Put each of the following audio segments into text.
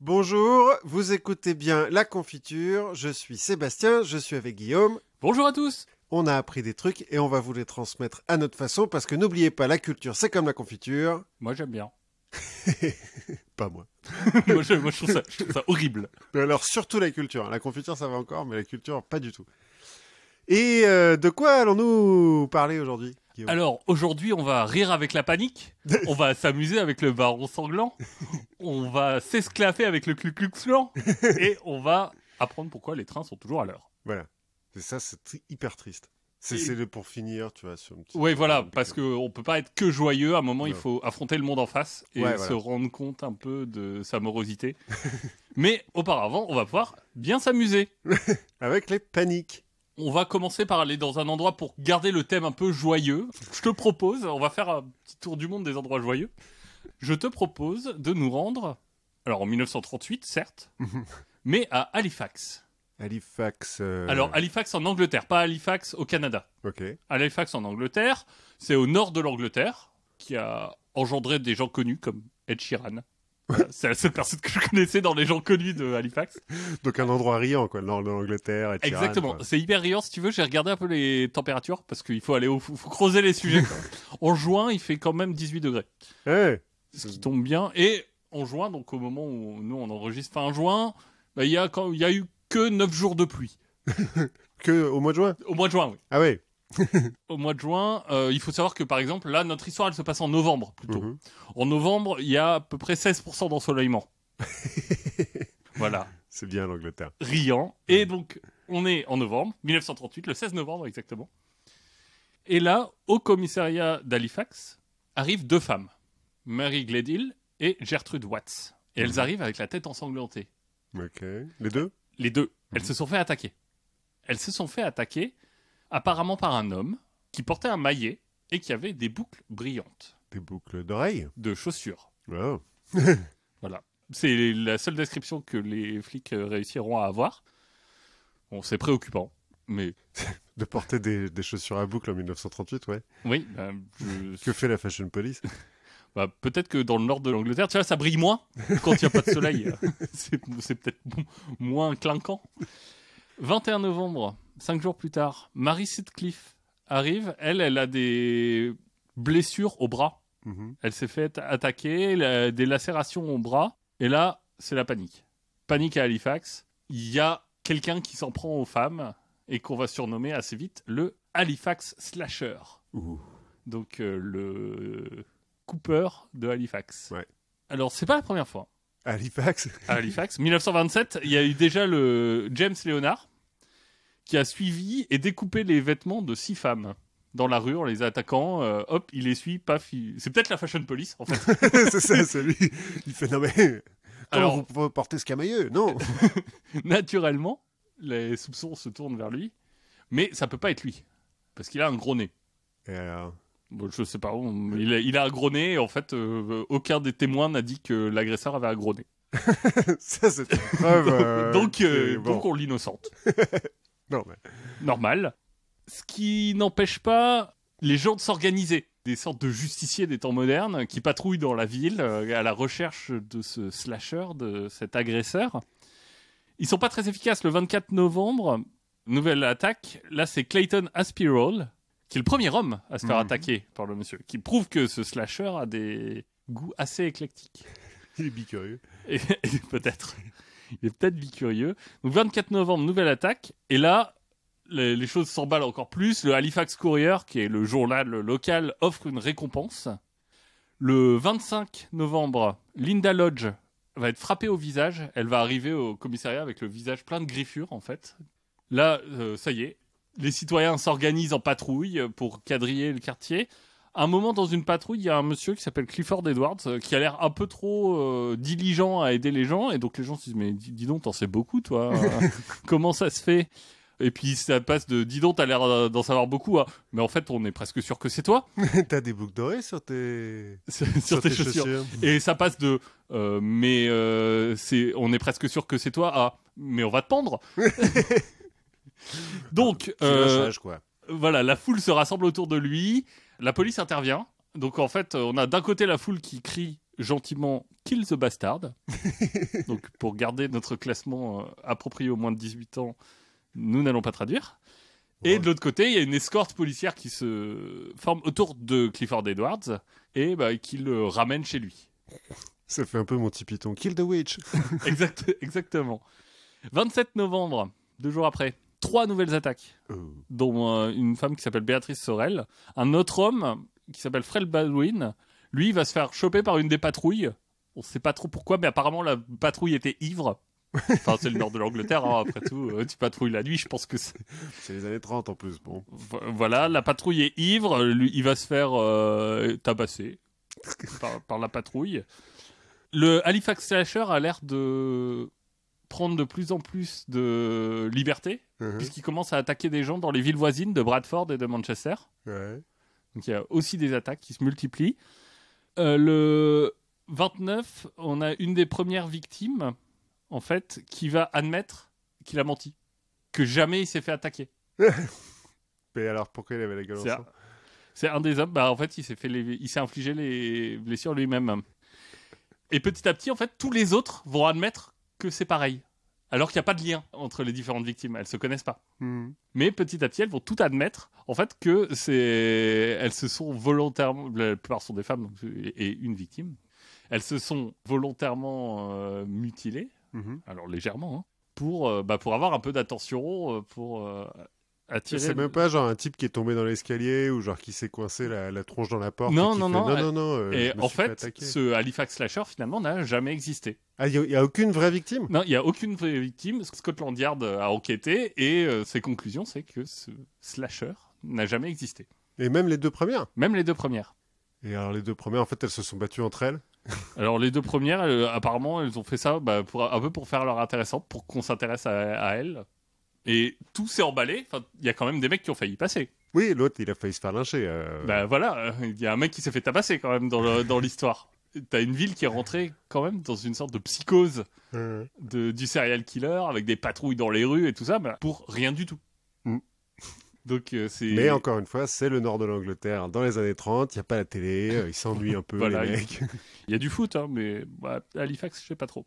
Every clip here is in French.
Bonjour, vous écoutez bien La Confiture, je suis Sébastien, je suis avec Guillaume. Bonjour à tous. On a appris des trucs et on va vous les transmettre à notre façon parce que n'oubliez pas, la culture c'est comme la confiture. Moi j'aime bien. Pas moi. moi, je trouve ça horrible. Mais alors surtout la culture, la confiture ça va encore, mais la culture pas du tout. Et de quoi allons-nous parler aujourd'hui, Guillaume? Alors aujourd'hui on va rire avec la panique, on va s'amuser avec le baron sanglant, on va s'esclaffer avec le Ku Klux Klan et on va apprendre pourquoi les trains sont toujours à l'heure. Voilà, c'est ça, hyper triste. C'est pour finir, tu vois, sur une petite... Oui, voilà, parce qu'on peut pas être que joyeux. À un moment, Ouais. il faut affronter le monde en face et se rendre compte un peu de sa morosité. Mais auparavant, on va pouvoir bien s'amuser. Avec les paniques. On va commencer par aller dans un endroit pour garder le thème un peu joyeux. Je te propose, on va faire un petit tour du monde des endroits joyeux. Je te propose de nous rendre, alors en 1938, certes, mais à Halifax. Halifax... Alors, Halifax en Angleterre, pas Halifax au Canada. Ok. Halifax en Angleterre, c'est au nord de l'Angleterre, qui a engendré des gens connus comme Ed Sheeran. Voilà, c'est la seule personne que je connaissais dans les gens connus de Halifax. Donc un endroit riant, quoi, le nord de l'Angleterre. Et Exactement, quoi. c'est hyper riant. Si tu veux, j'ai regardé un peu les températures, parce qu'il faut faut creuser les sujets. En juin, il fait quand même 18 degrés. Hey. Ce qui tombe bien. Et en juin, donc au moment où nous on enregistre fin juin, bah, il y a eu que 9 jours de pluie. Que au mois de juin? Au mois de juin, oui. Ah ouais. Au mois de juin, il faut savoir que par exemple, là, notre histoire, elle se passe en novembre plutôt. Mhm. En novembre, il y a à peu près 16% d'ensoleillement. Voilà, C'est bien l'Angleterre. riant. Et donc, on est en novembre, 1938, le 16 novembre exactement. Et là, au commissariat d'Halifax, arrivent deux femmes, Mary Gledhill et Gertrude Watts. Et elles arrivent avec la tête ensanglantée. Ok. Les deux? Les deux. Elles se sont fait attaquer. Elles se sont fait attaquer apparemment par un homme qui portait un maillet et qui avait des boucles brillantes Des boucles d'oreilles? de chaussures. Oh. Voilà. C'est la seule description que les flics réussiront à avoir. Bon, c'est préoccupant, mais... De porter des chaussures à boucles en 1938, ouais. Oui, Que fait la Fashion Police? bah, peut-être que dans le nord de l'Angleterre, tu vois, ça brille moins quand il n'y a pas de soleil. C'est peut-être moins clinquant. 21 novembre, 5 jours plus tard, Mary Sutcliffe arrive. Elle a des blessures au bras. Mhm. Elle s'est fait attaquer, elle a des lacérations au bras. Et là, c'est la panique. Panique à Halifax. Il y a quelqu'un qui s'en prend aux femmes et qu'on va surnommer assez vite le Halifax Slasher. Ouh. Donc le Cooper de Halifax. Ouais. Alors, c'est pas la première fois. Halifax? À Halifax, 1927, il y a eu déjà le James Leonard qui a suivi et découpé les vêtements de 6 femmes dans la rue en les attaquant. Hop, il les suit, paf. C'est peut-être la Fashion Police, en fait. C'est ça, c'est lui. Il fait, non mais... Comment Alors- vous pouvez porter ce camailleux? Non. Naturellement, les soupçons se tournent vers lui, mais ça peut pas être lui, parce qu'il a un gros nez. Et alors? Bon, je sais pas, il a un gros nez, et en fait, aucun des témoins n'a dit que l'agresseur avait un gros nez. Ça, c'est une preuve... donc bon. on l'innocente. Non, mais... Normal. Ce qui n'empêche pas les gens de s'organiser. Des sortes de justiciers des temps modernes qui patrouillent dans la ville à la recherche de ce slasher, de cet agresseur. Ils sont pas très efficaces. Le 24 novembre, nouvelle attaque. Là, c'est Clayton Aspirall, qui est le premier homme à se faire attaquer par le monsieur, qui prouve que ce slasher a des goûts assez éclectiques. Il est bicurieux. Et peut-être. Il est peut-être bicurieux. Donc 24 novembre, nouvelle attaque. Et là, les choses s'emballent encore plus. Le Halifax Courier, qui est le journal local, offre une récompense. Le 25 novembre, Linda Lodge va être frappée au visage. Elle va arriver au commissariat avec le visage plein de griffures, en fait. Là, ça y est. Les citoyens s'organisent en patrouille pour quadriller le quartier. À un moment, dans une patrouille, il y a un monsieur qui s'appelle Clifford Edwards qui a l'air un peu trop diligent à aider les gens. Et donc, les gens se disent, mais dis donc, t'en sais beaucoup, toi. Comment ça se fait? Et puis, ça passe de, dis donc, t'as l'air d'en savoir beaucoup. Mais en fait, on est presque sûr que c'est toi. T'as des boucles d'oreilles sur tes... sur tes chaussures. Et ça passe de, on est presque sûr que c'est toi à, mais on va te pendre. Donc, C'est lynchage, quoi. voilà, la foule se rassemble autour de lui. La police intervient. Donc en fait, on a d'un côté la foule qui crie « gentiment Kill the Bastard. Donc, pour garder notre classement approprié aux moins de 18 ans, nous n'allons pas traduire. Et de l'autre côté, il y a une escorte policière qui se forme autour de Clifford Edwards et qui le ramène chez lui. Ça fait un peu Monty Python. Kill the witch. Exactement. 27 novembre, 2 jours après, 3 nouvelles attaques, dont une femme qui s'appelle Béatrice Sorel, un autre homme qui s'appelle Fred Baldwin. Lui, il va se faire choper par une des patrouilles. On ne sait pas trop pourquoi, mais apparemment la patrouille était ivre. Enfin, c'est le nord de l'Angleterre, hein, après tout. Tu patrouilles la nuit, je pense que c'est... C'est les années 30 en plus, bon. Voilà, la patrouille est ivre, lui, il va se faire tabasser par la patrouille. Le Halifax Slasher a l'air de prendre de plus en plus de liberté, puisqu'il commence à attaquer des gens dans les villes voisines de Bradford et de Manchester. Ouais. Donc il y a aussi des attaques qui se multiplient. Le 29, on a une des premières victimes, en fait, qui va admettre qu'il a menti, que jamais il s'est fait attaquer. Mais alors, pourquoi il avait la gueule en sang ? C'est un des hommes, en fait, il s'est infligé les blessures lui-même. Et petit à petit, en fait, tous les autres vont admettre que c'est pareil. Alors qu'il n'y a pas de lien entre les différentes victimes. Elles ne se connaissent pas. Mais petit à petit, elles vont toutes admettre, en fait, que elles se sont volontairement... La plupart sont des femmes, donc, et une victime. Elles se sont volontairement mutilées, alors légèrement, hein, pour avoir un peu d'attention, pour attirer... C'est même pas genre un type qui est tombé dans l'escalier ou genre qui s'est coincé la tronche dans la porte. Non. Et en fait, ce Halifax Slasher, finalement, n'a jamais existé. Ah, il n'y a aucune vraie victime ? Non, il n'y a aucune vraie victime. Scotland Yard a enquêté et ses conclusions, c'est que ce slasher n'a jamais existé. Et même les 2 premières ? Même les 2 premières. Et alors les 2 premières, en fait, elles se sont battues entre elles ? Alors les 2 premières, apparemment, elles ont fait ça un peu pour faire leur intéressante, pour qu'on s'intéresse à elles. Et tout s'est emballé. Enfin, il y a quand même des mecs qui ont failli passer. Oui, l'autre, il a failli se faire lyncher. Voilà, il y a un mec qui s'est fait tabasser quand même dans l'histoire. T'as une ville qui est rentrée quand même dans une sorte de psychose du serial killer avec des patrouilles dans les rues et tout ça, pour rien du tout. Donc, mais encore une fois, c'est le nord de l'Angleterre. Dans les années 30, il n'y a pas la télé, ils s'ennuient un peu, voilà, les mecs. Il y a du foot, hein, mais Halifax, je sais pas trop.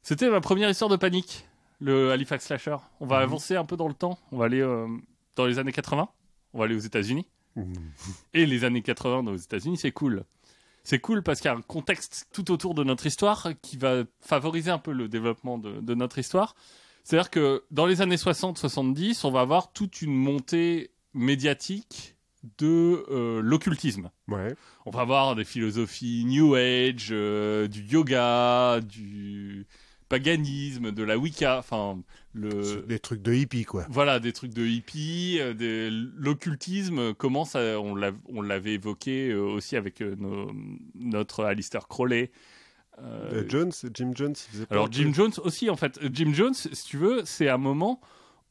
C'était ma première histoire de panique, le Halifax Slasher. On va avancer un peu dans le temps. On va aller dans les années 80. On va aller aux États-Unis. Et les années 80 aux États-Unis, c'est cool. C'est cool parce qu'il y a un contexte tout autour de notre histoire qui va favoriser un peu le développement de notre histoire. C'est-à-dire que dans les années 60-70, on va avoir toute une montée médiatique de l'occultisme. Ouais. On va avoir des philosophies New Age, du yoga, du paganisme, de la Wicca, enfin... Des trucs de hippie, quoi. Voilà, des trucs de hippie. L'occultisme commence à... On l'avait évoqué aussi avec notre Aleister Crowley. Jim Jones, il faisait pas. Alors Jim Jones aussi, en fait. Jim Jones, si tu veux, c'est un moment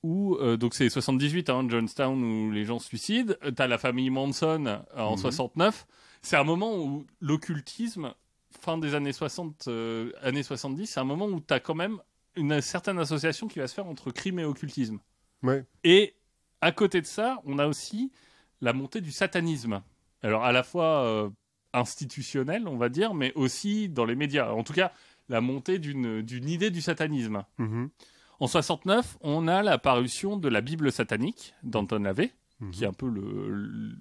où... donc c'est 78, hein, Jonestown, où les gens se suicident. T'as la famille Manson en 69. C'est un moment où l'occultisme, fin des années 60, années 70, c'est un moment où t'as quand même une certaine association qui va se faire entre crime et occultisme. Ouais. Et à côté de ça, on a aussi la montée du satanisme. Alors à la fois... institutionnel, on va dire, mais aussi dans les médias. En tout cas, la montée d'une idée du satanisme. En 69, on a la parution de la Bible satanique d'Anton LaVey, qui est un peu le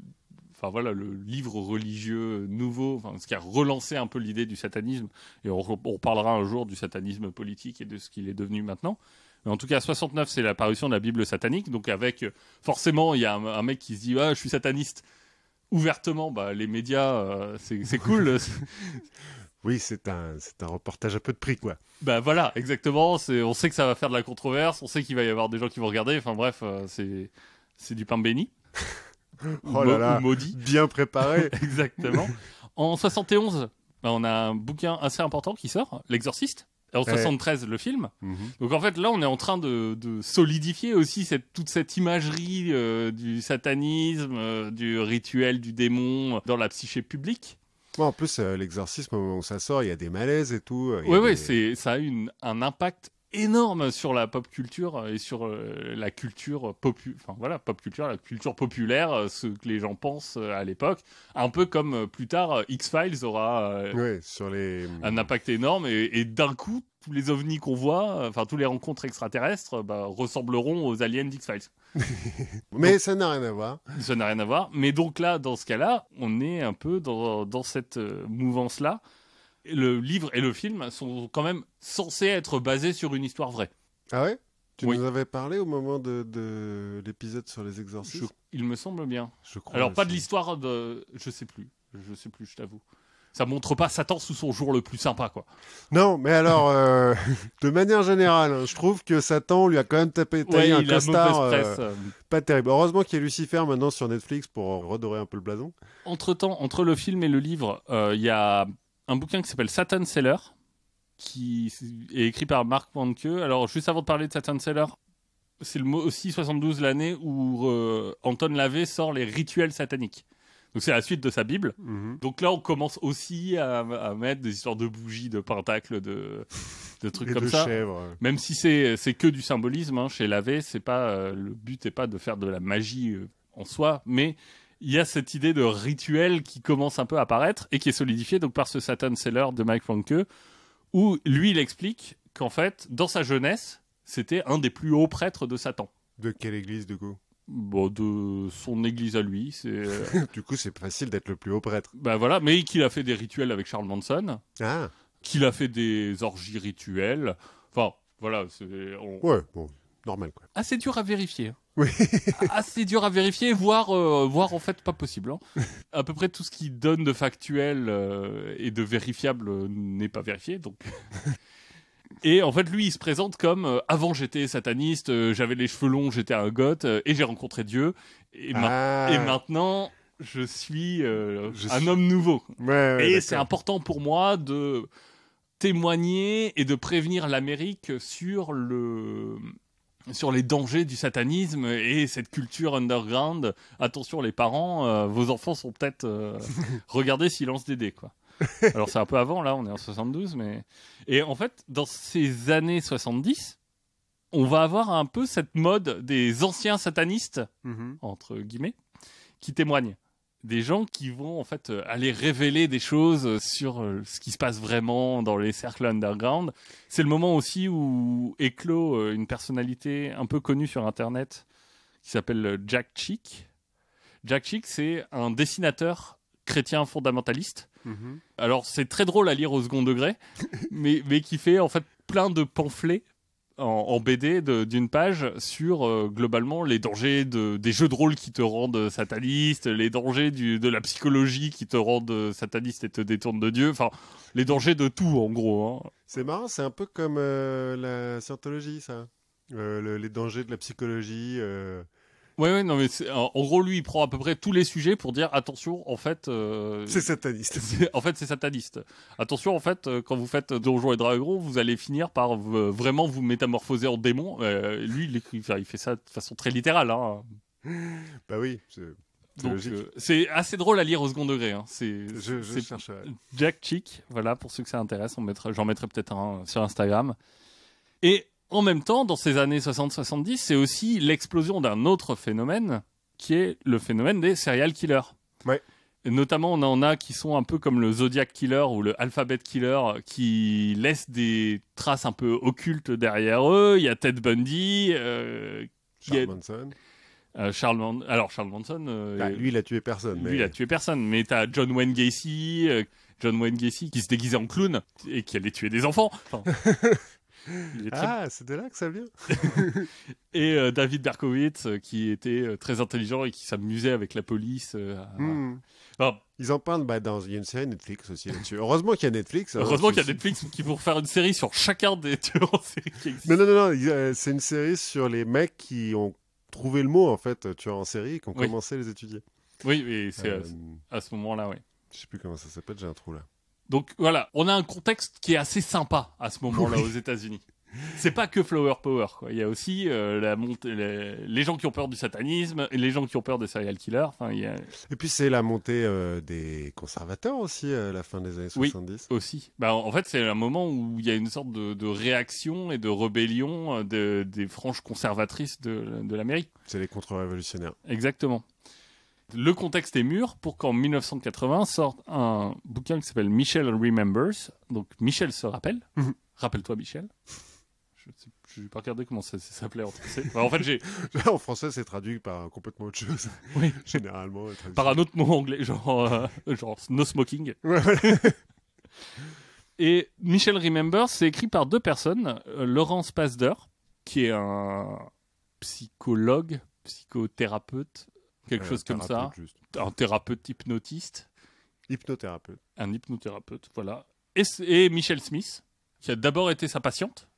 livre religieux nouveau, ce qui a relancé un peu l'idée du satanisme. Et on reparlera un jour du satanisme politique et de ce qu'il est devenu maintenant. Mais en tout cas, 69, c'est la parution de la Bible satanique. Donc avec, forcément, il y a un mec qui se dit « Ah, je suis sataniste ». Ouvertement, les médias, c'est cool. Oui, c'est un reportage à peu de prix, quoi. Voilà, exactement. On sait que ça va faire de la controverse, on sait qu'il va y avoir des gens qui vont regarder. Enfin bref, c'est du pain béni. Oh là là, maudit. Bien préparé. Exactement. En 71, on a un bouquin assez important qui sort, L'Exorciste. En 73, le film. Donc en fait, là, on est en train de solidifier aussi toute cette imagerie du satanisme, du rituel du démon dans la psyché publique. Bon, en plus, l'exorcisme, au moment où ça sort, il y a des malaises et tout. Oui, ça a eu un impact énorme sur la pop culture et sur la culture pop culture, la culture populaire, ce que les gens pensent à l'époque. Un peu comme plus tard, X-Files aura sur les... un impact énorme et d'un coup, tous les ovnis qu'on voit, enfin tous les rencontres extraterrestres, ressembleront aux aliens d'X-Files. Mais ça n'a rien à voir. Ça n'a rien à voir. Mais donc là, dans ce cas-là, on est un peu dans cette mouvance-là. Le livre et le film sont quand même censés être basés sur une histoire vraie. Ah ouais? Tu Oui. nous avais parlé au moment de l'épisode sur les exorcismes? Il me semble bien. Je crois. Alors, pas de aussi. l'histoire de... Je sais plus, je t'avoue. Ça montre pas Satan sous son jour le plus sympa, quoi. Non, mais alors, de manière générale, hein, je trouve que Satan lui a quand même taillé un il a costard mauvaise presse. pas terrible. Heureusement qu'il y a Lucifer maintenant sur Netflix pour redorer un peu le blason. Entre-temps, entre le film et le livre, il y a un bouquin qui s'appelle Satan Seller, qui est écrit par Mark Manke. Alors, juste avant de parler de Satan Seller, c'est aussi 72 l'année où Anton LaVey sort les rituels sataniques. Donc c'est la suite de sa Bible. Mhm. Donc là, on commence aussi à mettre des histoires de bougies, de pentacles, de trucs Et comme de ça. chèvres. Même si c'est que du symbolisme, hein, chez LaVey, c'est pas le but n'est pas de faire de la magie en soi, mais il y a cette idée de rituel qui commence un peu à apparaître et qui est solidifiée donc par ce Satan Seller de Mike Franke, où lui il explique qu'en fait, dans sa jeunesse, c'était un des plus hauts prêtres de Satan. De quelle église, du coup? Bon, de son église à lui, c'est Du coup, c'est facile d'être le plus haut prêtre. voilà, mais qu'il a fait des rituels avec Charles Manson, Ah, qu'il a fait des orgies rituelles. Enfin, voilà, ouais, bon, normal, quoi. assez dur à vérifier. Oui. Assez dur à vérifier, voire en fait pas possible. Hein. À peu près tout ce qui donne de factuel et de vérifiable n'est pas vérifié, donc. Et en fait, lui, il se présente comme avant j'étais sataniste, j'avais les cheveux longs, j'étais un goth, et j'ai rencontré Dieu. Et, et maintenant, je suis un homme nouveau. Ouais, et c'est important pour moi de témoigner et de prévenir l'Amérique sur les dangers du satanisme et cette culture underground. Attention les parents, vos enfants sont peut-être... regardez Silence des dés, quoi. Alors c'est un peu avant, là, on est en 72, mais... Et en fait, dans ces années 70, on va avoir un peu cette mode des anciens satanistes, Mhm. entre guillemets, qui témoignent. Des gens qui vont en fait aller révéler des choses sur ce qui se passe vraiment dans les cercles underground. C'est le moment aussi où éclot une personnalité un peu connue sur Internet qui s'appelle Jack Chick. Jack Chick, c'est un dessinateur chrétien fondamentaliste. Mhm. Alors c'est très drôle à lire au second degré, mais qui fait en fait plein de pamphlets en BD d'une page sur globalement les dangers des jeux de rôle qui te rendent sataniste, les dangers de la psychologie qui te rendent sataniste et te détournent de Dieu, enfin les dangers de tout en gros. Hein. C'est marrant, c'est un peu comme la scientologie, ça. Les dangers de la psychologie. Ouais, non mais en gros lui il prend à peu près tous les sujets pour dire attention en fait C'est sataniste. en fait c'est sataniste. Attention en fait quand vous faites Donjons et Dragons vous allez finir par vraiment vous métamorphoser en démon. Lui il fait ça de façon très littérale. Hein. Bah oui, c'est Donc logique. c'est assez drôle à lire au second degré. Hein. Je c'est cherche. Jack Chick, voilà pour ceux que ça intéresse, j'en mettrai peut-être un sur Instagram. Et en même temps, dans ces années 60-70, c'est aussi l'explosion d'un autre phénomène, qui est le phénomène des serial killers. Ouais. Et notamment, on en a qui sont un peu comme le Zodiac Killer ou le Alphabet Killer, qui laissent des traces un peu occultes derrière eux. Il y a Ted Bundy, Charles Manson. Charles Manson... Lui, il a tué personne. Lui, il a tué personne. Mais t'as John Wayne Gacy qui se déguisait en clown et qui allait tuer des enfants. Enfin, Ah, c'est de là que ça vient. Et David Berkowitz, qui était très intelligent et qui s'amusait avec la police. Enfin, Ils en parlent il y a une série Netflix aussi là-dessus. Heureusement qu'il y a Netflix. heureusement qu'il y a Netflix qui vont faire une série sur chacun des tueurs en série qui existent. Non, c'est une série sur les mecs qui ont trouvé le mot, en fait, tueur en série, et qui ont Oui. commencé à les étudier. Oui, et c'est à ce moment-là, oui. Je sais plus comment ça s'appelle, j'ai un trou là. Donc voilà, on a un contexte qui est assez sympa à ce moment-là aux États-Unis. c'est pas que Flower Power, quoi. Il y a aussi les gens qui ont peur du satanisme, et les gens qui ont peur des serial killers. Enfin, Et puis c'est la montée des conservateurs aussi à la fin des années 70. Aussi. Bah, en fait, c'est un moment où il y a une sorte de réaction et de rébellion des franges conservatrices de l'Amérique. C'est les contre-révolutionnaires. Exactement. Le contexte est mûr pour qu'en 1980 sorte un bouquin qui s'appelle Michelle Remembers. Donc Michel se rappelle. Rappelle-toi Michel. Je n'ai pas regardé comment ça s'appelait en français. Enfin, en fait, En français, c'est traduit par complètement autre chose. Oui. Généralement. Par un autre mot anglais, genre no smoking. Ouais, voilà. Et Michel Remembers, c'est écrit par deux personnes. Laurence Pasder, qui est un psychologue, psychothérapeute, quelque chose comme ça. Juste. Un thérapeute hypnotiste. Hypnothérapeute. Un hypnothérapeute, voilà. Et Michelle Smith, qui a d'abord été sa patiente,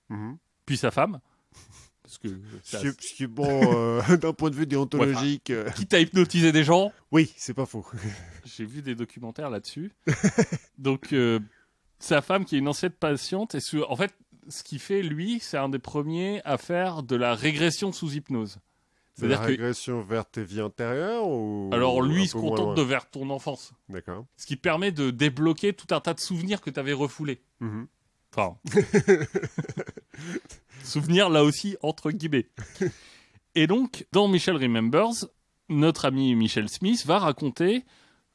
puis sa femme. Parce que ce qui est bon, d'un point de vue déontologique. Quitte à hypnotiser des gens. Oui, c'est pas faux. J'ai vu des documentaires là-dessus. Donc, sa femme, qui est une ancienne patiente, en fait, ce qu'il fait, lui, c'est un des premiers à faire de la régression sous hypnose. C'est la régression vers tes vies antérieures ou... Alors lui, il se contente de vers ton enfance. D'accord. Ce qui permet de débloquer tout un tas de souvenirs que tu avais refoulés. Enfin... souvenirs, là aussi, entre guillemets. Et donc, dans Michelle Remembers, notre amie Michelle Smith va raconter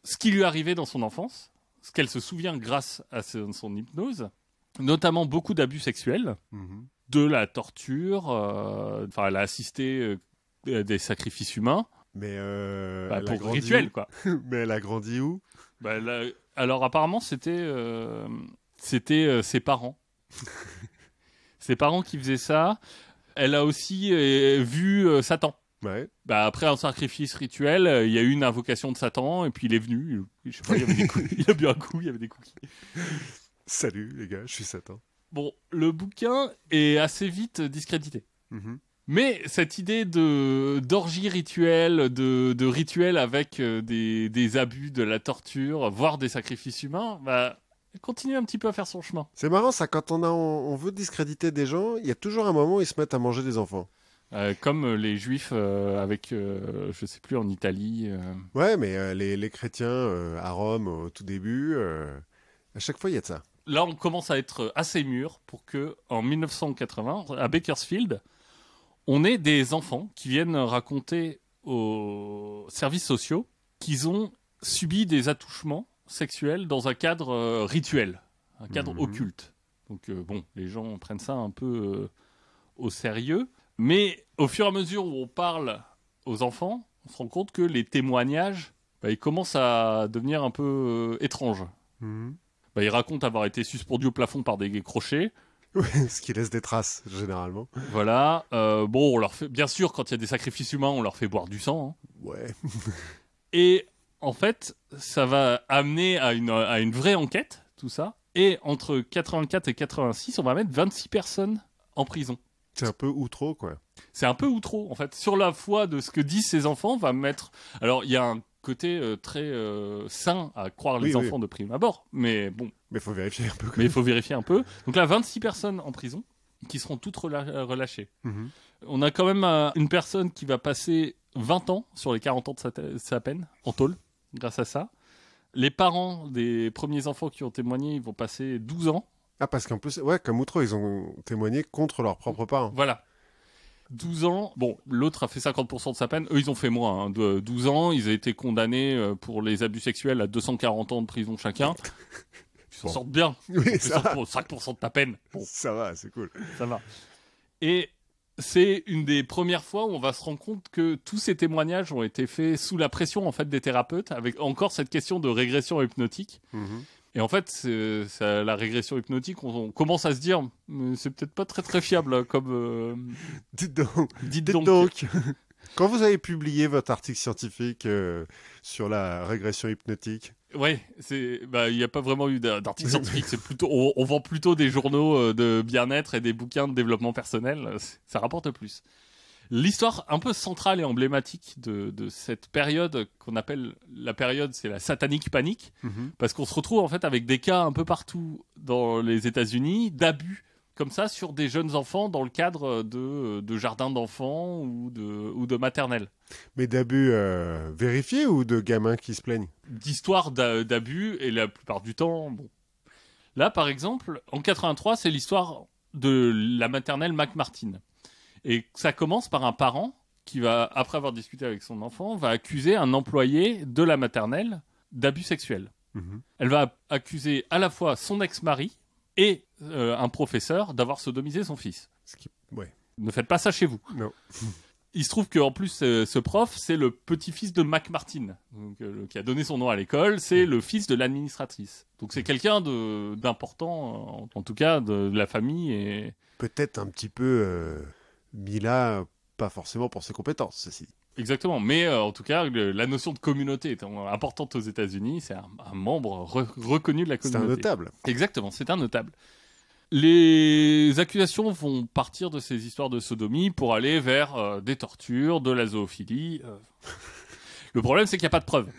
ce qui lui arrivait dans son enfance, ce qu'elle se souvient grâce à son hypnose, notamment beaucoup d'abus sexuels, de la torture, enfin, elle a assisté... des sacrifices humains. Mais pour rituel, quoi. Mais elle a grandi où? Alors apparemment c'était ses parents. Ses parents qui faisaient ça. Elle a aussi vu Satan. Ouais. Après un sacrifice rituel, il y a eu une invocation de Satan et puis il est venu. Je sais pas, il y avait des il a bu un coup, il y avait des cookies. Salut les gars, je suis Satan. Bon, le bouquin est assez vite discrédité. Mais cette idée d'orgie rituelle, de rituel avec des abus, de la torture, voire des sacrifices humains, continue un petit peu à faire son chemin. C'est marrant ça, quand on veut discréditer des gens, il y a toujours un moment où ils se mettent à manger des enfants. Comme les juifs avec, je sais plus, en Italie. Ouais, mais les chrétiens à Rome au tout début, à chaque fois il y a de ça. Là, on commence à être assez mûr pour que, en 1980, à Bakersfield, on est des enfants qui viennent raconter aux services sociaux qu'ils ont subi des attouchements sexuels dans un cadre rituel, un cadre occulte. Donc les gens prennent ça un peu au sérieux. Mais au fur et à mesure où on parle aux enfants, on se rend compte que les témoignages, ils commencent à devenir un peu étranges. Ils racontent avoir été suspendus au plafond par des crochets. Ce qui laisse des traces, généralement. Voilà. On leur fait, bien sûr, quand il y a des sacrifices humains, on leur fait boire du sang. Ouais. Et en fait, ça va amener à une vraie enquête, tout ça. Et entre 84 et 86, on va mettre 26 personnes en prison. C'est un peu ou trop, quoi. C'est un peu ou trop, en fait. Sur la foi de ce que disent ces enfants, on va mettre... Alors, il y a un côté très sain à croire les enfants de prime abord. Mais bon... Mais il faut vérifier un peu. Mais il faut vérifier un peu. Donc là, 26 personnes en prison qui seront toutes relâchées. On a quand même une personne qui va passer 20 ans sur les 40 ans de sa peine en tôle, grâce à ça. Les parents des premiers enfants qui ont témoigné, ils vont passer 12 ans. Ah, parce qu'en plus, comme Outreau, ils ont témoigné contre leurs propres parents. Voilà. 12 ans. Bon, l'autre a fait 50% de sa peine. Eux, ils ont fait moins. De 12 ans, ils ont été condamnés pour les abus sexuels à 240 ans de prison chacun. Ils s'en sortent bien. Oui, ça va. 5% de ta peine. Bon. Ça va, c'est cool. Ça va. Et c'est une des premières fois où on va se rendre compte que tous ces témoignages ont été faits sous la pression en fait des thérapeutes, avec encore cette question de régression hypnotique. Et en fait, la régression hypnotique, on commence à se dire, c'est peut-être pas très très fiable comme. Dites donc. Quand vous avez publié votre article scientifique sur la régression hypnotique. Ouais, il n'y a pas vraiment eu d'article scientifique. C'est plutôt, on vend plutôt des journaux de bien-être et des bouquins de développement personnel. Ça rapporte plus. L'histoire un peu centrale et emblématique de cette période qu'on appelle la période, c'est la satanique panique, parce qu'on se retrouve en fait avec des cas un peu partout dans les États-Unis d'abus, comme ça sur des jeunes enfants dans le cadre de jardins d'enfants ou de maternelle. Mais d'abus vérifiés ou de gamins qui se plaignent? D'histoires d'abus, et la plupart du temps, bon. Là, par exemple, en 83, c'est l'histoire de la maternelle McMartin. Et ça commence par un parent qui va, après avoir discuté avec son enfant, va accuser un employé de la maternelle d'abus sexuels. Mhm. Elle va accuser à la fois son ex-mari et un professeur d'avoir sodomisé son fils. Ouais. Ne faites pas ça chez vous. Non. Il se trouve qu'en plus, ce prof, c'est le petit-fils de McMartin, donc, qui a donné son nom à l'école. C'est le fils de l'administratrice. Donc c'est quelqu'un d'important, en tout cas, de la famille. Et... Peut-être un petit peu mis là, pas forcément pour ses compétences, ceci dit. Exactement. Mais en tout cas, la notion de communauté étant importante aux États-Unis, c'est un membre reconnu de la C'est communauté. un notable. Exactement, c'est un notable. Les accusations vont partir de ces histoires de sodomie pour aller vers des tortures, de la zoophilie. Le problème, c'est qu'il n'y a pas de preuves.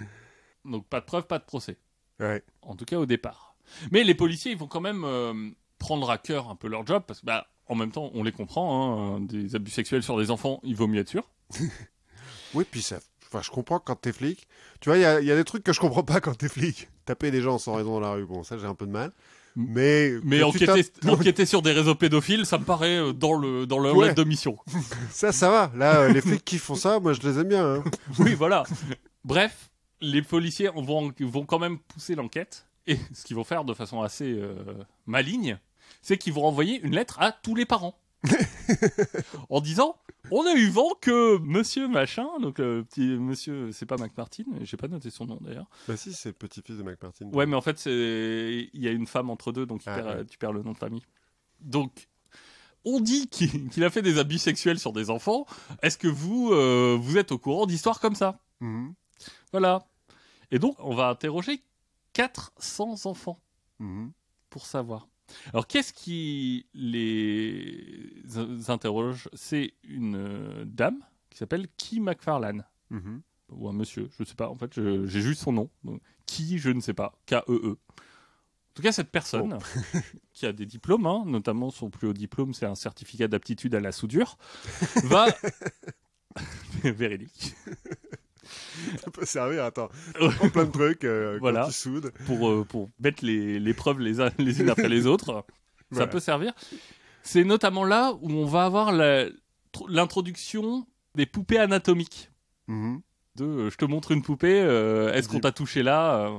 Donc pas de preuves, pas de procès. Ouais. En tout cas au départ. Mais les policiers, ils vont quand même prendre à cœur un peu leur job, parce que en même temps, on les comprend, hein, des abus sexuels sur des enfants, il vaut mieux être sûr. Oui, puis ça. Enfin, je comprends quand t'es flic. Tu vois, il y a des trucs que je comprends pas quand t'es flic. Taper des gens sans raison dans la rue, bon, ça j'ai un peu de mal. Mais enquêter sur des réseaux pédophiles, ça me paraît dans leur Ouais. lettre de mission. ça va. Là, les flics qui font ça, moi je les aime bien. Hein. Oui, voilà. Bref, les policiers vont quand même pousser l'enquête. Et ce qu'ils vont faire de façon assez maligne, c'est qu'ils vont envoyer une lettre à tous les parents. En disant, on a eu vent que monsieur machin, donc le petit monsieur, c'est pas McMartin, j'ai pas noté son nom d'ailleurs. Bah si, c'est le petit-fils de McMartin. Ouais, mais en fait, il y a une femme entre deux, donc Ouais. tu perds le nom de famille. Donc, on dit qu'il a fait des abus sexuels sur des enfants. Est-ce que vous êtes au courant d'histoires comme ça? Mhm. Voilà. Et donc, on va interroger 400 enfants Mhm. pour savoir. Alors, qu'est-ce qui les interroge? C'est une dame qui s'appelle Kee McFarlane. Mhm. Ou un monsieur, je sais pas. En fait, j'ai juste son nom. Donc, Kee, je ne sais pas. K-E-E. En tout cas, cette personne, qui a des diplômes, hein, notamment son plus haut diplôme, c'est un certificat d'aptitude à la soudure, va... Véridique. Ça peut servir, attends. Prends plein de trucs Voilà. quand tu soudes. Pour mettre les preuves les unes après les autres. Ça Voilà. peut servir. C'est notamment là où on va avoir l'introduction des poupées anatomiques. Mhm. Je te montre une poupée, est-ce qu'on t'a touché là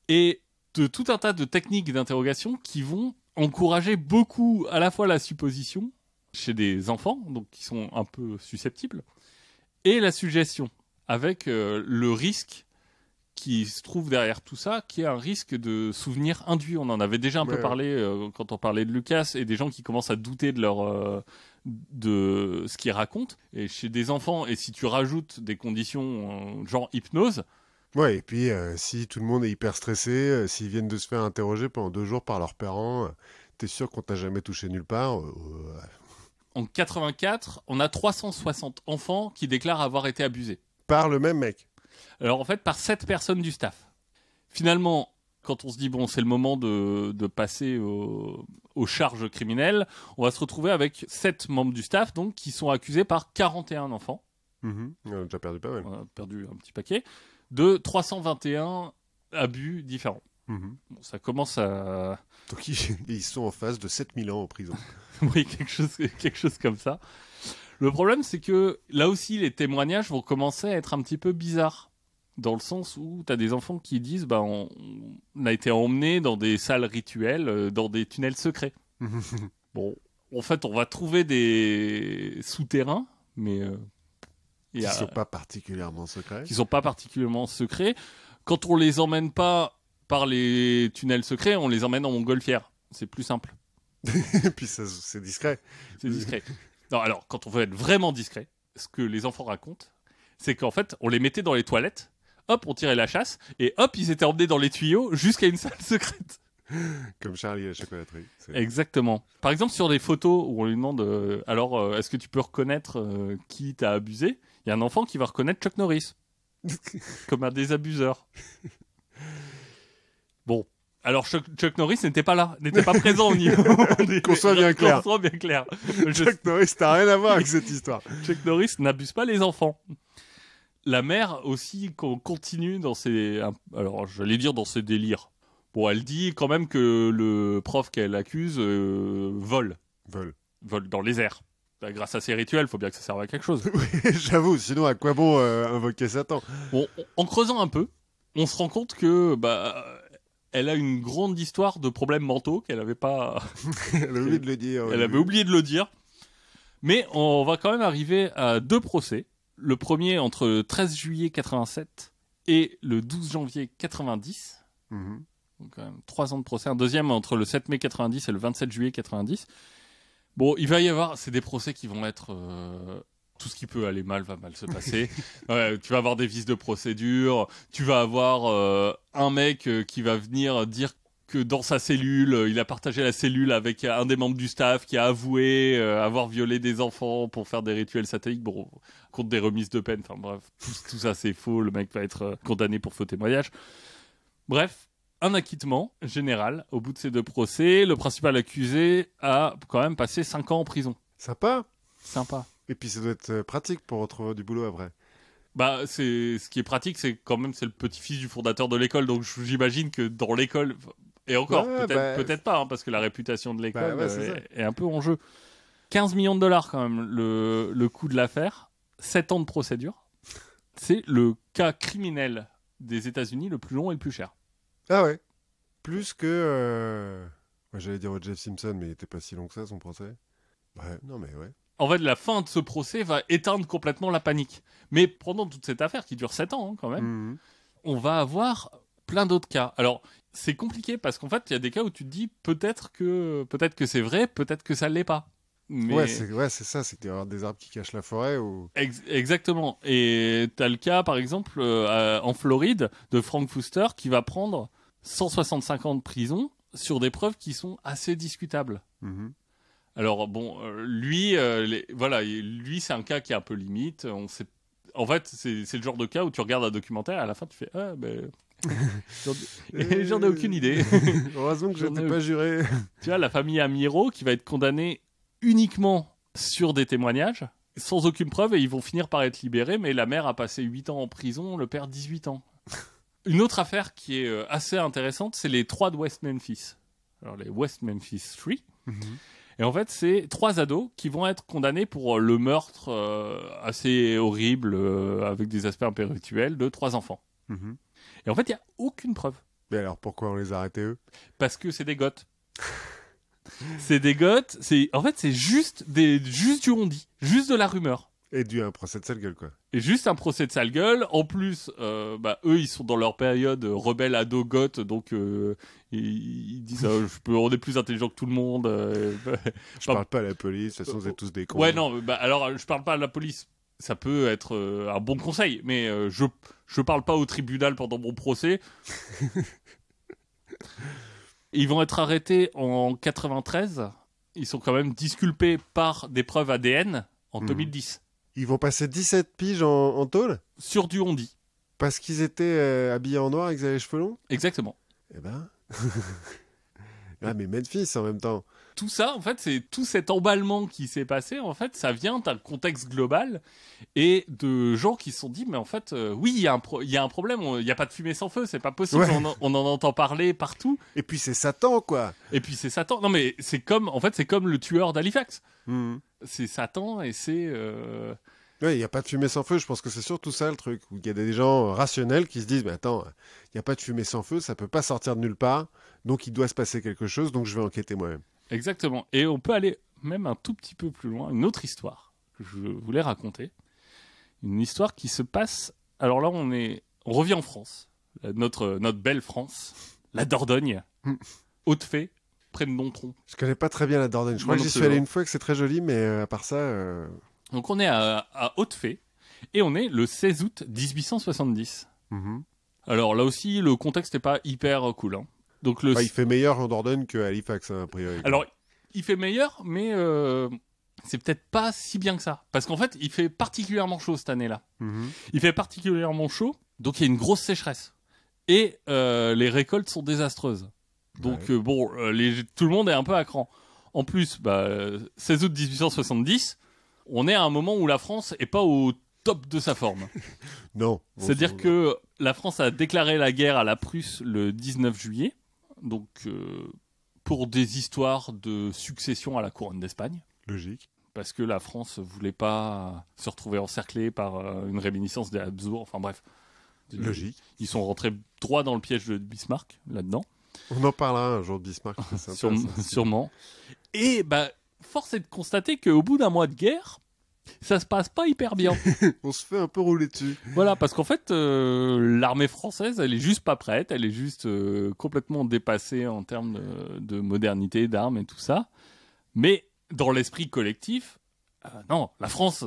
Et de tout un tas de techniques d'interrogation qui vont encourager beaucoup à la fois la supposition chez des enfants, donc qui sont un peu susceptibles, et la suggestion, avec le risque qui se trouve derrière tout ça, qui est un risque de souvenir induit. On en avait déjà un peu parlé quand on parlait de Lucas, et des gens qui commencent à douter de ce qu'ils racontent. Et chez des enfants, et si tu rajoutes des conditions genre hypnose... Ouais, et puis si tout le monde est hyper stressé, s'ils viennent de se faire interroger pendant 2 jours par leurs parents, t'es sûr qu'on t'a jamais touché nulle part. En 84, on a 360 enfants qui déclarent avoir été abusés. Par le même mec. Alors en fait, par 7 personnes du staff. Finalement, quand on se dit, bon, c'est le moment de passer aux charges criminelles, on va se retrouver avec 7 membres du staff, donc, qui sont accusés par 41 enfants. Mhm. On a déjà perdu pas mal. On a perdu un petit paquet. De 321 abus différents. Mhm. Bon, ça commence à... Donc ils sont en phase de 7000 ans en prison. Oui, quelque chose comme ça. Le problème, c'est que là aussi, les témoignages vont commencer à être un petit peu bizarres. Dans le sens où tu as des enfants qui disent on a été emmenés dans des salles rituelles, dans des tunnels secrets. Bon, en fait, on va trouver des souterrains, mais Qui sont pas particulièrement secrets. qui sont pas particulièrement secrets. Quand on les emmène pas par les tunnels secrets, on les emmène en montgolfière. C'est plus simple. Et puis c'est discret. C'est discret. Non, alors, quand on veut être vraiment discret, ce que les enfants racontent, c'est qu'en fait, on les mettait dans les toilettes, hop, on tirait la chasse, et hop, ils étaient emmenés dans les tuyaux jusqu'à une salle secrète. Comme Charlie à la chocolaterie. Exactement. Par exemple, sur des photos où on lui demande alors, est-ce que tu peux reconnaître qui t'a abusé? Il y a un enfant qui va reconnaître Chuck Norris comme un des abuseurs. Bon. Alors Chuck Norris n'était pas là, n'était pas présent au niveau. Qu'on soit bien clair. Qu'on soit bien clair. Chuck Norris, t'as rien à voir avec cette histoire. Chuck Norris n'abuse pas les enfants. La mère aussi continue dans ses... Alors, j'allais dire dans ses délires. Bon, elle dit quand même que le prof qu'elle accuse vole dans les airs. Grâce à ces rituels, il faut bien que ça serve à quelque chose. Oui, j'avoue, sinon à quoi bon invoquer Satan? Bon, en creusant un peu, on se rend compte que elle a une grande histoire de problèmes mentaux qu'elle n'avait pas... Elle a oublié de le dire. Elle avait oublié de le dire. Mais on va quand même arriver à 2 procès. Le premier entre le 13 juillet 87 et le 12 janvier 90. Mhm. Donc quand même 3 ans de procès. Un deuxième entre le 7 mai 90 et le 27 juillet 90. Bon, il va y avoir... C'est des procès qui vont être... Tout ce qui peut aller mal va mal se passer. Ouais, tu vas avoir des vices de procédure. Tu vas avoir un mec qui va venir dire que dans sa cellule, il a partagé la cellule avec un des membres du staff qui a avoué avoir violé des enfants pour faire des rituels sataniques, bon, contre des remises de peine. Enfin bref, tout ça c'est faux. Le mec va être condamné pour faux témoignage. Bref, un acquittement général au bout de ces 2 procès. Le principal accusé a quand même passé 5 ans en prison. Sympa. Et puis ça doit être pratique pour retrouver du boulot après. Bah, ce qui est pratique, c'est quand même c'est le petit-fils du fondateur de l'école, donc j'imagine que dans l'école, et encore, Ouais, peut-être pas, hein, parce que la réputation de l'école c'est est un peu en jeu. 15 millions de dollars quand même, le coût de l'affaire, 7 ans de procédure. C'est le cas criminel des États-Unis le plus long et le plus cher. Ah ouais. Plus que... Ouais, j'allais dire Jeff Simpson, mais il était pas si long que ça, son procès. Ouais, non mais ouais. En fait, la fin de ce procès va éteindre complètement la panique. Mais pendant toute cette affaire, qui dure 7 ans hein, quand même, Mhm. on va avoir plein d'autres cas. Alors, c'est compliqué parce qu'en fait, il y a des cas où tu te dis peut-être que c'est vrai, peut-être que ça l'est pas. Mais... Ouais, c'est ça, c'est qu'il y a des arbres qui cachent la forêt ou... Exactement. Et t'as le cas, par exemple, en Floride, de Frank Fuster, qui va prendre 165 ans de prison sur des preuves qui sont assez discutables. Mhm. Alors bon, lui, lui c'est un cas qui est un peu limite. On sait... En fait, c'est le genre de cas où tu regardes un documentaire et à la fin tu fais ah ben j'en ai aucune idée. Heureusement que je n'étais pas juré. Tu vois, la famille Amiro qui va être condamnée uniquement sur des témoignages, sans aucune preuve, et ils vont finir par être libérés, mais la mère a passé 8 ans en prison, le père 18 ans. Une autre affaire qui est assez intéressante, c'est les 3 de West Memphis. Alors les West Memphis 3. Mhm. Et en fait, c'est 3 ados qui vont être condamnés pour le meurtre assez horrible, avec des aspects un peu rituels, de 3 enfants. Mhm. Et en fait, il n'y a aucune preuve. Mais alors pourquoi on les a arrêtés eux? Parce que c'est des goths. C'est des goths, en fait, c'est juste du on-dit, juste de la rumeur. Et un procès de sale gueule, quoi. Et juste un procès de sale gueule. En plus, eux, ils sont dans leur période rebelle ado goth, donc ils disent on est plus intelligent que tout le monde. Je parle pas à la police, de toute façon, vous êtes tous des cons. Ouais, non, alors je parle pas à la police. Ça peut être un bon conseil, mais je parle pas au tribunal pendant mon procès. Ils vont être arrêtés en 93. Ils sont quand même disculpés par des preuves ADN en 2010. Ils vont passer 17 piges en tôle? Sur du on-dit. Parce qu'ils étaient habillés en noir et qu'ils avaient les cheveux longs? Exactement. Eh ben... Ah, mais Memphis en même temps. Tout ça, en fait, c'est tout cet emballement qui s'est passé, en fait, ça vient d'un contexte global et de gens qui se sont dit, mais en fait, oui, il y a un problème, il n'y a pas de fumée sans feu, c'est pas possible, Ouais. on en entend parler partout. Et puis c'est Satan, quoi. Et puis c'est Satan. Non, mais c'est comme le tueur d'Halifax. Mhm. C'est Satan et c'est... Ouais, il n'y a pas de fumée sans feu, je pense que c'est surtout ça le truc. Où il y a des gens rationnels qui se disent, mais attends, il n'y a pas de fumée sans feu, ça peut pas sortir de nulle part, donc il doit se passer quelque chose, donc je vais enquêter moi-même. Exactement. Et on peut aller même un tout petit peu plus loin. Une autre histoire que je voulais raconter. Une histoire qui se passe... Alors là, on revient en France. Notre belle France. La Dordogne. Haute-Fée, près de Nontron. Je connais pas très bien la Dordogne. Je crois que j'y suis allé une fois, que c'est très joli, mais à part ça... Donc on est à Haute-Fée. Et on est le 16 août 1870. Mhm. Alors là aussi, le contexte n'est pas hyper cool. Hein. Donc il fait meilleur en Dordogne qu'à Halifax, hein, a priori. Alors, il fait meilleur, mais c'est peut-être pas si bien que ça. Parce qu'en fait, il fait particulièrement chaud cette année-là. Mhm. Il fait particulièrement chaud, donc il y a une grosse sécheresse. Et les récoltes sont désastreuses. Donc tout le monde est un peu à cran. En plus, 16 août 1870, on est à un moment où la France est pas au top de sa forme. Non. C'est-à-dire que la France a déclaré la guerre à la Prusse le 19 juillet, donc pour des histoires de succession à la couronne d'Espagne. Logique. Parce que la France voulait pas se retrouver encerclée par une réminiscence des Habsbourg. Enfin bref. Logique. Ils sont rentrés droit dans le piège de Bismarck, là-dedans. On en parlera un jour de Bismarck. Sûrement. Et force est de constater qu'au bout d'un mois de guerre, ça se passe pas hyper bien. On se fait un peu rouler dessus. Voilà, parce qu'en fait, l'armée française, elle est juste pas prête, elle est juste complètement dépassée en termes de modernité, d'armes et tout ça. Mais dans l'esprit collectif, non, la France,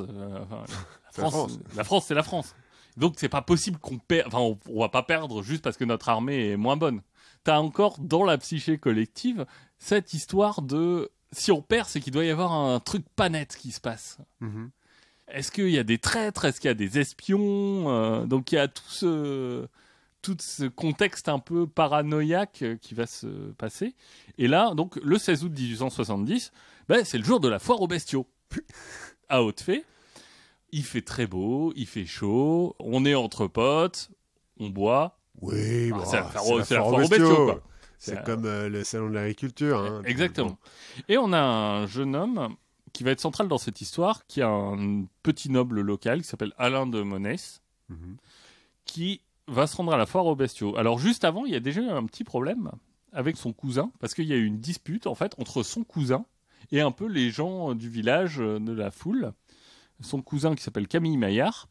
c'est la France. Donc c'est pas possible qu'on perde, on va pas perdre juste parce que notre armée est moins bonne. T'as encore dans la psyché collective cette histoire de si on perd, c'est qu'il doit y avoir un truc pas net qui se passe. Mm-hmm. Est-ce qu'il y a des traîtres? Est-ce qu'il y a des espions? Donc il y a tout ce contexte un peu paranoïaque qui va se passer. Et là, donc le 16 août 1870, c'est le jour de la foire aux bestiaux à Hautefait. Il fait très beau, il fait chaud, on est entre potes, on boit. Oui, c'est la foire aux bestiaux, quoi. C'est comme le salon de l'agriculture. Hein, exactement. Et on a un jeune homme qui va être central dans cette histoire, qui est un petit noble local qui s'appelle Alain de Monès, qui va se rendre à la foire aux bestiaux. Alors juste avant, il y a déjà eu un petit problème avec son cousin, parce qu'il y a eu une dispute en fait entre son cousin et un peu les gens du village, de la foule. Son cousin qui s'appelle Camille Maillard.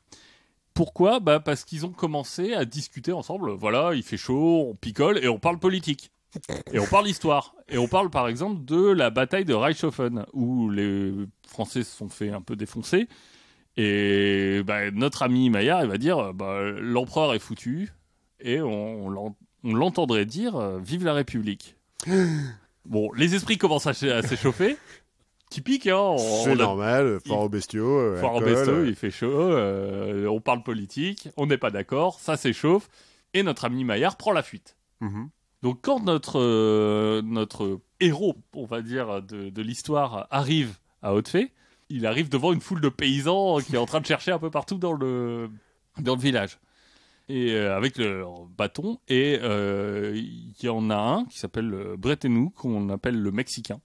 Pourquoi ? Parce qu'ils ont commencé à discuter ensemble. Voilà, il fait chaud, on picole et on parle politique. Et on parle histoire. Et on parle par exemple de la bataille de Reichshoffen, où les Français se sont fait un peu défoncer. Et notre ami Maillard, il va dire l'empereur est foutu. Et on l'entendrait dire vive la République. Bon, les esprits commencent à s'échauffer. Typique, hein. C'est normal, foire aux bestiaux. Foire aux bestiaux, il fait chaud, on parle politique, on n'est pas d'accord, ça s'échauffe, et notre ami Maillard prend la fuite. Mm-hmm. Donc quand notre héros, on va dire, de l'histoire arrive à Hautefait, il arrive devant une foule de paysans qui est en train de chercher un peu partout dans le village. Et avec leur bâton, et il y en a un qui s'appelle Bretenou, qu'on appelle le Mexicain.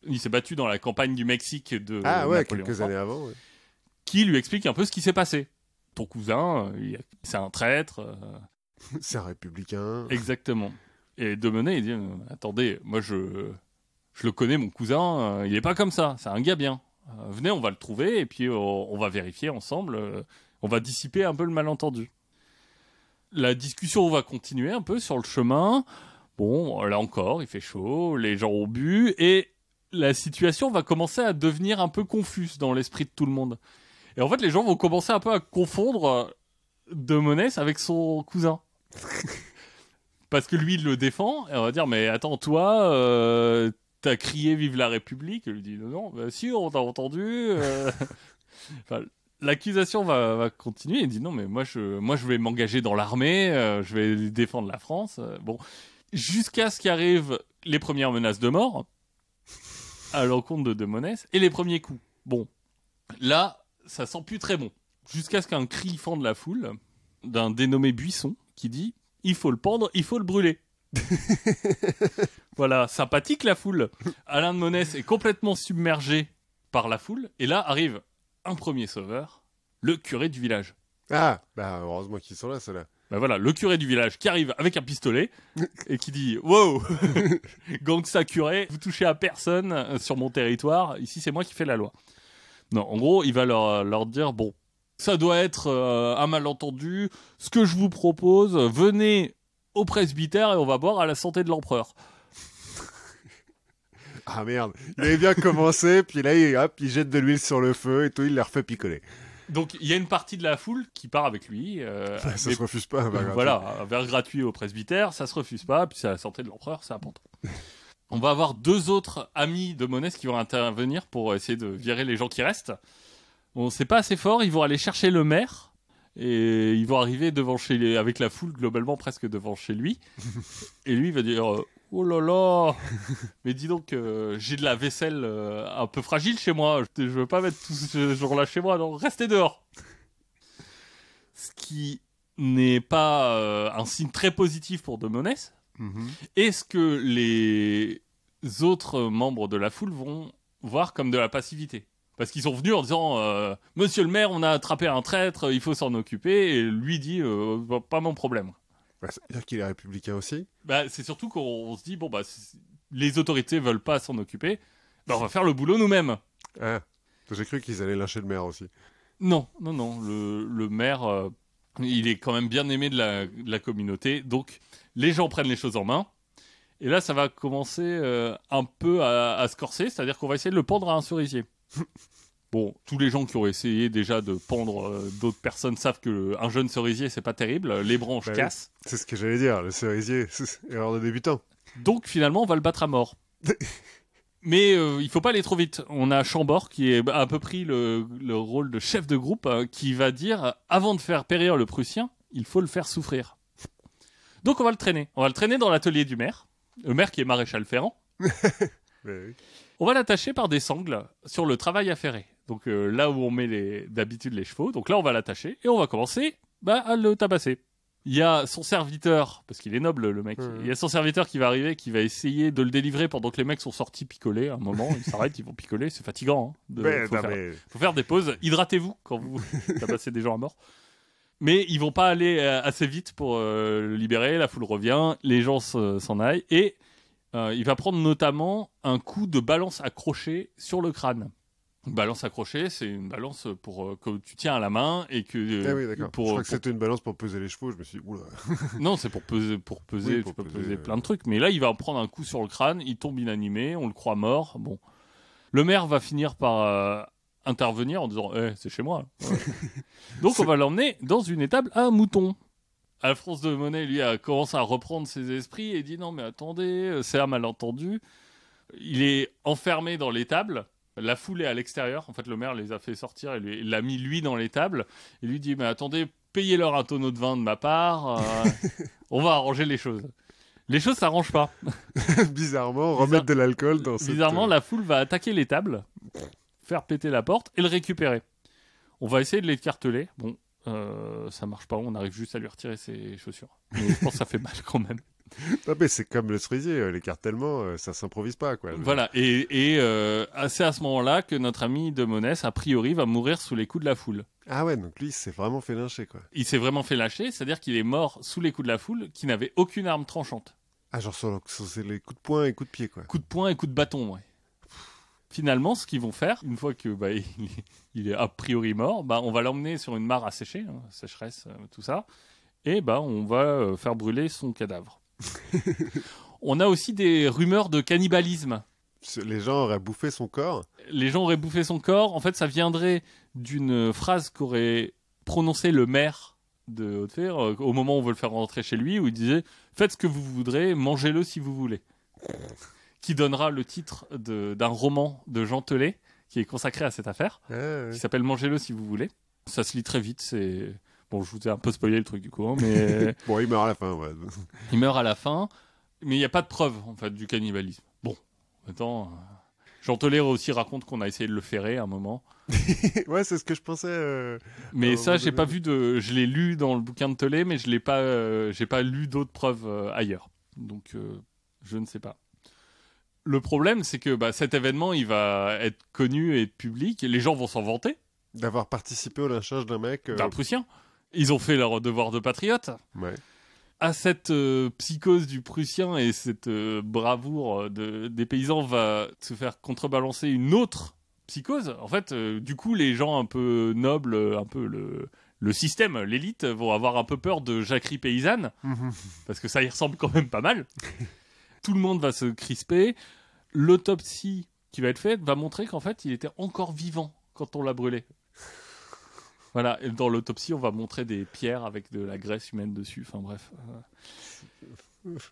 Il s'est battu dans la campagne du Mexique de Napoléon quelques années avant. Ouais. Qui lui explique un peu ce qui s'est passé. Ton cousin, c'est un traître. C'est un républicain. Exactement. Et de Monnet, il dit attendez, moi je le connais, mon cousin, il est pas comme ça, c'est un gars bien. Venez, on va le trouver et puis on va vérifier ensemble, on va dissiper un peu le malentendu. La discussion va continuer un peu sur le chemin. Bon, là encore, il fait chaud, les gens ont bu, et la situation va commencer à devenir un peu confuse dans l'esprit de tout le monde. Et en fait, les gens vont commencer un peu à confondre de Monès avec son cousin. Parce que lui, il le défend, et on va dire, mais attends, toi, t'as crié « Vive la République !» Il lui dit « Non, si, on t'a entendu. » Enfin, l'accusation va continuer, il dit « Non, mais moi, je vais m'engager dans l'armée, je vais défendre la France. » Bon... Jusqu'à ce qu'arrivent les premières menaces de mort à l'encontre de Monès et les premiers coups. Bon, là, ça sent plus très bon. Jusqu'à ce qu'un cri fende la foule d'un dénommé Buisson qui dit « Il faut le pendre, il faut le brûler ». Voilà, sympathique la foule. Alain de Monès est complètement submergé par la foule et là arrive un premier sauveur, le curé du village. Ah, heureusement qu'ils sont là, ceux-là. Voilà, le curé du village qui arrive avec un pistolet et qui dit « Wow, gangsta curé, vous touchez à personne sur mon territoire, ici c'est moi qui fais la loi. » Non, en gros, il va leur dire « Bon, ça doit être un malentendu, ce que je vous propose, venez au presbytère et on va boire à la santé de l'empereur. » Ah merde, il avait bien commencé, puis là, il jette de l'huile sur le feu et tout, il les refait picoler. Donc il y a une partie de la foule qui part avec lui. Ça se refuse pas, un verre gratuit. Voilà, un verre gratuit au presbytère, ça se refuse pas, puis c'est la santé de l'empereur, c'est important. On va avoir deux autres amis de Monès qui vont intervenir pour essayer de virer les gens qui restent. Bon, c'est pas assez fort, ils vont aller chercher le maire, Et ils vont arriver avec la foule globalement presque devant chez lui. Et lui il va dire oh là là, mais dis donc, j'ai de la vaisselle un peu fragile chez moi. Je veux pas mettre tout ce jour-là chez moi. Donc restez dehors. Ce qui n'est pas un signe très positif pour De Monès. Et ce que les autres membres de la foule vont voir comme de la passivité. Parce qu'ils sont venus en disant Monsieur le maire, on a attrapé un traître, il faut s'en occuper. Et lui dit pas mon problème. C'est-à-dire qu'il est républicain aussi. C'est surtout qu'on se dit les autorités veulent pas s'en occuper, on va faire le boulot nous-mêmes. Ah, j'ai cru qu'ils allaient lyncher le maire aussi. Non. Le maire, il est quand même bien aimé de la communauté. Donc, les gens prennent les choses en main. Et là, ça va commencer un peu à se corser. C'est-à-dire qu'on va essayer de le pendre à un cerisier. Bon, tous les gens qui ont essayé déjà de pendre d'autres personnes savent qu'un jeune cerisier, c'est pas terrible. Les branches cassent. C'est ce que j'allais dire. Le cerisier, c'est erreur de débutant. Donc, finalement, on va le battre à mort. Mais il faut pas aller trop vite. On a Chambord qui est un peu pris le rôle de chef de groupe qui va dire avant de faire périr le Prussien, il faut le faire souffrir. Donc on va le traîner. On va le traîner dans l'atelier du maire. Le maire qui est maréchal Ferrand. Oui. On va l'attacher par des sangles sur le travail affairé. Donc là où on met d'habitude les chevaux. Donc là on va l'attacher et on va commencer à le tabasser. Il y a son serviteur, parce qu'il est noble le mec, il y a son serviteur qui va arriver, qui va essayer de le délivrer pendant que les mecs sont sortis picoler. À un moment, ils s'arrêtent, ils vont picoler, c'est fatigant. Faut faire des pauses. Hydratez-vous quand vous tabassez des gens à mort. Mais ils vont pas aller assez vite pour le libérer, la foule revient, les gens s'en aillent, et il va prendre notamment un coup de balance accrochée sur le crâne. Une balance accrochée, c'est une balance que tu tiens à la main et que... Ah oui, d'accord. Je crois que c'était une balance pour peser les chevaux, je me suis dit, oula. Non, c'est pour peser, oui, tu peux peser plein de trucs. Mais là, il va en prendre un coup sur le crâne, il tombe inanimé, on le croit mort. Bon. Le maire va finir par intervenir en disant c'est chez moi. Ouais. Donc, on va l'emmener dans une étable à moutons. Alphonse de Monnet, lui, a commencé à reprendre ses esprits et dit non, mais attendez, c'est un malentendu. Il est enfermé dans l'étable. La foule est à l'extérieur. En fait, le maire les a fait sortir et il l'a mis, lui, dans l'étable. Il lui dit mais attendez, payez-leur un tonneau de vin de ma part. On va arranger les choses. Les choses s'arrangent pas. Bizarrement, remettre de l'alcool dans cette... Bizarrement, la foule va attaquer l'étable, faire péter la porte et le récupérer. On va essayer de l'écarteler. Bon, ça marche pas. On arrive juste à lui retirer ses chaussures. Mais je pense que ça fait mal quand même. Non, mais c'est comme le cerisier, l'écartèlement, ça s'improvise pas, quoi. Voilà, et c'est à ce moment-là que notre ami de Monès, a priori, va mourir sous les coups de la foule. Ah ouais, donc lui, il s'est vraiment fait lyncher, quoi. Il s'est vraiment fait lâcher, c'est-à-dire qu'il est mort sous les coups de la foule, qui n'avait aucune arme tranchante. Ah, genre sur les coups de poing et coups de pied, quoi. Coups de poing et coups de bâton, ouais. Finalement, ce qu'ils vont faire, une fois que il est a priori mort, on va l'emmener sur une mare à sécher, sécheresse, tout ça, et on va faire brûler son cadavre. On a aussi des rumeurs de cannibalisme. Les gens auraient bouffé son corps. Les gens auraient bouffé son corps. En fait, ça viendrait d'une phrase qu'aurait prononcée le maire de Haute-Fère au moment où on veut le faire rentrer chez lui, où il disait « Faites ce que vous voudrez, mangez-le si vous voulez ». Qui donnera le titre d'un roman de Jean Telet, qui est consacré à cette affaire, qui s'appelle « Mangez-le si vous voulez ». Ça se lit très vite, c'est... Bon, je vous ai un peu spoilé le truc du coup, mais... Bon, il meurt à la fin, ouais. Il meurt à la fin, mais il n'y a pas de preuve, en fait, du cannibalisme. Bon, attends... Jean Telet aussi raconte qu'on a essayé de le ferrer à un moment. Ouais, c'est ce que je pensais. Mais ça, j'ai pas vu de... Je l'ai lu dans le bouquin de Telet, mais je l'ai pas... j'ai pas lu d'autres preuves ailleurs. Donc, je ne sais pas. Le problème, c'est que cet événement, il va être connu et public, et les gens vont s'en vanter. D'avoir participé au lynchage d'un mec... D'un Prussien. Ils ont fait leur devoir de patriote. Ouais. À cette psychose du Prussien et cette bravoure des paysans va se faire contrebalancer une autre psychose. En fait, du coup, les gens un peu nobles, un peu le système, l'élite, vont avoir un peu peur de jacquerie paysanne, parce que ça y ressemble quand même pas mal. Tout le monde va se crisper. L'autopsie qui va être faite va montrer qu'en fait, il était encore vivant quand on l'a brûlé. Voilà, et dans l'autopsie, on va montrer des pierres avec de la graisse humaine dessus. Enfin bref.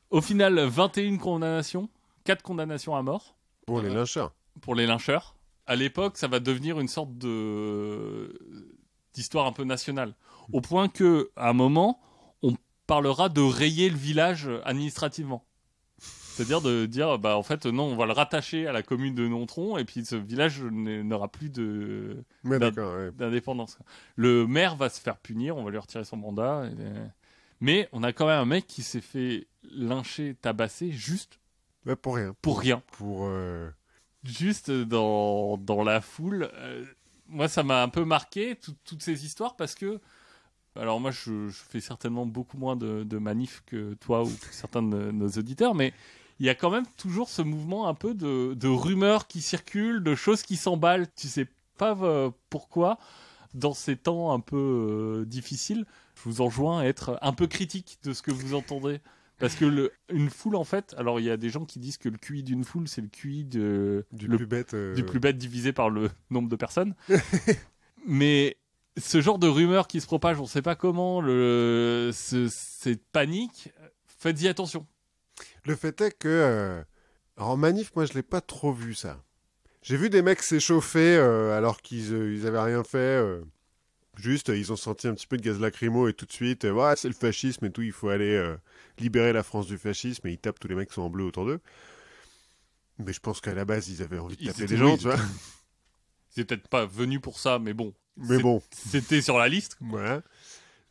Au final, 21 condamnations, 4 condamnations à mort. Pour les lyncheurs. Pour les lyncheurs. À l'époque, ça va devenir une sorte d'histoire un peu nationale. Au point que, à un moment, on parlera de rayer le village administrativement. C'est-à-dire de dire, bah, en fait, non, on va le rattacher à la commune de Nontron, et puis ce village n'aura plus d'indépendance. Le maire va se faire punir, on va lui retirer son mandat. Mais on a quand même un mec qui s'est fait lyncher, tabasser, juste pour rien. Pour rien. Juste dans la foule. Moi, ça m'a un peu marqué, toutes ces histoires, parce que... Alors moi, je fais certainement beaucoup moins de manifs que toi ou que certains de nos auditeurs, mais il y a quand même toujours ce mouvement un peu de rumeurs qui circulent, de choses qui s'emballent. Tu sais pas pourquoi, dans ces temps un peu difficiles, je vous enjoins à être un peu critique de ce que vous entendez. Parce que une foule, en fait, alors il y a des gens qui disent que le QI d'une foule, c'est le QI du plus bête divisé par le nombre de personnes. Mais ce genre de rumeurs qui se propagent, on ne sait pas comment, cette panique, faites-y attention. Le fait est que, en manif, moi, je ne l'ai pas trop vu, ça. J'ai vu des mecs s'échauffer alors qu'ils n'avaient rien fait. Juste, ils ont senti un petit peu de gaz lacrymo et tout de suite, ouais, c'est le fascisme et tout, il faut aller libérer la France du fascisme, et ils tapent tous les mecs qui sont en bleu autour d'eux. Mais je pense qu'à la base, ils avaient envie de taper des gens, tu vois. C'est peut-être pas venu pour ça, mais bon. C'était sur la liste. Voilà.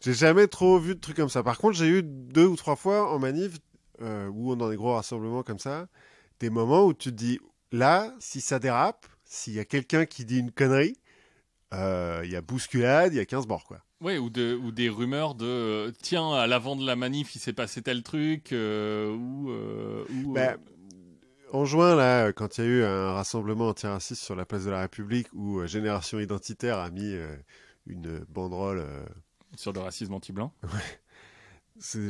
J'ai jamais trop vu de trucs comme ça. Par contre, j'ai eu 2 ou 3 fois en manif, ou dans des gros rassemblements comme ça, des moments où tu te dis, là, si ça dérape, s'il y a quelqu'un qui dit une connerie, il y a bousculade, il y a 15 morts, quoi. Ouais, ou des rumeurs de tiens, à l'avant de la manif, il s'est passé tel truc, En juin, là, quand il y a eu un rassemblement antiraciste sur la place de la République où Génération Identitaire a mis une banderole... Sur le racisme anti-blanc. Ouais.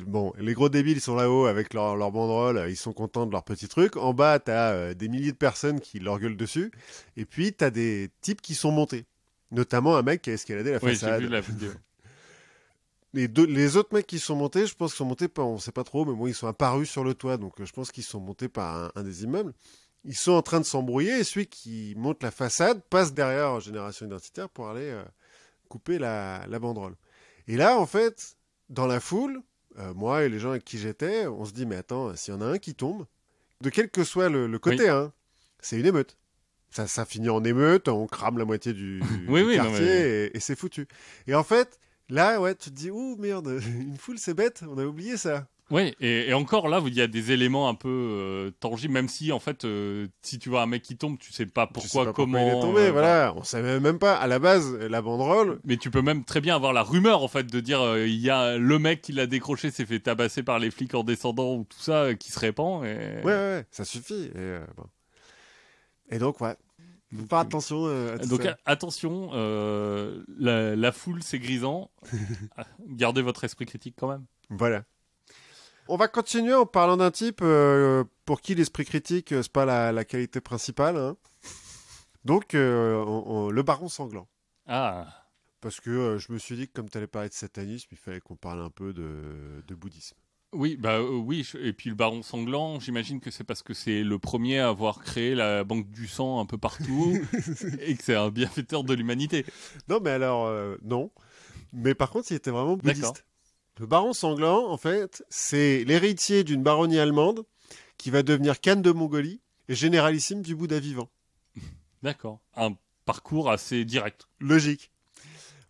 Bon, les gros débiles, ils sont là-haut avec leur banderole, ils sont contents de leur petit truc. En bas, t'as des milliers de personnes qui leur gueulent dessus. Et puis, t'as des types qui sont montés. Notamment un mec qui a escaladé la façade. Oui, j'ai vu la vidéo. Les autres mecs qui sont montés, je pense qu'ils sont montés par, on sait pas trop, mais bon, ils sont apparus sur le toit, donc je pense qu'ils sont montés par un des immeubles. Ils sont en train de s'embrouiller, et celui qui monte la façade passe derrière Génération Identitaire pour aller couper la banderole. Et là, en fait, dans la foule, moi et les gens avec qui j'étais, on se dit, mais attends, s'il y en a un qui tombe, de quel que soit le côté, hein, c'est une émeute. Ça finit en émeute, on crame la moitié du quartier et c'est foutu. Et en fait, là, ouais, tu te dis, ouh merde, une foule c'est bête, on a oublié ça. Oui, et encore là, il y a des éléments un peu tangibles, même si en fait, si tu vois un mec qui tombe, tu sais pas pourquoi, comment il est tombé, voilà. On savait même pas, à la base, la banderole. Mais tu peux même très bien avoir la rumeur, en fait, de dire, il y a le mec qui l'a décroché, s'est fait tabasser par les flics en descendant, ou tout ça, qui se répand. Et... Ouais, ça suffit. Et donc, ouais. Faut faire attention à tout donc, ça. attention, la foule, c'est grisant. Gardez votre esprit critique quand même. Voilà. On va continuer en parlant d'un type pour qui l'esprit critique, c'est pas la qualité principale. Hein. Donc, le baron sanglant. Ah. Parce que je me suis dit que comme tu allais parler de satanisme, il fallait qu'on parle un peu de bouddhisme. Oui, oui, et puis le baron sanglant, j'imagine que c'est parce que c'est le premier à avoir créé la banque du sang un peu partout et que c'est un bienfaiteur de l'humanité. Non, mais alors, non. Mais par contre, il était vraiment bouddhiste. D'accord. Le baron sanglant, en fait, c'est l'héritier d'une baronnie allemande qui va devenir Khan de Mongolie et généralissime du Bouddha vivant. D'accord. Un parcours assez direct. Logique.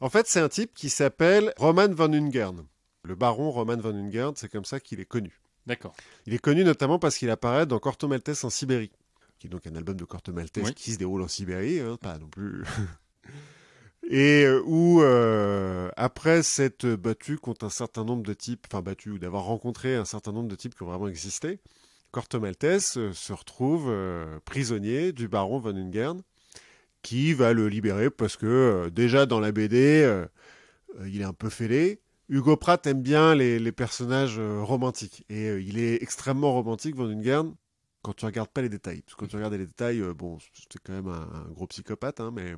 En fait, c'est un type qui s'appelle Roman von Ungern. Le baron Roman von Ungern, c'est comme ça qu'il est connu. D'accord. Il est connu notamment parce qu'il apparaît dans Corto Maltese en Sibérie, qui est donc un album de Corto Maltese qui se déroule en Sibérie, hein, pas non plus... Et où, après s'être battu contre un certain nombre de types, enfin battu ou d'avoir rencontré un certain nombre de types qui ont vraiment existé, Corto Maltese se retrouve prisonnier du baron von Ungern, qui va le libérer parce que déjà dans la BD, il est un peu fêlé. Hugo Pratt aime bien les personnages romantiques, et il est extrêmement romantique, von Ungern, quand tu regardes pas les détails. Parce que quand tu regardes les détails, bon, c'est quand même un gros psychopathe, hein, mais...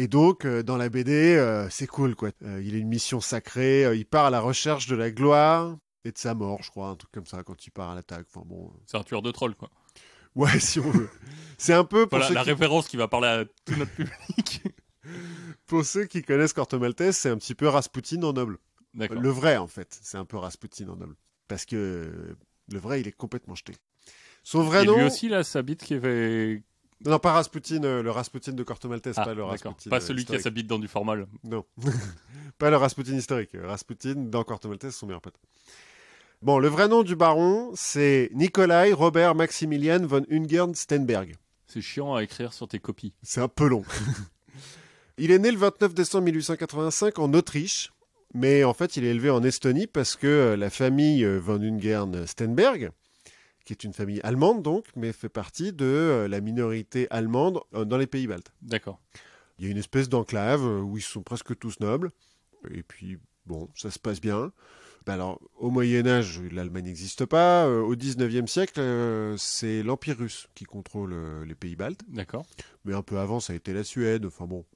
Et donc, dans la BD, c'est cool, quoi. Il a une mission sacrée, il part à la recherche de la gloire et de sa mort, je crois, un truc comme ça, quand il part à l'attaque. Enfin, bon... C'est un tueur de trolls, quoi. Ouais, si on veut. C'est un peu... Voilà, la référence qui va parler à tout notre public. Pour ceux qui connaissent Corto Maltese, c'est un petit peu Rasputin en noble. D'accord. Le vrai, en fait, c'est un peu Rasputin en noble. Parce que le vrai, il est complètement jeté. Son vrai Et nom... lui aussi, là, sa bite qui avait... Non, pas Rasputin, le Rasputin de Corto Maltese, pas le d'accord. Rasputin Pas celui historique. qui a sa bite dans du formol. Non, pas le Rasputin historique. Rasputin, dans Corto Maltese, son meilleur pote. Bon, le vrai nom du baron, c'est Nikolai Robert Maximilian von Ungern-Sternberg. C'est chiant à écrire sur tes copies. C'est un peu long. Il est né le 29 décembre 1885 en Autriche, mais en fait, il est élevé en Estonie parce que la famille von Ungern-Sternberg, qui est une famille allemande donc, mais fait partie de la minorité allemande dans les pays baltes. D'accord. Il y a une espèce d'enclave où ils sont presque tous nobles, et puis bon, ça se passe bien. Alors, au Moyen-Âge, l'Allemagne n'existe pas. Au 19e siècle, c'est l'Empire russe qui contrôle les pays baltes. D'accord. Mais un peu avant, ça a été la Suède. Enfin bon,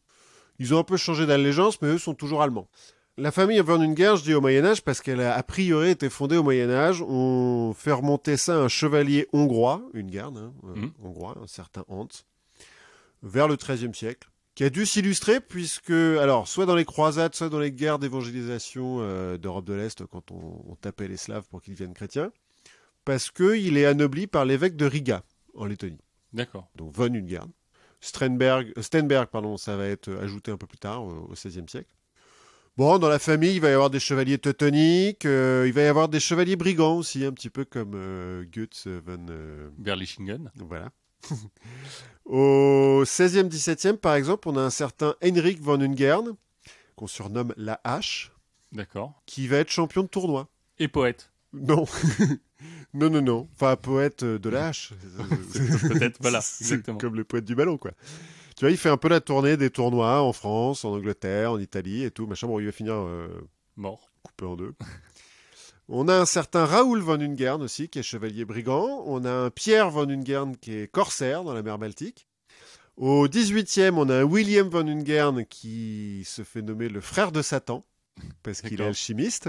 ils ont un peu changé d'allégeance, mais eux sont toujours allemands. La famille von Ungern, je dis au Moyen-Âge, parce qu'elle a priori été fondée au Moyen-Âge. On fait remonter ça à un chevalier hongrois, Ungern, hongrois, un certain Hans, vers le XIIIe siècle, qui a dû s'illustrer puisque, alors, soit dans les croisades, soit dans les guerres d'évangélisation d'Europe de l'Est, quand on tapait les Slaves pour qu'ils deviennent chrétiens, parce qu'il est anobli par l'évêque de Riga, en Lettonie. D'accord. Donc von Ungern. Stenberg, ça va être ajouté un peu plus tard, au XVIe siècle. Bon, dans la famille, il va y avoir des chevaliers teutoniques, il va y avoir des chevaliers brigands aussi, un petit peu comme Goetz von... Berlichingen. Voilà. Au 16e, 17e, par exemple, on a un certain Heinrich von Ungern, qu'on surnomme la Hache, D'accord. qui va être champion de tournoi. Et poète. Non. non. Enfin, poète de la Hache. Peut-être, voilà, C'est exactement. comme le poète du ballon, quoi. Tu vois, il fait un peu la tournée des tournois en France, en Angleterre, en Italie et tout, machin. Bon, il va finir Mort. coupé en deux. On a un certain Raoul von Ungern aussi, qui est chevalier brigand. On a un Pierre von Ungern, qui est corsaire dans la mer Baltique. Au 18e, on a un William von Ungern, qui se fait nommer le frère de Satan, parce qu'il est alchimiste.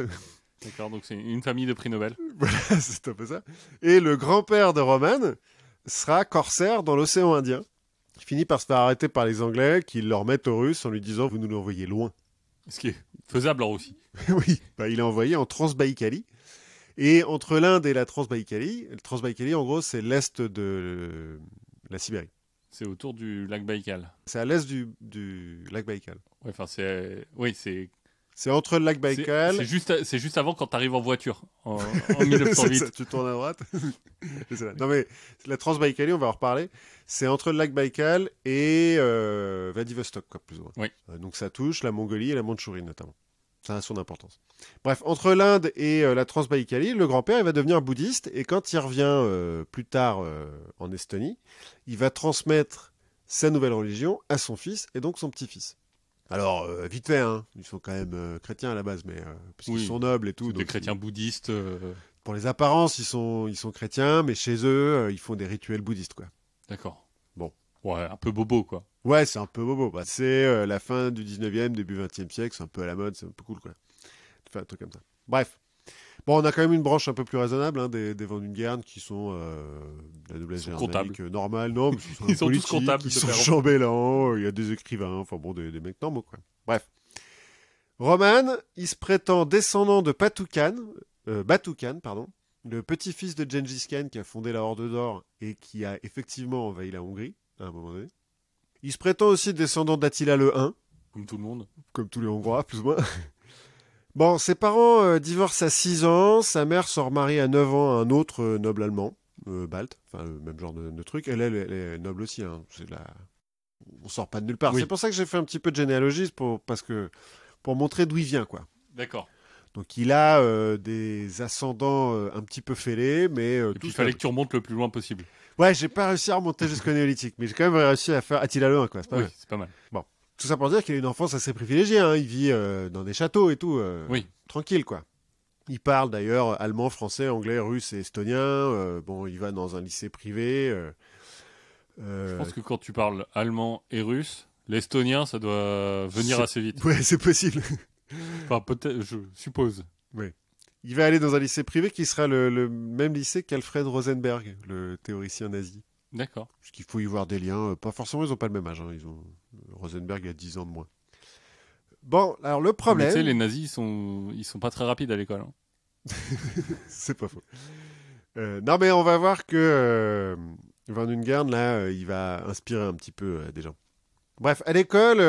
D'accord, donc c'est une famille de prix Nobel. Voilà, c'est un peu ça. Et le grand-père de Roman sera corsaire dans l'océan Indien. Il finit par se faire arrêter par les Anglais, qui le remettent aux Russes en lui disant « Vous nous l'envoyez loin ». Ce qui est faisable en Russie. Oui, il est envoyé en Transbaïkalie. Et entre l'Inde et la Transbaïkalie, en gros, c'est l'est de la Sibérie. C'est autour du lac Baïkal. C'est à l'est du lac Baïkal. Ouais, enfin, c'est... Oui, c'est... C'est entre le lac Baïkal... C'est juste avant quand tu arrives en voiture, en 1908. Ça, tu tournes à droite. Non mais, la Transbaïkalie, on va en reparler. C'est entre le lac Baïkal et Vladivostok, quoi, plus ou moins. Oui. Donc ça touche la Mongolie et la Mandchourie, notamment. Ça a son importance. Bref, entre l'Inde et la Transbaïkalie, le grand-père, il va devenir bouddhiste. Et quand il revient plus tard en Estonie, il va transmettre sa nouvelle religion à son fils et donc son petit-fils. Alors, vite fait, hein, ils sont quand même chrétiens à la base, mais puisqu'ils sont nobles et tout. Des chrétiens bouddhistes. Pour les apparences, ils sont chrétiens, mais chez eux, ils font des rituels bouddhistes, quoi. D'accord. Bon. Ouais, un peu bobo, quoi. Ouais, c'est un peu bobo. Bah, c'est la fin du 19e, début 20e siècle, c'est un peu à la mode, c'est un peu cool, quoi. De faire un truc comme ça. Bref. Bon, on a quand même une branche un peu plus raisonnable, hein, des von Ungern, qui sont la noblesse germanique normale. Non, mais ils sont tous comptables. Ils sont chambellans, il y a des écrivains, enfin bon, des mecs normaux, quoi. Bref. Roman, il se prétend descendant de Batukan, le petit-fils de Gengis Khan qui a fondé la Horde d'Or et qui a effectivement envahi la Hongrie, à un moment donné. Il se prétend aussi descendant d'Attila le Hun. Comme tout le monde. Comme tous les Hongrois, plus ou moins. Bon, ses parents divorcent à 6 ans, sa mère se remarie à 9 ans à un autre noble allemand, balte, enfin le même genre de truc. Elle est noble aussi, hein. On sort pas de nulle part. Oui. C'est pour ça que j'ai fait un petit peu de généalogie, pour montrer d'où il vient, quoi. D'accord. Donc il a des ascendants un petit peu fêlés, mais... Et puis il fallait que tu remontes le plus loin possible. Ouais, j'ai pas réussi à remonter jusqu'au néolithique, mais j'ai quand même réussi à faire Attila le Hun, quoi. C'est pas mal. C'est pas mal. Bon. Tout ça pour dire qu'il a une enfance assez privilégiée, hein. Il vit dans des châteaux et tout, tranquille, quoi. Il parle d'ailleurs allemand, français, anglais, russe et estonien. Bon, il va dans un lycée privé. Je pense que quand tu parles allemand et russe, l'estonien, ça doit venir assez vite. Ouais, c'est possible. Enfin, peut-être, je suppose. Oui. Il va aller dans un lycée privé qui sera le même lycée qu'Alfred Rosenberg, le théoricien nazi. D'accord. Parce qu'il faut y voir des liens. Pas forcément, ils n'ont pas le même âge. Hein. Rosenberg a 10 ans de moins. Bon, alors le Mais problème... tu sais, les nazis, ils sont pas très rapides à l'école. Hein. C'est pas faux. Non, mais on va voir que Van Ungern, là, il va inspirer un petit peu des gens. Bref, à l'école,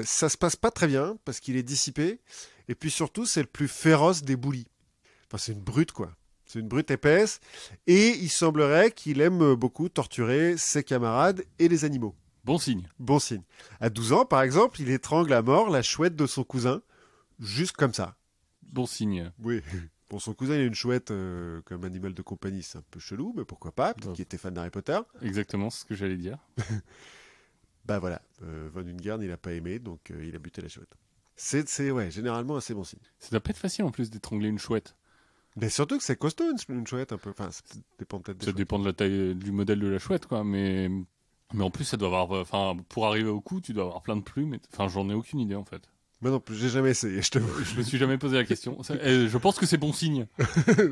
ça se passe pas très bien parce qu'il est dissipé. Et puis surtout, c'est le plus féroce des bullies. Enfin, c'est une brute, quoi. C'est une brute épaisse. Et il semblerait qu'il aime beaucoup torturer ses camarades et les animaux. Bon signe. Bon signe. À 12 ans, par exemple, il étrangle à mort la chouette de son cousin. Juste comme ça. Bon signe. Oui. Bon, son cousin, il a une chouette comme animal de compagnie. C'est un peu chelou, mais pourquoi pas. Peut-être qu'il était fan d'Harry Potter. Exactement, c'est ce que j'allais dire. Bah voilà, Van Ungern, il a pas aimé, donc il a buté la chouette. C'est ouais, généralement assez bon signe. Ça doit pas être facile en plus d'étrangler une chouette. Mais surtout que c'est costaud une chouette un peu. Enfin, ça dépend peut-être des Ça chouettes. dépend de la taille du modèle de la chouette, quoi. Mais en plus, ça doit avoir. Enfin, pour arriver au cou, tu dois avoir plein de plumes. Enfin, j'en ai aucune idée en fait. Moi non plus, j'ai jamais essayé, je t'avoue. Je me suis jamais posé la question. Je pense que c'est bon signe.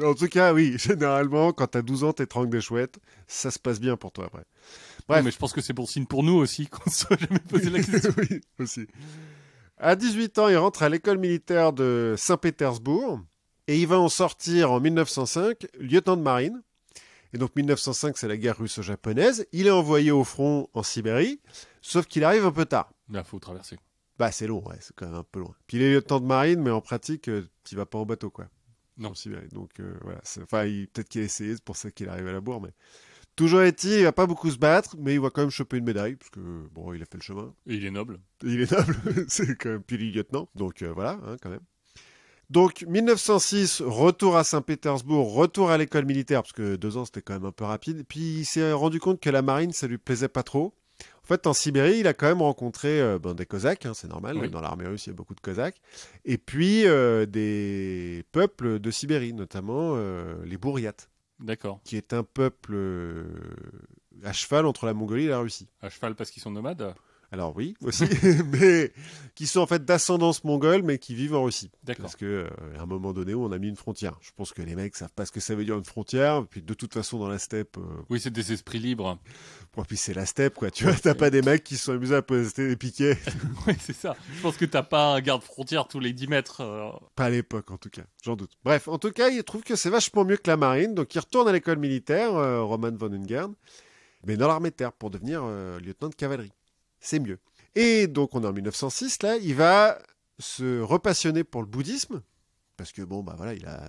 En tout cas, oui, généralement, quand t'as 12 ans, t'étrangles des chouettes, ça se passe bien pour toi après. Bref. Non, mais je pense que c'est bon signe pour nous aussi, qu'on se soit jamais posé la question. Oui, aussi. À 18 ans, il rentre à l'école militaire de Saint-Pétersbourg et il va en sortir en 1905, lieutenant de marine. Et donc 1905, c'est la guerre russo-japonaise. Il est envoyé au front en Sibérie, sauf qu'il arrive un peu tard. Là, faut traverser. Bah, c'est long, ouais, c'est quand même un peu loin. Puis il est lieutenant de marine, mais en pratique, tu vas pas en bateau, quoi. Non. En Sibérie. Donc, voilà. Enfin, peut-être qu'il a essayé, c'est pour ça qu'il arrive à la bourre, mais... Toujours est-il, il va pas beaucoup se battre, mais il va quand même choper une médaille, parce que, bon, il a fait le chemin. Et il est noble. Il est noble, c'est quand même, puis il est lieutenant, donc voilà, hein, quand même. Donc, 1906, retour à Saint-Pétersbourg, retour à l'école militaire, parce que 2 ans, c'était quand même un peu rapide. Puis, il s'est rendu compte que la marine, ça lui plaisait pas trop. En fait, en Sibérie, il a quand même rencontré des Cosaques, hein, c'est normal, Oui. dans l'armée russe, il y a beaucoup de Cosaques. Et puis, des peuples de Sibérie, notamment les Bouriates, D'accord. qui est un peuple à cheval entre la Mongolie et la Russie. À cheval parce qu'ils sont nomades. Alors oui, aussi, mais qui sont en fait d'ascendance mongole, mais qui vivent en Russie. D'accord. Parce que à un moment donné, où on a mis une frontière. Je pense que les mecs savent pas ce que ça veut dire une frontière. Puis de toute façon, dans la steppe, Oui, c'est des esprits libres. bon, puis c'est la steppe, quoi. Tu vois, t'as pas des mecs qui se sont amusés à poser des piquets. Oui, c'est ça. Je pense que t'as pas un garde-frontière tous les 10 mètres. Pas à l'époque, en tout cas. J'en doute. Bref, en tout cas, il trouve que c'est vachement mieux que la marine, donc il retourne à l'école militaire, Roman von Ungern, mais dans l'armée de terre pour devenir lieutenant de cavalerie. C'est mieux. Et donc, on est en 1906, là, il va se repassionner pour le bouddhisme, parce que, bon, bah voilà, il a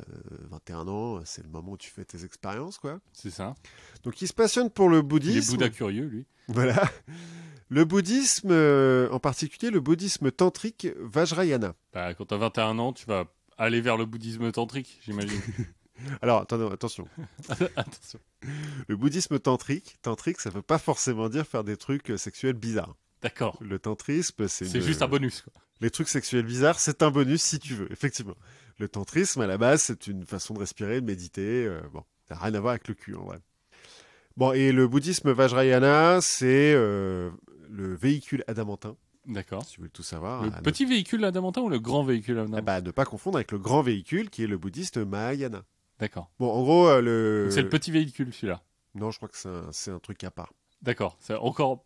21 ans, c'est le moment où tu fais tes expériences, quoi. C'est ça. Donc, il se passionne pour le Il bouddhisme. est Bouddha curieux, lui. Voilà. Le bouddhisme, en particulier le bouddhisme tantrique Vajrayana. Bah, quand t'as 21 ans, tu vas aller vers le bouddhisme tantrique, j'imagine. Alors, attention. Attention. Le bouddhisme tantrique, ça veut pas forcément dire faire des trucs sexuels bizarres. D'accord. Le tantrisme, C'est juste un bonus, quoi. Les trucs sexuels bizarres, c'est un bonus si tu veux, effectivement. Le tantrisme, à la base, c'est une façon de respirer, de méditer. Bon, ça n'a rien à voir avec le cul, en vrai. Bon, et le bouddhisme Vajrayana, c'est le véhicule adamantin, D'accord. si tu veux tout savoir. Le petit véhicule adamantin ou le grand véhicule adamantin? Bah, ne pas confondre avec le grand véhicule qui est le bouddhiste Mahayana. D'accord. Bon, en gros, Donc c'est le petit véhicule, celui-là. Non, je crois que c'est un truc à part. D'accord. C'est encore.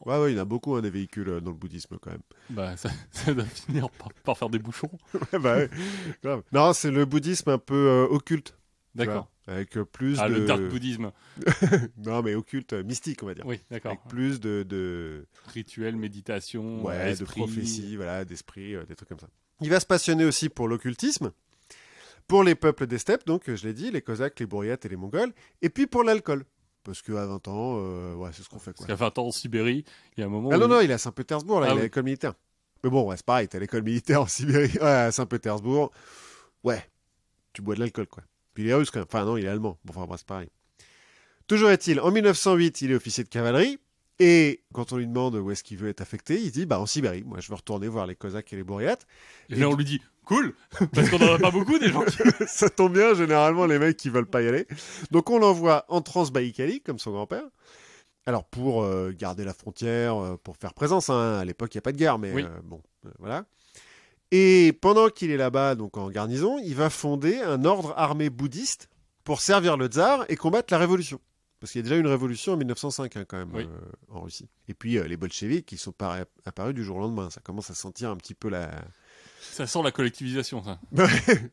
Ouais, il y en a beaucoup, hein, des véhicules dans le bouddhisme, quand même. Bah, ça doit finir par faire des bouchons. Ouais, bah, ouais, grave. Non, c'est le bouddhisme un peu occulte. tu D'accord. vois, avec plus Ah, de... le dark bouddhisme. Non, mais occulte, mystique, on va dire. Oui, d'accord. Avec plus de Rituel, méditation, ouais, de esprit. prophétie, voilà, d'esprit, des trucs comme ça. Il va se passionner aussi pour l'occultisme, pour les peuples des steppes, donc je l'ai dit, les Cosaques, les Bouriates et les Mongols, et puis pour l'alcool. Parce qu'à 20 ans, ouais, c'est ce qu'on fait, quoi. Parce qu'à 20 ans en Sibérie, il y a un moment. Ah où non, il est à Saint-Pétersbourg, là, Ah il est à oui. l'école militaire. Mais bon, ouais, c'est pareil, t'es à l'école militaire en Sibérie, ouais, à Saint-Pétersbourg, ouais, tu bois de l'alcool, quoi. Puis il est russe, quand même. Enfin, non, il est allemand. Bon, enfin, bref, c'est pareil. Toujours est-il, en 1908, il est officier de cavalerie, et quand on lui demande où est-ce qu'il veut être affecté, il dit, bah, en Sibérie, moi, je veux retourner voir les Cosaques et les Bouriates. Et là, on lui dit cool, parce qu'on n'en a pas beaucoup des gens qui. Ça tombe bien, généralement, les mecs qui veulent pas y aller. Donc, on l'envoie en Transbaïkalie, comme son grand-père. Alors, pour garder la frontière, pour faire présence, hein. À l'époque, il n'y a pas de guerre, mais Oui. bon, voilà. Et pendant qu'il est là-bas, donc en garnison, il va fonder un ordre armé bouddhiste pour servir le tsar et combattre la révolution. Parce qu'il y a déjà une révolution en 1905 hein, quand même Oui. en Russie. Et puis les bolcheviks qui sont apparus du jour au lendemain. Ça commence à sentir un petit peu la... Ça sent la collectivisation, ça.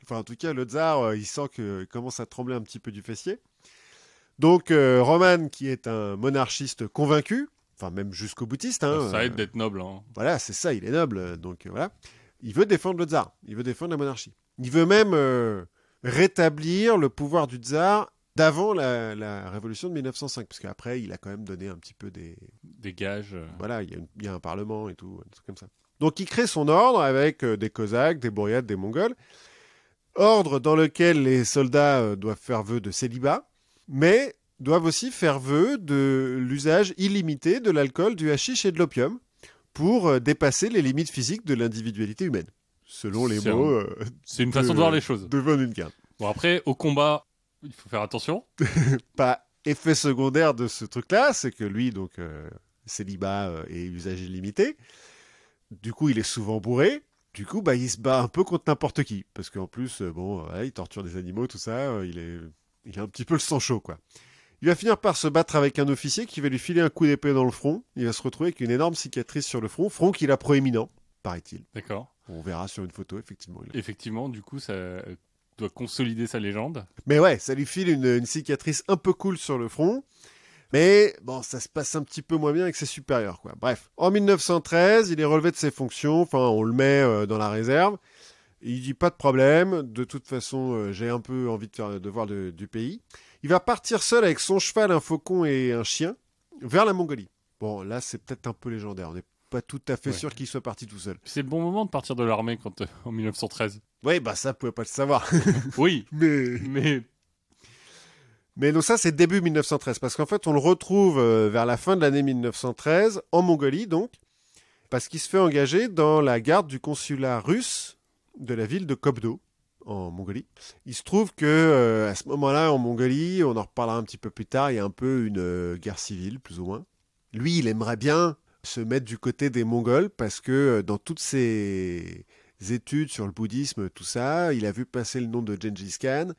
Enfin en tout cas le tsar, il sent qu'il commence à trembler un petit peu du fessier. Donc Roman qui est un monarchiste convaincu, enfin même jusqu'au boutiste. Hein, Ça aide d'être noble. Hein. Voilà, c'est ça, il est noble. Donc voilà. Il veut défendre le tsar, il veut défendre la monarchie. Il veut même rétablir le pouvoir du tsar d'avant la révolution de 1905, parce qu'après, il a quand même donné un petit peu des gages. Voilà, il y a un parlement et tout, un truc comme ça. Donc il crée son ordre avec des Cosaques, des Bouriates, des Mongols. Ordre dans lequel les soldats doivent faire vœu de célibat, mais doivent aussi faire vœu de l'usage illimité de l'alcool, du hashish et de l'opium pour dépasser les limites physiques de l'individualité humaine. Selon les mots... c'est une façon de voir les choses. De Von Ungarn. Bon, après, au combat, il faut faire attention. Pas effet secondaire de ce truc-là, c'est que lui, donc, célibat et usage illimité. Du coup, il est souvent bourré. Du coup, il se bat un peu contre n'importe qui. Parce qu'en plus, il torture des animaux, tout ça. Il a un petit peu le sang chaud, quoi. Il va finir par se battre avec un officier qui va lui filer un coup d'épée dans le front. Il va se retrouver avec une énorme cicatrice sur le front qu'il a proéminent, paraît-il. D'accord. On verra sur une photo, effectivement. Effectivement, du coup, ça doit consolider sa légende. Mais ouais, ça lui file une cicatrice un peu cool sur le front. Mais bon, ça se passe un petit peu moins bien avec ses supérieurs, quoi. Bref, en 1913, il est relevé de ses fonctions. Enfin, on le met dans la réserve. Il dit pas de problème. De toute façon, j'ai un peu envie de voir du pays. Il va partir seul avec son cheval, un faucon et un chien vers la Mongolie. Bon, là, c'est peut-être un peu légendaire. On n'est pas tout à fait sûr qu'il soit parti tout seul. C'est le bon moment de partir de l'armée en 1913. Oui, ça, vous pouvez pas le savoir. Oui, mais donc ça, c'est début 1913. Parce qu'en fait, on le retrouve vers la fin de l'année 1913, en Mongolie, donc, parce qu'il se fait engager dans la garde du consulat russe de la ville de Kobdo, en Mongolie. Il se trouve que à ce moment-là, en Mongolie, on en reparlera un petit peu plus tard, il y a un peu une guerre civile, plus ou moins. Lui, il aimerait bien se mettre du côté des Mongols, parce que dans toutes ses études sur le bouddhisme, tout ça, il a vu passer le nom de Gengis Khan,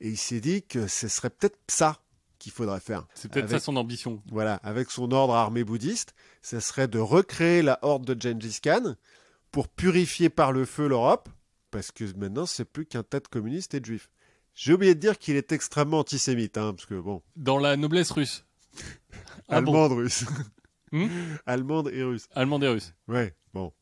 et il s'est dit que ce serait peut-être ça qu'il faudrait faire. C'est peut-être ça son ambition. Voilà, avec son ordre armé bouddhiste, ce serait de recréer la horde de Gengis Khan pour purifier par le feu l'Europe, parce que maintenant, c'est plus qu'un tas de communistes et de juifs. J'ai oublié de dire qu'il est extrêmement antisémite, parce que bon... Dans la noblesse russe. Allemande russe. Allemande et russe. Allemande et russe. Ouais, bon.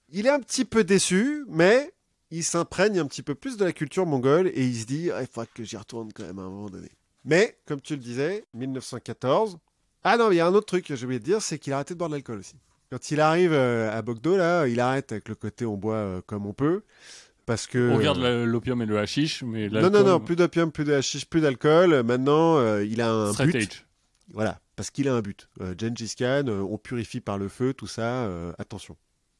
Il est un petit peu déçu, mais il s'imprègne un petit peu plus de la culture mongole et il se dit il faudra que j'y retourne quand même à un moment donné. Mais, comme tu le disais, 1914... Ah non, il y a un autre truc que j'ai oublié de dire, c'est qu'il a arrêté de boire de l'alcool aussi. Quand il arrive à Bogdo, là, il arrête avec le côté on boit comme on peut. Parce que... On garde l'opium et le hashish, mais l'alcool... Non, plus d'opium, plus de hashish, plus d'alcool. Maintenant, il a un Straight but. age. Voilà, parce qu'il a un but. Gengis Khan, on purifie par le feu, tout ça, attention.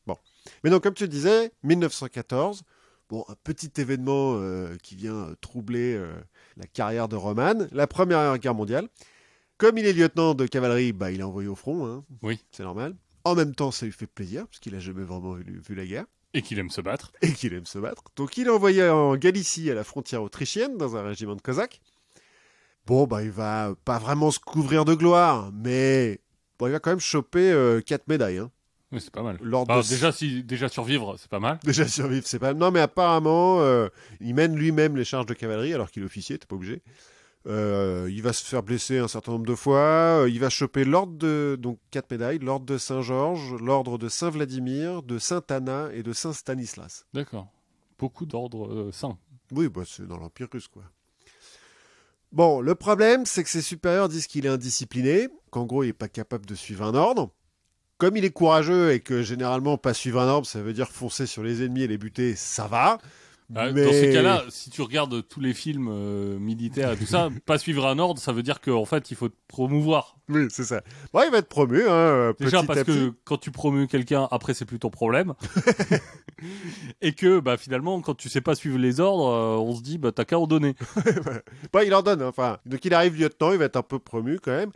Bon. Mais donc, comme tu le disais, 1914, bon, un petit événement qui vient troubler la carrière de Roman, la Première Guerre mondiale. Comme il est lieutenant de cavalerie, il est envoyé au front, hein, oui. C'est normal. En même temps, ça lui fait plaisir, parce qu'il n'a jamais vraiment vu la guerre. Et qu'il aime se battre. Donc, il est envoyé en Galicie, à la frontière autrichienne, dans un régiment de Cosaques. Bon, il va pas vraiment se couvrir de gloire, mais il va quand même choper 4 médailles. Hein. Oui, c'est pas mal. Déjà survivre, c'est pas mal. Déjà survivre, c'est pas mal. Non, mais apparemment, il mène lui-même les charges de cavalerie, alors qu'il est officier, t'es pas obligé. Il va se faire blesser un certain nombre de fois. Il va choper donc 4 médailles, l'ordre de Saint-Georges, l'ordre de Saint-Vladimir, de Saint-Anna et de Saint-Stanislas. D'accord. Beaucoup d'ordres saints. Oui, c'est dans l'Empire russe, quoi. Bon, le problème, c'est que ses supérieurs disent qu'il est indiscipliné, qu'en gros, il n'est pas capable de suivre un ordre. Comme il est courageux et que généralement, pas suivre un ordre, ça veut dire foncer sur les ennemis et les buter, ça va. Mais... Dans ces cas-là, si tu regardes tous les films militaires et tout ça, pas suivre un ordre, ça veut dire qu'en fait, il faut te promouvoir. Oui, c'est ça. Bon, il va être promu, déjà, petit à petit. Que quand tu promues quelqu'un, après, c'est plus ton problème. Et que, finalement, quand tu sais pas suivre les ordres, on se dit, t'as qu'à en donner. Il en donne, enfin. Donc, il arrive lieutenant, il va être un peu promu quand même.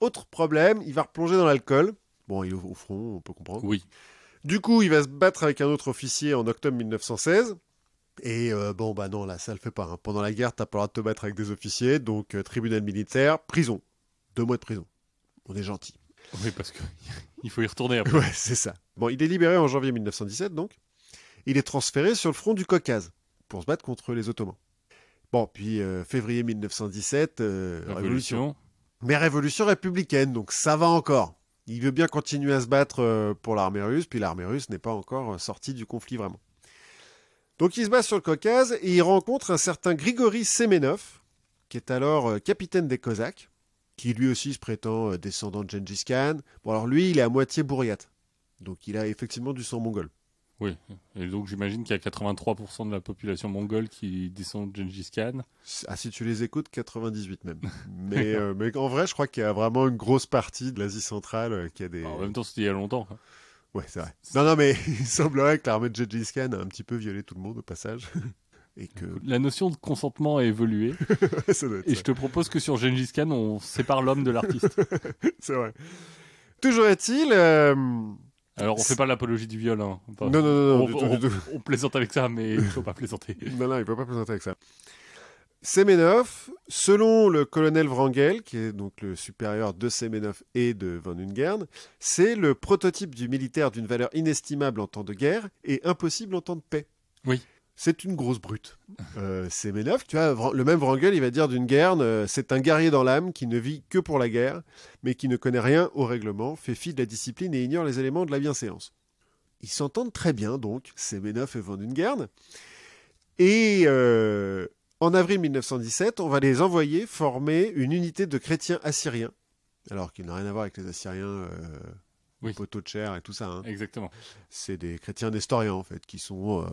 Autre problème, il va replonger dans l'alcool. Bon, il est au front, on peut comprendre. Oui. Du coup, il va se battre avec un autre officier en octobre 1916. Et non, là, ça le fait pas. Hein. Pendant la guerre, t'as pas le droit de te battre avec des officiers, donc tribunal militaire, prison. 2 mois de prison. On est gentil. Oui, parce qu'il faut y retourner après. Ouais, c'est ça. Bon, il est libéré en janvier 1917, donc. Il est transféré sur le front du Caucase pour se battre contre les Ottomans. Bon, puis février 1917, révolution. Mais révolution républicaine, donc ça va encore. Il veut bien continuer à se battre pour l'armée russe, puis l'armée russe n'est pas encore sortie du conflit vraiment. Donc il se bat sur le Caucase et il rencontre un certain Grigori Semenov, qui est alors capitaine des Cosaques, qui lui aussi se prétend descendant de Gengis Khan. Bon, alors lui, il est à moitié bourriate, donc il a effectivement du sang mongol. Oui, et donc j'imagine qu'il y a 83% de la population mongole qui descend de Gengis Khan. Ah, si tu les écoutes, 98 même. Mais en vrai, je crois qu'il y a vraiment une grosse partie de l'Asie centrale qui a des... Alors, en même temps, c'était il y a longtemps. Hein. Ouais, c'est vrai. Non, mais il semblerait que l'armée de Gengis Khan a un petit peu violé tout le monde au passage. Et que... La notion de consentement a évolué. Ça doit être et ça. je te propose que sur Gengis Khan, on sépare l'homme de l'artiste. C'est vrai. Toujours est-il... Alors, on fait pas l'apologie du viol. Hein. Enfin, Non, du tout. On plaisante avec ça, mais il faut pas plaisanter. Non, il peut pas plaisanter avec ça. Semenov, selon le colonel Wrangel, qui est donc le supérieur de Semenov et de von Ungern, c'est le prototype du militaire d'une valeur inestimable en temps de guerre et impossible en temps de paix. Oui. C'est une grosse brute. Semenov, tu vois, le même Wrangel, il va dire d'Ungern, c'est un guerrier dans l'âme qui ne vit que pour la guerre, mais qui ne connaît rien au règlement, fait fi de la discipline et ignore les éléments de la bienséance. Ils s'entendent très bien, donc, Semenov et von Ungern. Et en avril 1917, on va les envoyer former une unité de chrétiens assyriens, alors qu'il n'a rien à voir avec les Assyriens poteaux de chair et tout ça. Hein. Exactement. C'est des chrétiens nestoriens, en fait, qui sont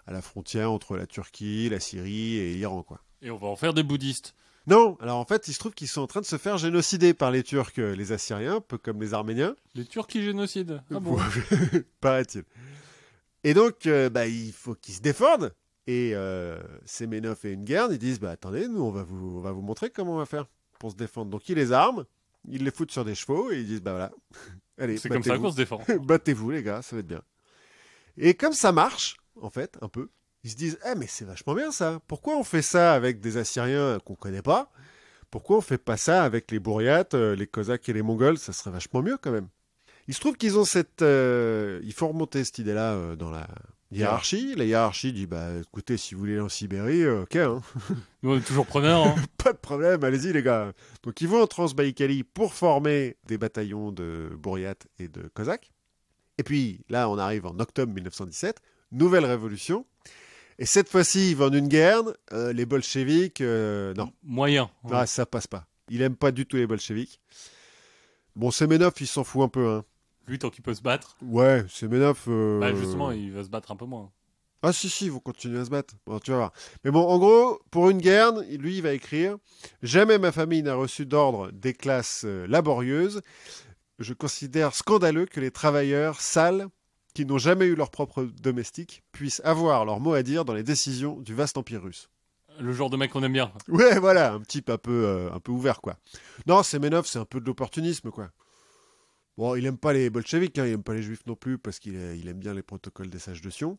à la frontière entre la Turquie, la Syrie et l'Iran, quoi. Et on va en faire des bouddhistes. Non, alors en fait, il se trouve qu'ils sont en train de se faire génocider par les Turcs, les Assyriens, un peu comme les Arméniens. Les Turcs qui génocident. Ah bon. Paraît-il. Et donc, il faut qu'ils se défendent. Et Semenov et Ungern, ils disent, attendez, nous, on va vous montrer comment on va faire pour se défendre. Donc, ils les arment, ils les foutent sur des chevaux, et ils disent, voilà, allez, c'est comme ça qu'on se défend. Battez-vous, les gars, ça va être bien. Et comme ça marche, en fait, un peu, ils se disent, mais c'est vachement bien ça. Pourquoi on fait ça avec des Assyriens qu'on connaît pas? Pourquoi on fait pas ça avec les Bouriates, les Cosaques et les Mongols? Ça serait vachement mieux quand même. Il se trouve qu'ils ont il faut remonter cette idée-là dans la hiérarchie. La hiérarchie dit, écoutez, si vous voulez aller en Sibérie, ok. Hein. Nous, on est toujours preneurs. Hein. Pas de problème, allez-y les gars. Donc ils vont en Transbaïkalie pour former des bataillons de Bouriates et de Cosaques. Et puis là, on arrive en octobre 1917, nouvelle révolution. Et cette fois-ci, von Ungern, les bolcheviks, non. Moyen. Ouais. Ah, ça passe pas. Il aime pas du tout les bolcheviks. Bon, Semenov, il s'en fout un peu. Hein. Lui, tant qu'il peut se battre. Ouais, Semenov... justement, il va se battre un peu moins. Ah si, ils vont continuer à se battre. Bon, tu vas voir. Mais bon, en gros, pour Ungern, lui, il va écrire « Jamais ma famille n'a reçu d'ordre des classes laborieuses. Je considère scandaleux que les travailleurs sales, qui n'ont jamais eu leur propre domestique, puissent avoir leur mot à dire dans les décisions du vaste empire russe. » Le genre de mec qu'on aime bien. Ouais, voilà, un type un peu ouvert, quoi. Non, Semenov, c'est un peu de l'opportunisme, quoi. Bon, il aime pas les bolcheviks, hein, il aime pas les juifs non plus, parce qu'il aime bien les protocoles des sages de Sion.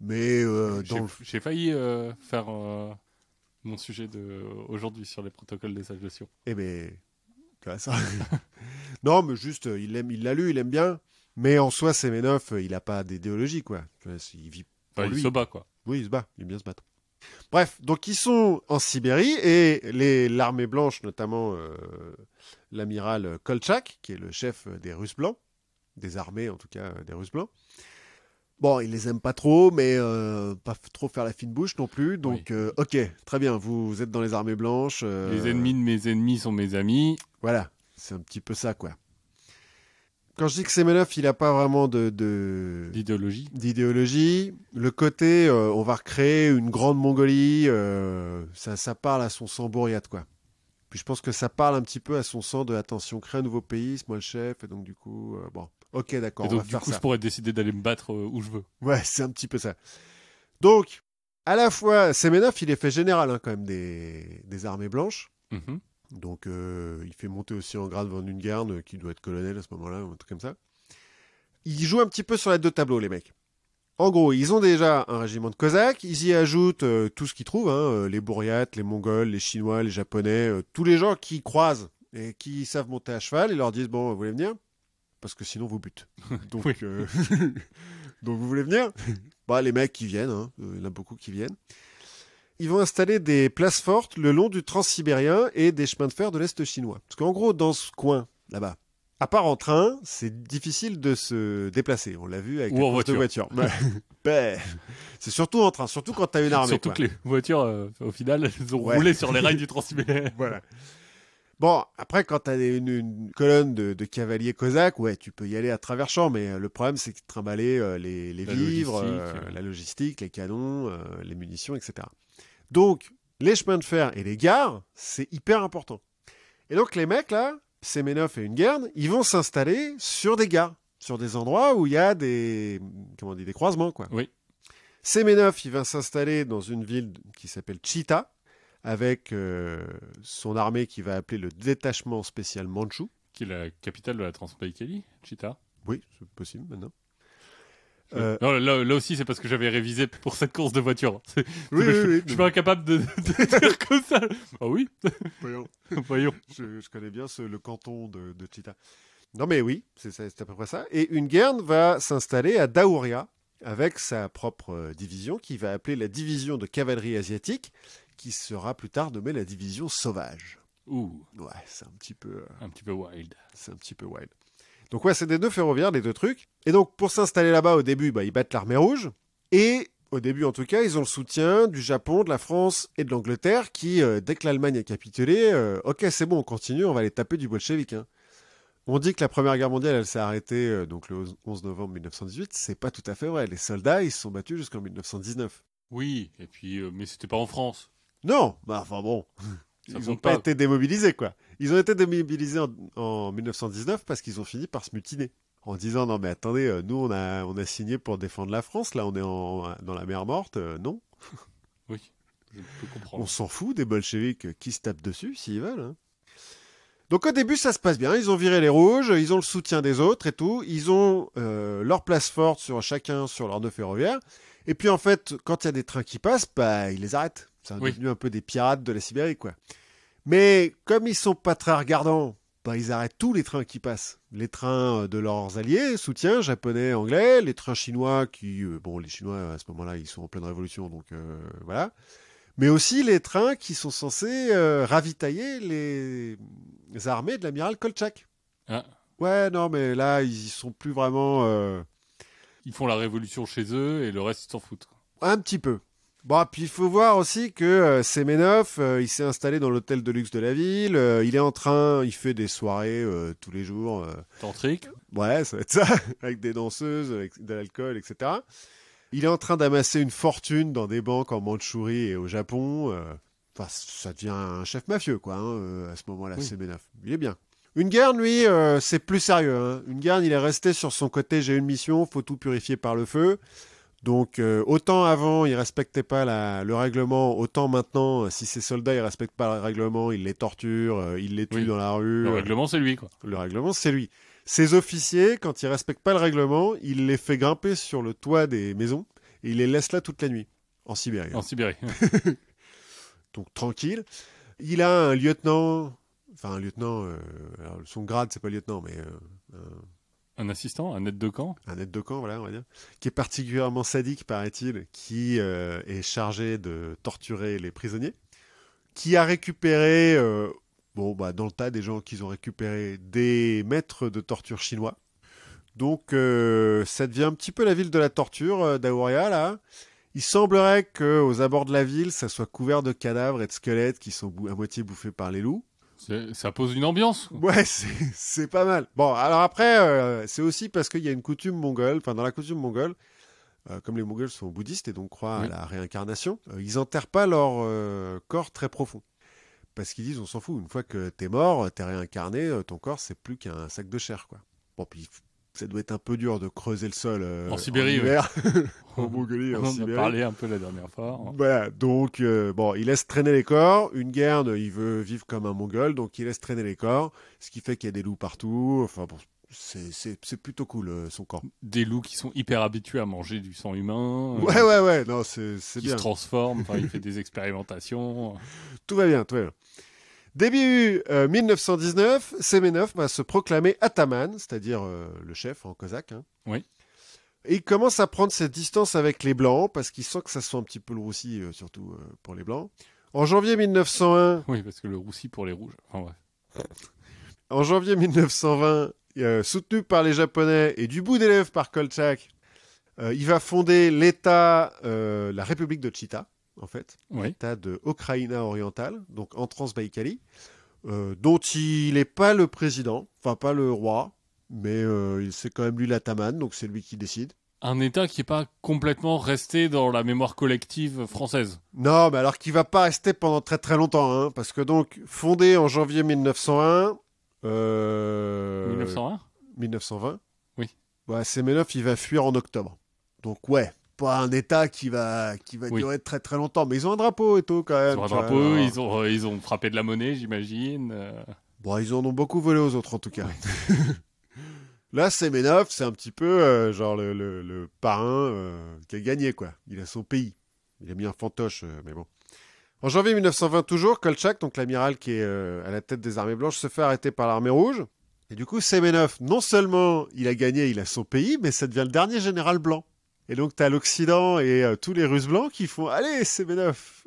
Mais j'ai failli faire mon sujet aujourd'hui sur les protocoles des sages de Sion. Eh ben, ça. Non, mais juste, il l'a lu, il aime bien. Mais en soi, Semenov, il a pas d'idéologie, quoi. Il vit pour lui. Il se bat, quoi. Oui, il se bat, il aime bien se battre. Bref, donc ils sont en Sibérie et l'armée blanche, notamment l'amiral Kolchak, qui est le chef des Russes blancs, des armées en tout cas des Russes blancs. Bon, ils les aiment pas trop, mais pas trop faire la fine bouche non plus. Donc, oui. Ok, très bien, vous êtes dans les armées blanches. Les ennemis de mes ennemis sont mes amis. Voilà, c'est un petit peu ça, quoi. Quand je dis que Semenov, il n'a pas vraiment d'idéologie. Le côté, on va recréer une grande Mongolie, ça parle à son sang bourriate, quoi. Puis je pense que ça parle un petit peu à son sang de attention, créer un nouveau pays, c'est moi le chef, et donc du coup, bon, ok, d'accord, on va faire ça. Et donc du coup, je pourrais décider d'aller me battre où je veux. Ouais, c'est un petit peu ça. Donc, à la fois, Semenov, il est fait général quand même des armées blanches. Mm-hmm. Donc, il fait monter aussi en grade von Ungern, qui doit être colonel à ce moment-là, ou un truc comme ça. Ils jouent un petit peu sur les deux tableaux, les mecs. En gros, ils ont déjà un régiment de Cosaques, ils y ajoutent tout ce qu'ils trouvent, hein, les Bouriates, les Mongols, les Chinois, les Japonais, tous les gens qui croisent et qui savent monter à cheval, ils leur disent bon, vous voulez venir? Parce que sinon vous butez. Donc, Oui. donc vous voulez venir? Bah, les mecs qui viennent, hein, il y en a beaucoup qui viennent. Ils vont installer des places fortes le long du transsibérien et des chemins de fer de l'Est chinois. Parce qu'en gros, dans ce coin, là-bas, à part en train, c'est difficile de se déplacer. On l'a vu avec Ou en voiture. de voiture. Ben, c'est surtout en train, surtout quand tu as une armée. Surtout quoi. que les voitures, au final, elles ont Ouais. roulé sur les rails du Transsibérien. Voilà. Bon, après, quand tu as une colonne de cavaliers cosaques, ouais, tu peux y aller à travers champs, mais le problème, c'est que trimballer les La vivres, logistique, la logistique, les canons, les munitions, etc. Donc, les chemins de fer et les gares, c'est hyper important. Et donc, les mecs, là, Semenov et Ungern, ils vont s'installer sur des gares, sur des endroits où il y a des croisements, quoi. Oui. Semenov, il va s'installer dans une ville qui s'appelle Chita, avec son armée qui va appeler le détachement spécial mandchou. Qui est la capitale de la Transbaïkalie, Chita. Oui, c'est possible maintenant. Non, là aussi, c'est parce que j'avais révisé pour cette course de voiture. Oui. Je suis pas incapable de dire comme ça. Ah oui. Voyons. Voyons. Je connais bien le canton de Chita. Non mais oui, c'est à peu près ça. Et Ungern va s'installer à Daouria avec sa propre division qui va appeler la division de cavalerie asiatique, qui sera plus tard nommée la division sauvage. Ouh. Ouais, c'est un petit peu... Un petit peu wild. C'est un petit peu wild. Donc ouais, c'est des nœuds ferroviaires, les deux trucs. Et donc, pour s'installer là-bas, au début, ils battent l'armée rouge. Et, au début en tout cas, ils ont le soutien du Japon, de la France et de l'Angleterre qui, dès que l'Allemagne a capitulé, ok, c'est bon, on continue, on va les taper du bolchevique. Hein. On dit que la Première Guerre mondiale, elle s'est arrêtée donc le 11 novembre 1918. C'est pas tout à fait vrai. Les soldats, ils se sont battus jusqu'en 1919. Oui, et puis, mais c'était pas en France. Non, bah enfin bon... Ça Ils n'ont compte pas pas. été démobilisés, quoi. Ils ont été démobilisés en 1919 parce qu'ils ont fini par se mutiner. En disant, non mais attendez, nous on a signé pour défendre la France, là on est dans la mer morte, non. Oui, je peux comprendre. On s'en fout des bolcheviks qui se tapent dessus s'ils veulent. Hein. Donc au début ça se passe bien, ils ont viré les rouges, ils ont le soutien des autres et tout, ils ont leur place forte chacun sur leur nœud ferroviaire. Et puis en fait, quand il y a des trains qui passent, bah ils les arrêtent. C'est devenu un peu des pirates de la Sibérie, quoi. Mais comme ils sont pas très regardants, bah, ils arrêtent tous les trains qui passent. Les trains de leurs alliés, soutien, japonais, anglais, les trains chinois qui... bon, les Chinois, à ce moment-là, ils sont en pleine révolution, donc voilà. Mais aussi les trains qui sont censés ravitailler les armées de l'amiral Kolchak. Ah. Ouais, non, mais là, ils sont plus vraiment... Ils font la révolution chez eux et le reste, ils s'en foutent. Un petit peu. Bon, puis il faut voir aussi que Semenov, il s'est installé dans l'hôtel de luxe de la ville. Il fait des soirées tous les jours. Tantrique. Ouais, ça va être ça, avec des danseuses, avec de l'alcool, etc. Il est en train d'amasser une fortune dans des banques en Mandchourie et au Japon. Enfin, ça devient un chef mafieux, quoi, à ce moment-là, Oui. Semenov. Il est bien. Ungern, lui, c'est plus sérieux. Hein. Ungern, il est resté sur son côté, j'ai une mission, faut tout purifier par le feu. Donc, autant avant, ils respectaient pas le règlement, autant maintenant, si ces soldats ils respectent pas le règlement, ils les torturent, ils les tuent dans la rue. Le règlement, c'est lui, quoi. Le règlement, c'est lui. Ces officiers, quand ils respectent pas le règlement, il les fait grimper sur le toit des maisons et il les laisse là toute la nuit, en Sibérie. En Sibérie. Donc, tranquille. Il a un lieutenant, alors, son grade, c'est pas lieutenant, mais... Un assistant, un aide de camp. Un aide de camp, voilà, on va dire, qui est particulièrement sadique, paraît-il, qui est chargé de torturer les prisonniers, qui a récupéré, dans le tas des gens qu'ils ont récupéré, des maîtres de torture chinois. Donc, ça devient un petit peu la ville de la torture, d'Aouria, là. Il semblerait qu'aux abords de la ville, ça soit couvert de cadavres et de squelettes qui sont à moitié bouffés par les loups. Ça pose une ambiance. Ouais, c'est pas mal. Bon, alors après, c'est aussi parce qu'il y a une coutume mongole, enfin dans la coutume mongole, comme les Mongols sont bouddhistes et donc croient à la réincarnation, ils enterrent pas leur corps très profond. Parce qu'ils disent, on s'en fout, une fois que t'es mort, t'es réincarné, ton corps c'est plus qu'un sac de chair, quoi. Bon, puis ça doit être un peu dur de creuser le sol en Sibérie, en hiver, en Mongolie, en Sibérie. On en a parlé un peu la dernière fois. Voilà, donc il laisse traîner les corps. Ungern, il veut vivre comme un Mongol, donc il laisse traîner les corps, ce qui fait qu'il y a des loups partout. Enfin bon, c'est plutôt cool son corps. Des loups qui sont hyper habitués à manger du sang humain. Ouais, non, c'est qui bien. se transforment. Enfin, il fait des expérimentations. Tout va bien, tout va bien. Début 1919, Semenov va se proclamer ataman, c'est-à-dire le chef en cosaque. Hein. Oui. Et il commence à prendre ses distances avec les Blancs, parce qu'il sent que ça sent un petit peu le roussi, surtout pour les Blancs. En janvier 1901... Oui, parce que le roussi pour les rouges. Enfin, ouais. En janvier 1920, soutenu par les Japonais et du bout des lèvres par Kolchak, il va fonder l'État, la République de Chita, en fait, Oui. l'État de Okraïna orientale, donc en Transbaïkalie, dont il n'est pas le président, enfin pas le roi, mais c'est quand même lui l'ataman, donc c'est lui qui décide. Un État qui n'est pas complètement resté dans la mémoire collective française. Non, mais alors qu'il va pas rester pendant très très longtemps, hein, parce que donc, fondé en janvier 1901... 1901 1920. Oui. Ouais, Semenov, il va fuir en octobre. Donc ouais, pas un État qui va Oui. durer très très longtemps. Mais ils ont un drapeau et tout quand même. Ils ont un tu vois, drapeau, alors. ils ont frappé de la monnaie, j'imagine. Bon, ils en ont beaucoup volé aux autres en tout cas. Là, Semenov, c'est un petit peu genre le parrain qui a gagné, quoi. Il a son pays. Il a mis un fantoche, mais bon. En janvier 1920 toujours, Kolchak, donc l'amiral qui est à la tête des armées blanches, se fait arrêter par l'armée rouge. Et du coup, Semenov, non seulement il a gagné, il a son pays, mais ça devient le dernier général blanc. Et donc, tu as l'Occident et tous les Russes blancs qui font « Allez, Semenov,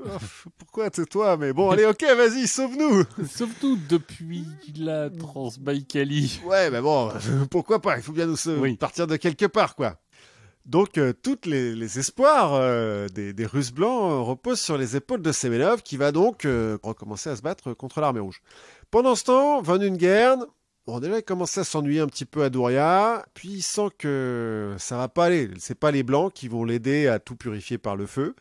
pourquoi toi? Mais bon, allez, ok, vas-y, sauve-nous !» Surtout depuis la Transbaïkalie. Ouais, mais bon, pourquoi pas? Il faut bien nous partir de quelque part, quoi. Donc, tous les espoirs des Russes blancs reposent sur les épaules de Semenov, qui va donc recommencer à se battre contre l'armée rouge. Pendant ce temps, Von Ungern, bon, déjà, il commence à s'ennuyer un petit peu à Douria, puis il sent que ça va pas aller. C'est pas les Blancs qui vont l'aider à tout purifier par le feu.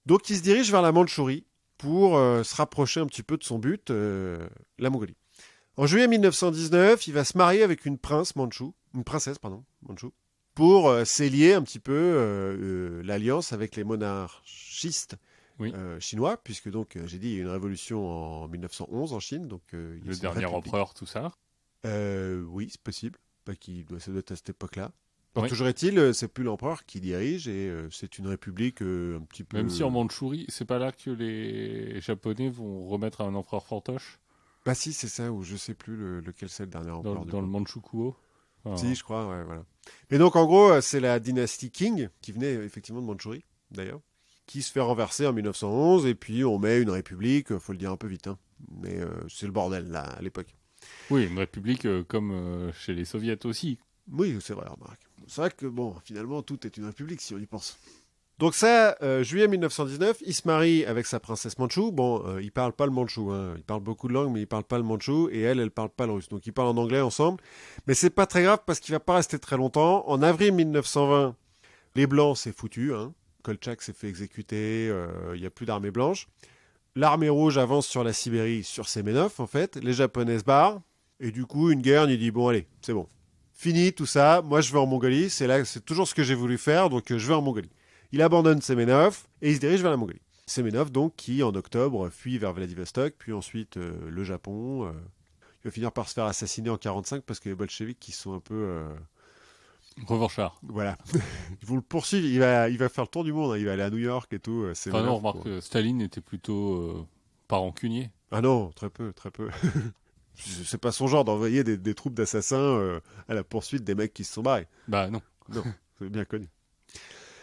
Donc, il se dirige vers la Mandchourie pour se rapprocher un petit peu de son but, la Mongolie. En juillet 1919, il va se marier avec une princesse mandchoue, pour s'allier un petit peu l'alliance avec les monarchistes chinois, puisque donc, j'ai dit, il y a eu une révolution en 1911 en Chine. Donc, le dernier empereur, tout ça. Oui, c'est possible. Ça doit être à cette époque-là. Oui. Toujours est-il, c'est plus l'empereur qui dirige et c'est une république un petit peu... Même si en Mandchourie, c'est pas là que les Japonais vont remettre un empereur fantoche. Bah si, c'est ça, ou je sais plus lequel c'est le dernier empereur. Dans le Manchukuo. Ah. Si, je crois, ouais, voilà. Et donc, en gros, c'est la dynastie Qing, qui venait effectivement de Mandchourie, d'ailleurs, qui se fait renverser en 1911, et puis on met une république, faut le dire un peu vite, hein. Mais c'est le bordel, là, à l'époque. Oui, une république comme chez les soviets aussi. Oui, c'est vrai, remarque. C'est vrai que, bon, finalement, tout est une république, si on y pense. Donc ça, juillet 1919, il se marie avec sa princesse mandchoue. Bon, il parle pas le mandchou, hein. Il parle beaucoup de langues, mais il parle pas le mandchou, et elle parle pas le russe. Donc ils parlent en anglais ensemble. Mais c'est pas très grave parce qu'il va pas rester très longtemps. En avril 1920, les Blancs, c'est foutu, hein. Kolchak s'est fait exécuter, il y a plus d'armée blanche. L'armée rouge avance sur la Sibérie, sur Semenov, en fait. Les Japonais se barrent. Et du coup, une guerre, il dit, bon, allez, c'est bon. Fini tout ça, moi je vais en Mongolie, c'est toujours ce que j'ai voulu faire, donc je vais en Mongolie. Il abandonne Semenov et il se dirige vers la Mongolie. Semenov, donc, qui en octobre fuit vers Vladivostok, puis ensuite le Japon. Il va finir par se faire assassiner en 1945 parce que les bolcheviks qui sont un peu... revanchards. Voilà. Ils vont le poursuivre, il va faire le tour du monde, hein. Il va aller à New York et tout. Enfin non, remarque que Staline était plutôt pas rancunier. Ah non, très peu, très peu. C'est pas son genre d'envoyer des troupes d'assassins à la poursuite des mecs qui se sont barrés. Bah non. Non, c'est bien connu.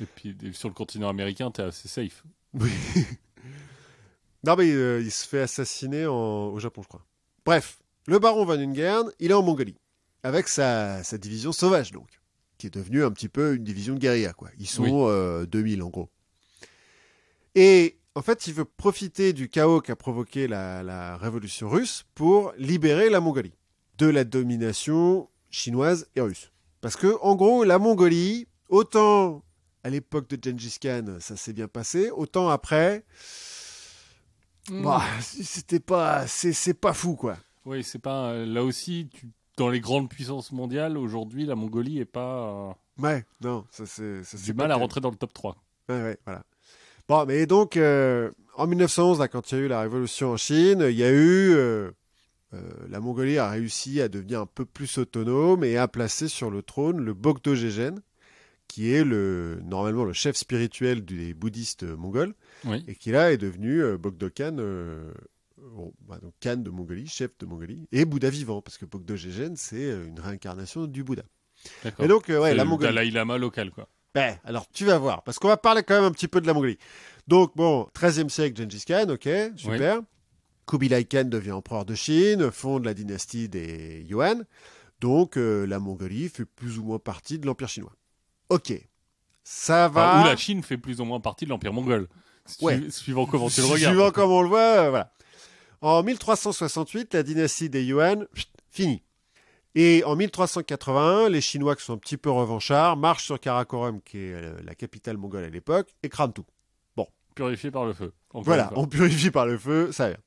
Et puis sur le continent américain, t'es assez safe. Oui. Non mais il se fait assassiner au Japon, je crois. Bref, le baron Von Ungern, il est en Mongolie. Avec sa division sauvage, donc. Qui est devenue un petit peu une division de guérilla, quoi. Ils sont 2000, en gros. Et... en fait, il veut profiter du chaos qu'a provoqué la révolution russe pour libérer la Mongolie de la domination chinoise et russe. Parce que, en gros, la Mongolie, autant à l'époque de Gengis Khan, ça s'est bien passé, autant après, c'est pas fou, quoi. Oui, c'est pas... là aussi, dans les grandes puissances mondiales, aujourd'hui, la Mongolie est pas... Ouais, non, ça c'est du mal à rentrer dans le top 3. Ouais, voilà. Bon, mais donc, en 1911, là, quand il y a eu la révolution en Chine, il y a eu... la Mongolie a réussi à devenir un peu plus autonome et à placer sur le trône le Bogdo Gegen, qui est normalement le chef spirituel des bouddhistes mongols, et qui là est devenu Bogdo Khan donc Khan de Mongolie, chef de Mongolie, et Bouddha vivant, parce que Bogdo Gegen, c'est une réincarnation du Bouddha. D'accord. Et donc, c'est la le Mongolie. Dalai Lama local, quoi. Ben, alors, tu vas voir, parce qu'on va parler quand même un petit peu de la Mongolie. Donc, bon, 13e siècle, Gengis Khan, ok, super. Oui. Kubilai Khan devient empereur de Chine, fonde la dynastie des Yuan. Donc, la Mongolie fait plus ou moins partie de l'Empire chinois. Ok, ça va... Ou la Chine fait plus ou moins partie de l'Empire mongol. Suivant comment tu le regardes. Suivant comment on le voit, voilà. En 1368, la dynastie des Yuan, finie. Et en 1381, les Chinois, qui sont un petit peu revanchards, marchent sur Karakorum, qui est la capitale mongole à l'époque, et crament tout. Bon. Purifié par le feu. Voilà, on purifie par le feu, ça va.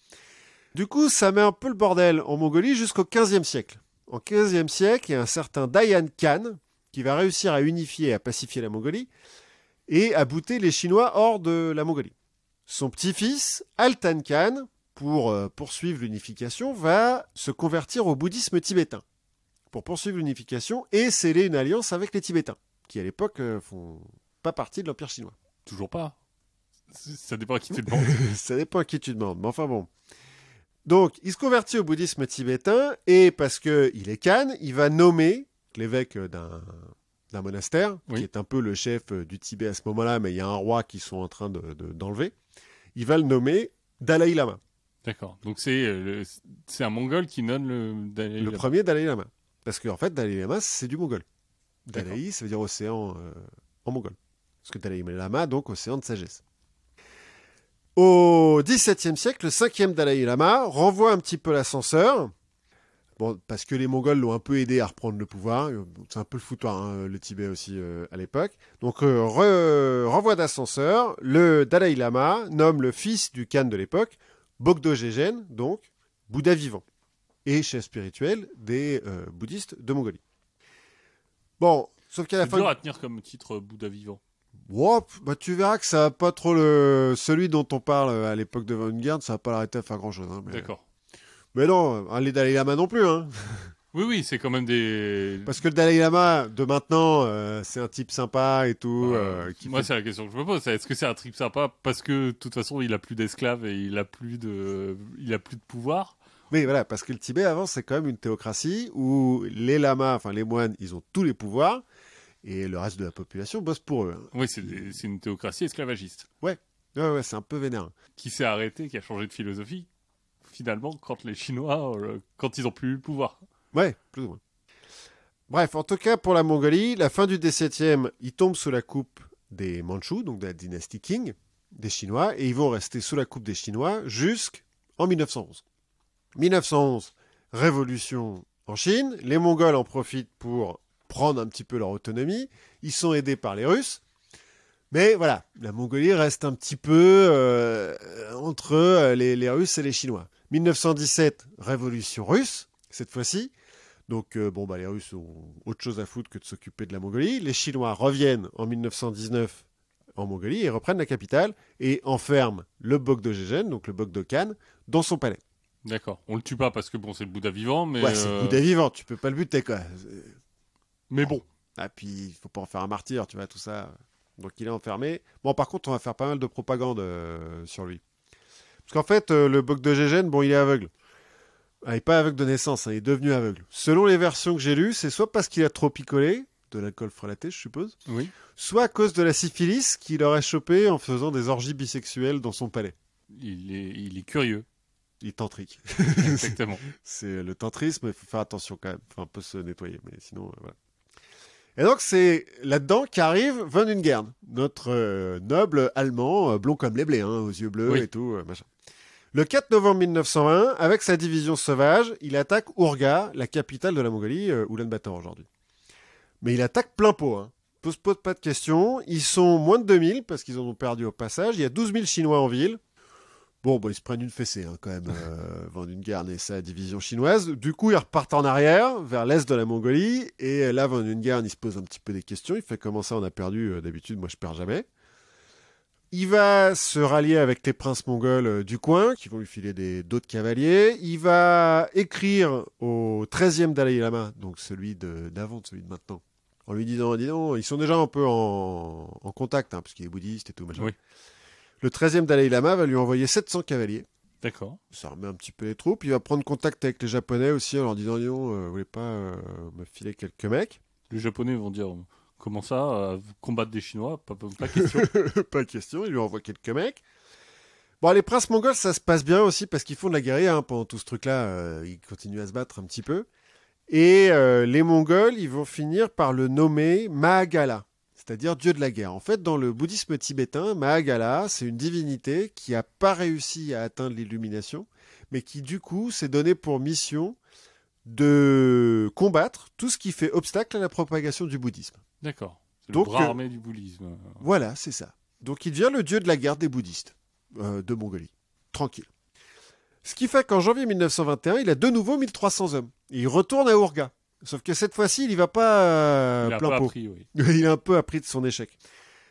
Du coup, ça met un peu le bordel en Mongolie jusqu'au XVe siècle. En XVe siècle, il y a un certain Dayan Khan qui va réussir à unifier et à pacifier la Mongolie et à bouter les Chinois hors de la Mongolie. Son petit-fils, Altan Khan, pour poursuivre l'unification, va se convertir au bouddhisme tibétain. Pour poursuivre l'unification et sceller une alliance avec les Tibétains, qui à l'époque font pas partie de l'Empire chinois. Toujours pas. Ça dépend à qui tu demandes. Ça dépend à qui tu demandes, mais enfin bon. Donc, il se convertit au bouddhisme tibétain, et parce qu'il est Khan, il va nommer l'évêque d'un monastère, qui est un peu le chef du Tibet à ce moment-là, mais il y a un roi qui sont en train d'enlever. Il va le nommer Dalai Lama. D'accord. Donc c'est un Mongol qui nomme le Dalai Lama. Le premier Dalai Lama. Parce qu'en fait, Dalai Lama, c'est du mongol. Dalai, ça veut dire océan en mongol. Parce que Dalai Lama, donc océan de sagesse. Au XVIIe siècle, le 5e Dalai Lama renvoie un petit peu l'ascenseur. Bon, parce que les Mongols l'ont un peu aidé à reprendre le pouvoir. C'est un peu le foutoir, hein, le Tibet aussi à l'époque. Donc, renvoi d'ascenseur. Le Dalai Lama nomme le fils du Khan de l'époque, Bogdo Gegen, donc Bouddha vivant, et chef spirituel des bouddhistes de Mongolie. Bon, sauf qu'à la fin... C'est dur à tenir comme titre Bouddha vivant. Wow, bah tu verras que ça va pas trop celui dont on parle à l'époque de Von Garde, ça va pas l'arrêter à faire grand-chose. Hein, mais... D'accord. Mais non, les Dalai Lama non plus. Hein. Oui, c'est quand même des... Parce que le Dalai Lama de maintenant, c'est un type sympa et tout. Moi, c'est la question que je me pose. Est-ce que c'est un type sympa parce que, de toute façon, il a plus d'esclaves et il a plus de pouvoir? Oui, voilà, parce que le Tibet, avant, c'est quand même une théocratie où les lamas, enfin les moines, ils ont tous les pouvoirs et le reste de la population bosse pour eux. Hein. Oui, c'est une théocratie esclavagiste. Ouais, c'est un peu vénère. Qui s'est arrêté, qui a changé de philosophie, finalement, quand les Chinois, quand ils ont plus le pouvoir. Ouais, plus ou moins. Bref, en tout cas, pour la Mongolie, la fin du XVIIe, ils tombent sous la coupe des Mandchous, donc de la dynastie Qing, des Chinois, et ils vont rester sous la coupe des Chinois jusqu'en 1911. 1911, révolution en Chine, les Mongols en profitent pour prendre un petit peu leur autonomie, ils sont aidés par les Russes, mais voilà, la Mongolie reste un petit peu entre les Russes et les Chinois. 1917, révolution russe, cette fois-ci, donc les Russes ont autre chose à foutre que de s'occuper de la Mongolie, les Chinois reviennent en 1919 en Mongolie et reprennent la capitale et enferment le Bogdo Gegen, donc le Bogdo Khan, dans son palais. D'accord. On le tue pas parce que c'est le Bouddha vivant, mais... Ouais, c'est le Bouddha vivant, tu peux pas le buter, quoi. Mais bon. Ah, puis il faut pas en faire un martyr, tu vois, tout ça. Donc il est enfermé. Bon, par contre, on va faire pas mal de propagande sur lui. Parce qu'en fait, le Bogdo Gegen, il est aveugle. Il n'est pas aveugle de naissance, hein, il est devenu aveugle. Selon les versions que j'ai lues, c'est soit parce qu'il a trop picolé, de l'alcool frelaté, je suppose, oui, soit à cause de la syphilis qu'il aurait chopé en faisant des orgies bisexuelles dans son palais. Il est curieux. Il est tantrique. Exactement. C'est le tantrisme, il faut faire attention quand même. Il faut un peu se nettoyer, mais sinon, voilà. Et donc, c'est là-dedans qu'arrive Von Ungern, notre noble allemand, blond comme les blés, hein, aux yeux bleus et tout, machin. Le 4 novembre 1920, avec sa division sauvage, il attaque Urga, la capitale de la Mongolie, Oulan-Bator aujourd'hui. Mais il attaque plein pot, hein. Pose pas de questions. Ils sont moins de 2000 parce qu'ils en ont perdu au passage. Il y a 12 000 Chinois en ville. Bon, ils se prennent une fessée hein, quand même, Von Ungern et sa division chinoise. Du coup, ils repartent en arrière, vers l'est de la Mongolie. Et là, Von Ungern, il se pose un petit peu des questions. Il fait comment ça, on a perdu d'habitude, moi je perds jamais. Il va se rallier avec les princes mongols du coin, qui vont lui filer d'autres cavaliers. Il va écrire au 13e Dalai Lama, donc celui d'avant, celui de maintenant, en lui disant, dis donc, ils sont déjà un peu en contact, hein, parce qu'il est bouddhiste et tout. Machin. Oui. Le 13e Dalai Lama va lui envoyer 700 cavaliers. D'accord. Ça remet un petit peu les troupes. Il va prendre contact avec les Japonais aussi en leur disant non, vous voulez pas me filer quelques mecs. Les Japonais vont dire comment ça, combattre des Chinois, pas question. Pas question, il lui envoie quelques mecs. Bon, les princes mongols, ça se passe bien aussi parce qu'ils font de la guérilla pendant tout ce truc-là. Ils continuent à se battre un petit peu. Et les Mongols, ils vont finir par le nommer Mahagala, c'est-à-dire dieu de la guerre. En fait, dans le bouddhisme tibétain, Mahagala, c'est une divinité qui n'a pas réussi à atteindre l'illumination, mais qui du coup s'est donné pour mission de combattre tout ce qui fait obstacle à la propagation du bouddhisme. D'accord. C'est le Donc, bras armé du bouddhisme. Voilà, c'est ça. Donc il devient le dieu de la guerre des bouddhistes de Mongolie. Tranquille. Ce qui fait qu'en janvier 1921, il a de nouveau 1300 hommes. Et il retourne à Urga. Sauf que cette fois-ci, il y va pas Il a plein pas pot. appris, oui. Il a un peu appris de son échec.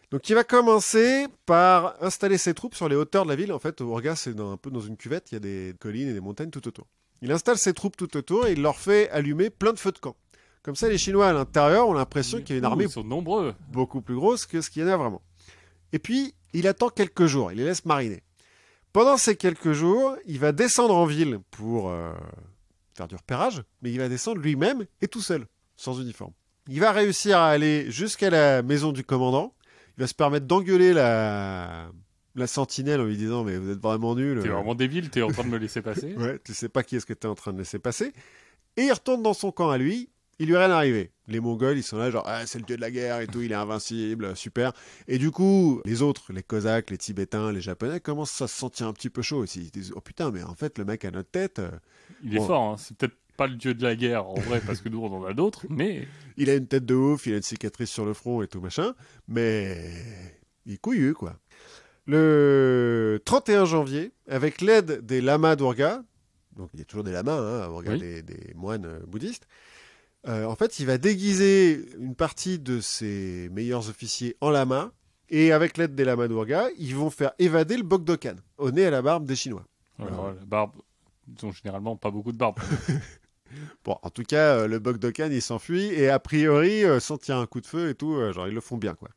Donc il va commencer par installer ses troupes sur les hauteurs de la ville. En fait, Urga, c'est un peu dans une cuvette. Il y a des collines et des montagnes tout autour. Il installe ses troupes tout autour et il leur fait allumer plein de feux de camp. Comme ça, les Chinois à l'intérieur ont l'impression qu'il y a une armée Ils sont nombreux. beaucoup plus grosse que ce qu'il y en a vraiment. Et puis, il attend quelques jours. Il les laisse mariner. Pendant ces quelques jours, il va descendre en ville pour faire du repérage, mais il va descendre lui-même et tout seul, sans uniforme. Il va réussir à aller jusqu'à la maison du commandant. Il va se permettre d'engueuler la sentinelle en lui disant « Mais vous êtes vraiment nul. T'es vraiment débile, t'es en train de me laisser passer. » Ouais, tu sais pas qui est-ce que t'es en train de laisser passer. Et il retourne dans son camp à lui. Il lui est rien arrivé. Les Mongols, ils sont là genre ah, c'est le dieu de la guerre et tout, il est invincible, super. Et du coup, les autres, les Cosaques, les Tibétains, les Japonais commencent à se sentir un petit peu chaud aussi. Ils se disent oh putain, mais en fait le mec à notre tête, Il est fort, hein. C'est peut-être pas le dieu de la guerre en vrai parce que nous on en a d'autres, mais il a une tête de ouf, il a une cicatrice sur le front et tout machin, mais il est couillu quoi. Le 31 janvier, avec l'aide des lamas d'Urga, donc il y a toujours des lamas à Urga, Oui. des moines bouddhistes. En fait, il va déguiser une partie de ses meilleurs officiers en lama, et avec l'aide des lamas d'Urga, ils vont faire évader le Bogdokan, au nez à la barbe des Chinois. alors, la barbe, ils ont généralement pas beaucoup de barbe. Bon, en tout cas, le Bogdokan, il s'enfuit, et a priori, sans tirer un coup de feu et tout, genre, ils le font bien, quoi.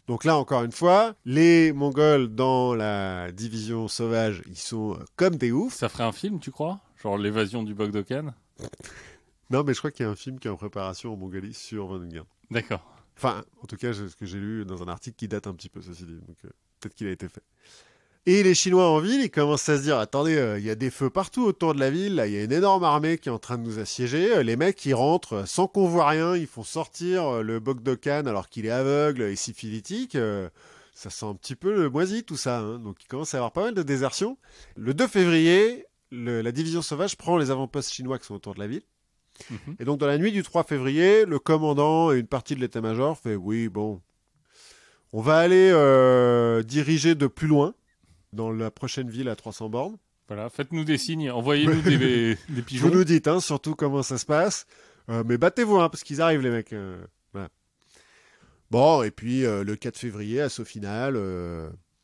Donc là, encore une fois, les Mongols dans la division sauvage, ils sont comme des oufs. Ça ferait un film, tu crois? Genre l'évasion du Bogdokan? Non, mais je crois qu'il y a un film qui est en préparation en Mongolie sur Van Nguyen. D'accord. Enfin, en tout cas, ce que j'ai lu dans un article qui date un petit peu, ceci dit. Donc, peut-être qu'il a été fait. Et les Chinois en ville, ils commencent à se dire, attendez, il y a des feux partout autour de la ville, là, il y a une énorme armée qui est en train de nous assiéger. Les mecs, ils rentrent sans qu'on voit rien, ils font sortir le Bogdokan alors qu'il est aveugle et syphilitique. Ça sent un petit peu le moisi, tout ça. Hein. Donc, il commence à y avoir pas mal de désertion. Le 2 février, la division sauvage prend les avant-postes chinois qui sont autour de la ville. Mhm. Et donc, dans la nuit du 3 février, le commandant et une partie de l'état-major fait oui, bon, on va aller diriger de plus loin, dans la prochaine ville à 300 bornes. Voilà, faites-nous des signes, envoyez-nous des pigeons. Vous nous dites surtout comment ça se passe. Mais battez-vous, parce qu'ils arrivent, les mecs. Voilà. Bon, et puis le 4 février, assaut final.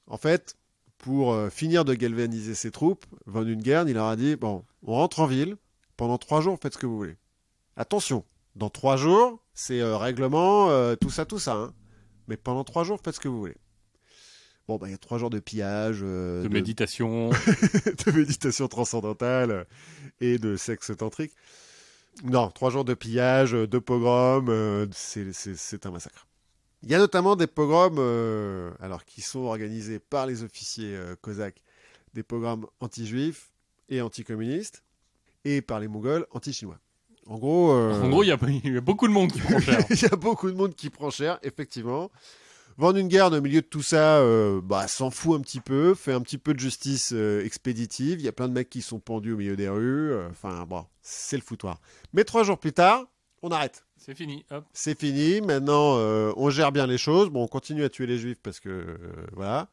En fait, pour finir de galvaniser ses troupes, Van Ungern, il leur a dit, bon, on rentre en ville, pendant 3 jours, faites ce que vous voulez. Attention, dans 3 jours, c'est règlement, tout ça, hein. Mais pendant 3 jours, faites ce que vous voulez. Bon, bah, il y a 3 jours de pillage. De méditation. de méditation transcendantale et de sexe tantrique. Non, 3 jours de pillage, de pogrom, c'est un massacre. Il y a notamment des pogroms alors, qui sont organisés par les officiers cosaques, des pogroms anti-juifs et anti-communistes, et par les Mongols anti-chinois. En gros, il y a beaucoup de monde qui prend cher. Il y a beaucoup de monde qui prend cher, effectivement. Van Ungern, au milieu de tout ça, s'en fout un petit peu, fait un petit peu de justice expéditive. Il y a plein de mecs qui sont pendus au milieu des rues. Enfin, bon, c'est le foutoir. Mais 3 jours plus tard, on arrête. C'est fini, hop. C'est fini. Maintenant, on gère bien les choses. Bon, on continue à tuer les juifs parce que, voilà.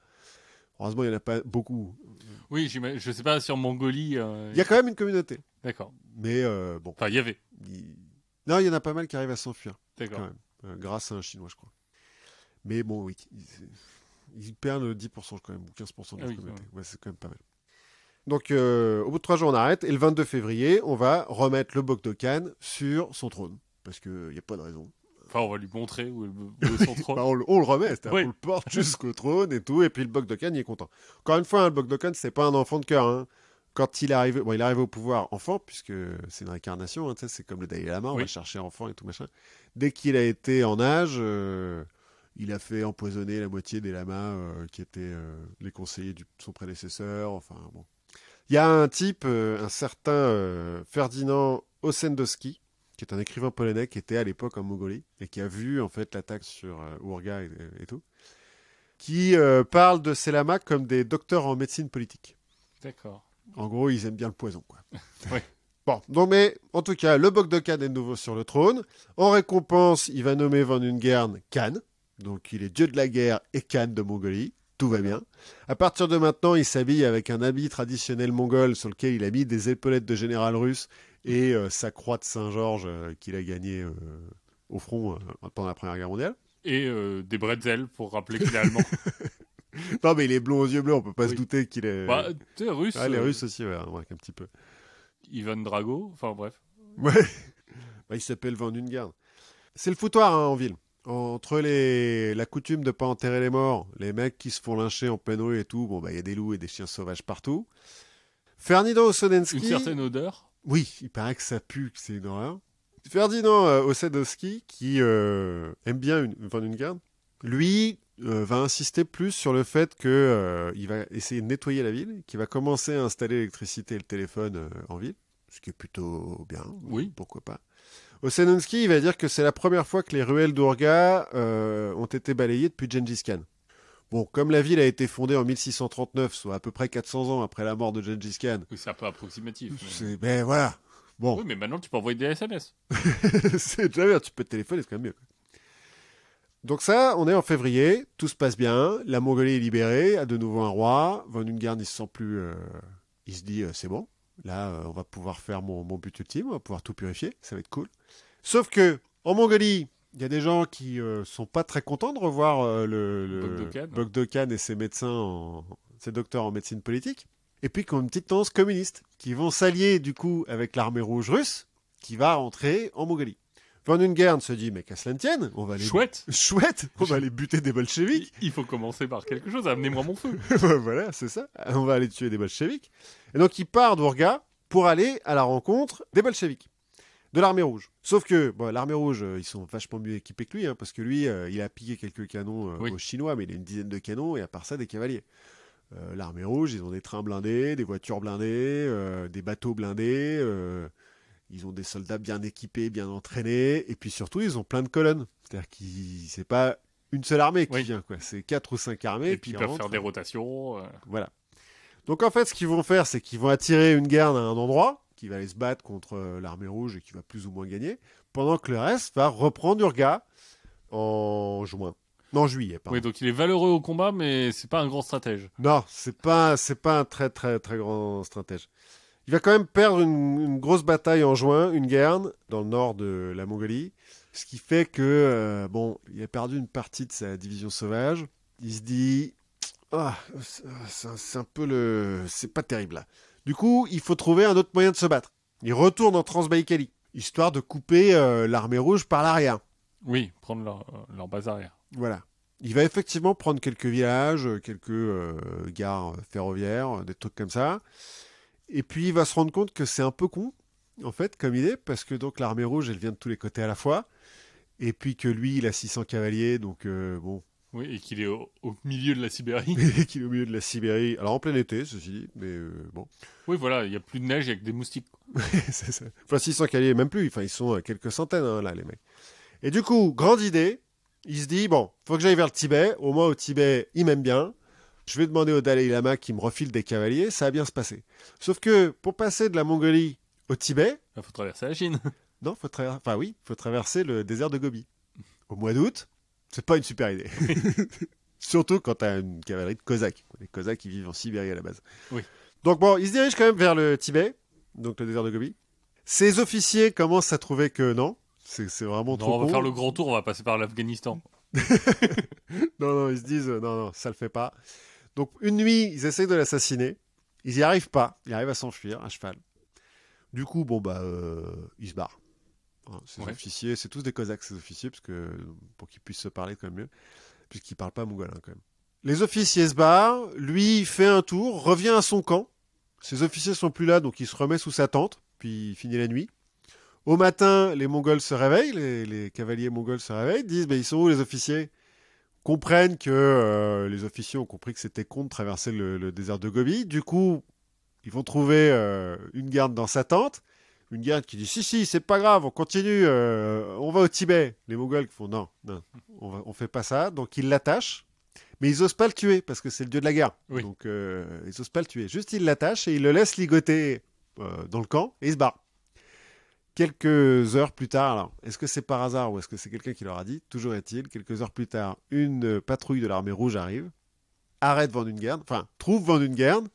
Heureusement, il n'y en a pas beaucoup. Oui, je sais pas, sur Mongolie... Il y a quand même une communauté. D'accord. Mais bon. Enfin, il y avait. Non, il y en a pas mal qui arrivent à s'enfuir. D'accord. Quand même. Grâce à un Chinois, je crois. Mais bon, oui. Ils perdent 10% quand même, ou 15% de la communauté. Ouais, c'est quand même pas mal. Donc, au bout de 3 jours, on arrête. Et le 22 février, on va remettre le Bogdokan sur son trône. Parce qu'il n'y a pas de raison. Enfin, on va lui montrer où est son trône. Bah, on le remet, c'est-à-dire Oui. qu'on le porte jusqu'au trône et tout. Et puis le Bogdokan, il est content. Encore une fois, le Bogdokan, c'est pas un enfant de cœur. Hein. quand il est arrivé, il est arrivé au pouvoir enfant, puisque c'est une réincarnation, hein, c'est comme le Dalai Lama, on va chercher enfant et tout machin. Dès qu'il a été en âge, il a fait empoisonner la moitié des lamas qui étaient les conseillers de son prédécesseur. Enfin bon. Il y a un type, un certain Ferdinand Ossendowski, qui est un écrivain polonais qui était à l'époque en Mongolie et qui a vu en fait l'attaque sur Ourga et tout, qui parle de ces lamas comme des docteurs en médecine politique. D'accord. En gros, ils aiment bien le poison, quoi. Ouais. Bon, donc, mais en tout cas, le Bogdo-Khan est de nouveau sur le trône. En récompense, il va nommer Von Ungern Khan. Donc, il est dieu de la guerre et Khan de Mongolie. Tout va bien. À partir de maintenant, il s'habille avec un habit traditionnel mongol sur lequel il a mis des épaulettes de général russe et sa croix de Saint-Georges qu'il a gagnée au front pendant la Première Guerre mondiale. Et des bretzels pour rappeler qu'il est allemand. Non, mais il est blond aux yeux bleus, on peut pas se douter qu'il est... Bah, tu sais, russe. Ah, les Russes aussi, ouais, un petit peu. Ivan Drago, enfin bref. Ouais. Bah, il s'appelle Von Ungern. C'est le foutoir en ville. Entre la coutume de pas enterrer les morts, les mecs qui se font lyncher en pleine rue et tout, il y a des loups et des chiens sauvages partout. Ferdinand Ossendowski... Une certaine odeur. Oui, il paraît que ça pue, que c'est une horreur. Ferdinand Ossendowski, qui aime bien Von Ungern, lui va insister plus sur le fait qu'il va essayer de nettoyer la ville, qu'il va commencer à installer l'électricité et le téléphone en ville, ce qui est plutôt bien, oui. Pourquoi pas. Ossendowski, il va dire que c'est la première fois que les ruelles d'Ourga ont été balayées depuis Gengis Khan. Bon, comme la ville a été fondée en 1639, soit à peu près 400 ans après la mort de Gengis Khan... Oui, c'est un peu approximatif. Ben voilà. Bon. Oui, mais maintenant tu peux envoyer des SMS. C'est déjà bien, tu peux te téléphoner, c'est quand même mieux. Donc ça, on est en février, tout se passe bien, la Mongolie est libérée, a de nouveau un roi, Von Ungern il se sent plus... il se dit, c'est bon, là on va pouvoir faire mon but ultime, on va pouvoir tout purifier, ça va être cool. Sauf que, en Mongolie, il y a des gens qui sont pas très contents de revoir le Bogdo-Khan et ses médecins, ses docteurs en médecine politique, et puis qui ont une petite tendance communiste, qui vont s'allier du coup avec l'armée rouge russe, qui va rentrer en Mongolie. Von Ungern se dit, mais qu'à cela ne tienne, on va aller... Chouette, on va aller buter des bolcheviks. Il faut commencer par quelque chose, amenez-moi mon feu. Voilà, c'est ça. On va aller tuer des bolcheviks. Et donc il part d'Ourga pour aller à la rencontre des bolcheviks, de l'armée rouge. Sauf que l'armée rouge, ils sont vachement mieux équipés que lui, hein, parce que lui, il a pillé quelques canons aux Chinois, mais il a une dizaine de canons, et à part ça, des cavaliers. L'armée rouge, ils ont des trains blindés, des voitures blindées, des bateaux blindés... Ils ont des soldats bien équipés, bien entraînés, et puis surtout, ils ont plein de colonnes. C'est-à-dire que c'est pas une seule armée qui vient, quoi. C'est 4 ou 5 armées. Et puis ils peuvent faire des rotations. Voilà. Donc en fait, ce qu'ils vont faire, c'est qu'ils vont attirer une garde à un endroit, qui va aller se battre contre l'armée rouge et qui va plus ou moins gagner, pendant que le reste va reprendre Urga en juillet. Pardon. Oui, donc il est valeureux au combat, mais c'est pas un grand stratège. Non, c'est pas un très très très grand stratège. Il va quand même perdre une grosse bataille en juin, une guerre, dans le nord de la Mongolie. Ce qui fait que, il a perdu une partie de sa division sauvage. Il se dit, c'est un peu c'est pas terrible là. Du coup, il faut trouver un autre moyen de se battre. Il retourne en Transbaïkalie, histoire de couper l'armée rouge par l'arrière. Oui, prendre leur base arrière. Voilà. Il va effectivement prendre quelques villages, quelques gares ferroviaires, des trucs comme ça. Et puis il va se rendre compte que c'est un peu con, en fait, comme idée, parce que donc l'armée rouge, elle vient de tous les côtés à la fois, et puis que lui, il a 600 cavaliers, donc bon... Oui, et qu'il est au milieu de la Sibérie. Et qu'il est au milieu de la Sibérie, alors en plein été, ceci dit, mais bon... Oui, voilà, il n'y a plus de neige avec des moustiques. C'est ça. Enfin, 600 cavaliers, même plus, enfin, ils sont à quelques centaines, hein, là, les mecs. Et du coup, grande idée, il se dit, bon, faut que j'aille vers le Tibet, au moins au Tibet, il m'aime bien... Je vais demander au Dalai Lama qui me refile des cavaliers, ça va bien se passer. Sauf que pour passer de la Mongolie au Tibet... Il faut traverser la Chine. Non, faut traverser le désert de Gobi. Au mois d'août, c'est pas une super idée. Surtout quand t'as une cavalerie de Cosaques. Les Cosaques qui vivent en Sibérie à la base. Oui. Donc bon, il se dirige quand même vers le Tibet, donc le désert de Gobi. Ses officiers commencent à trouver que non, c'est vraiment trop con. On va faire le grand tour, on va passer par l'Afghanistan. Non, ils se disent non, ça le fait pas. Donc une nuit, ils essayent de l'assassiner. Ils y arrivent pas. Ils arrivent à s'enfuir à cheval. Du coup, ils se barrent. Ces officiers, c'est tous des Cosaques, ces officiers, parce que pour qu'ils puissent se parler quand même mieux, puisqu'ils parlent pas mongol quand même. Les officiers se barrent. Lui, il fait un tour, revient à son camp. Ses officiers sont plus là, donc il se remet sous sa tente, puis il finit la nuit. Au matin, les Mongols se réveillent, les cavaliers mongols se réveillent, disent ils sont où les officiers? Comprennent que les officiers ont compris que c'était con de traverser le désert de Gobi. Du coup, ils vont trouver une garde dans sa tente. Une garde qui dit si, c'est pas grave, on continue, on va au Tibet. Les Mongols qui font non, on fait pas ça. Donc ils l'attachent. Mais ils osent pas le tuer parce que c'est le dieu de la guerre. Oui. Donc ils osent pas le tuer. Juste ils l'attachent et ils le laissent ligoter dans le camp et ils se barrent. Quelques heures plus tard, alors, est-ce que c'est par hasard ou est-ce que c'est quelqu'un qui leur a dit? Toujours est-il, quelques heures plus tard, une patrouille de l'armée rouge arrive, arrête Van Ungern, enfin, trouve Van Ungern,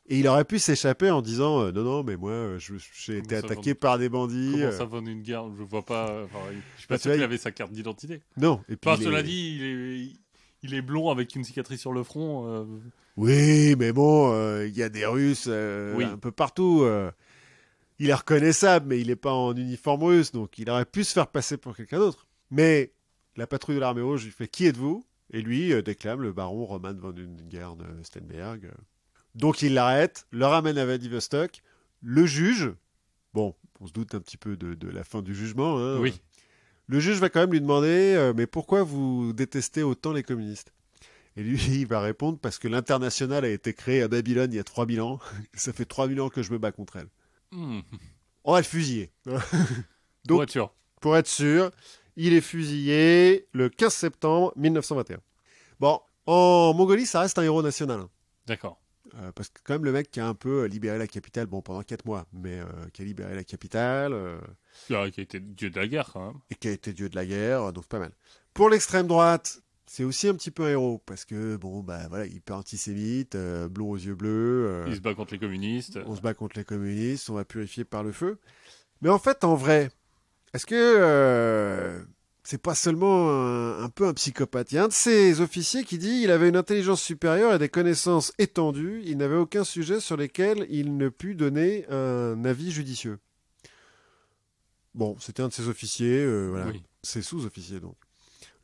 et il aurait pu s'échapper en disant non, mais moi, j'ai été attaqué par des bandits. Comment ça, Van Ungern? Je vois pas. Enfin, je suis pas sûr qu'il avait sa carte d'identité. Non. Et puis cela dit, il est blond avec une cicatrice sur le front. Oui, mais bon, il y a des Russes un peu partout. Il est reconnaissable, mais il n'est pas en uniforme russe, donc il aurait pu se faire passer pour quelqu'un d'autre. Mais la patrouille de l'armée rouge lui fait qui êtes-vous? Et lui déclame le baron Roman von Ungern Stenberg. Donc il l'arrête, le ramène à Vladivostok, le juge. Bon, on se doute un petit peu de la fin du jugement. Hein. Oui. Le juge va quand même lui demander mais pourquoi vous détestez autant les communistes? Et lui, il va répondre parce que l'international a été créé à Babylone il y a 3000 ans. Ça fait 3000 ans que je me bats contre elle. On va le fusiller. Donc, pour être sûr, il est fusillé le 15 septembre 1921. Bon, en Mongolie, ça reste un héros national. Hein. D'accord. Parce que quand même le mec qui a un peu libéré la capitale, bon pendant 4 mois, mais qui a libéré la capitale. Qui a été dieu de la guerre quand même. Et qui a été dieu de la guerre, donc pas mal. Pour l'extrême droite, c'est aussi un petit peu un héros, parce que bon, bah voilà, hyper antisémite, blond aux yeux bleus. Il se bat contre les communistes. On se bat contre les communistes, on va purifier par le feu. Mais en fait, en vrai, est-ce que c'est pas seulement un peu un psychopathe? Il y a un de ces officiers qui dit il avait une intelligence supérieure et des connaissances étendues. Il n'avait aucun sujet sur lesquels il ne put donner un avis judicieux. Bon, c'était un de ces officiers, voilà. Oui. C'est sous-officier donc.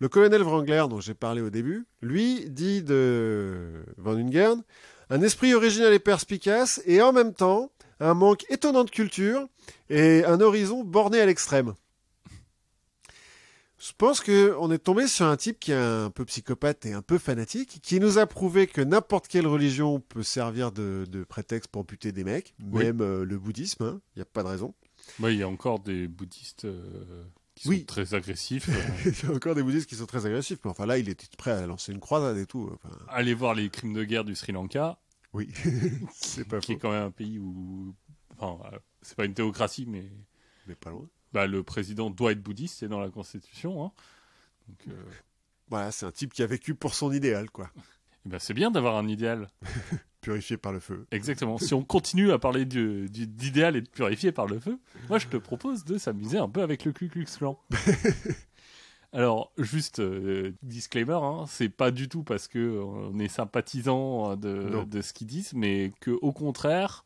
Le colonel Wrangler, dont j'ai parlé au début, lui dit de Van Ungern un esprit original et perspicace et en même temps un manque étonnant de culture et un horizon borné à l'extrême. Je pense qu'on est tombé sur un type qui est un peu psychopathe et un peu fanatique, qui nous a prouvé que n'importe quelle religion peut servir de prétexte pour buter des mecs, même le bouddhisme, il n'y a pas de raison. Il y a encore des bouddhistes qui sont très agressifs. Il y a encore des bouddhistes qui sont très agressifs, mais enfin là, il était prêt à lancer une croisade et tout. Enfin... Allez voir les crimes de guerre du Sri Lanka. Oui, c'est pas faux. Qui est quand même un pays où... Enfin, c'est pas une théocratie, mais... Mais pas loin. Le président doit être bouddhiste, c'est dans la Constitution. Hein. Donc, voilà, c'est un type qui a vécu pour son idéal, quoi. Et c'est bien d'avoir un idéal. Purifié par le feu. Exactement. Si on continue à parler d'idéal et de purifier par le feu, moi je te propose de s'amuser un peu avec le Ku Klux Klan. Alors, juste disclaimer, hein, c'est pas du tout parce que on est sympathisant de ce qu'ils disent, mais que au contraire,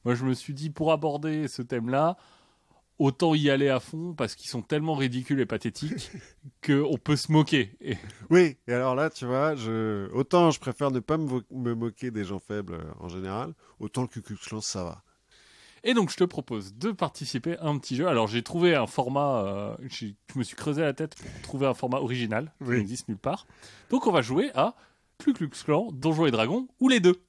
moi je me suis dit pour aborder ce thème-là, autant y aller à fond parce qu'ils sont tellement ridicules et pathétiques qu'on peut se moquer. Oui, et alors là, tu vois, autant je préfère ne pas me moquer des gens faibles en général, autant le Ku Klux Klan, ça va. Et donc, je te propose de participer à un petit jeu. Alors, j'ai trouvé un format... je me suis creusé la tête pour trouver un format original qui n'existe nulle part. Donc, on va jouer à Ku Klux Klan, Donjons et Dragons, ou les deux.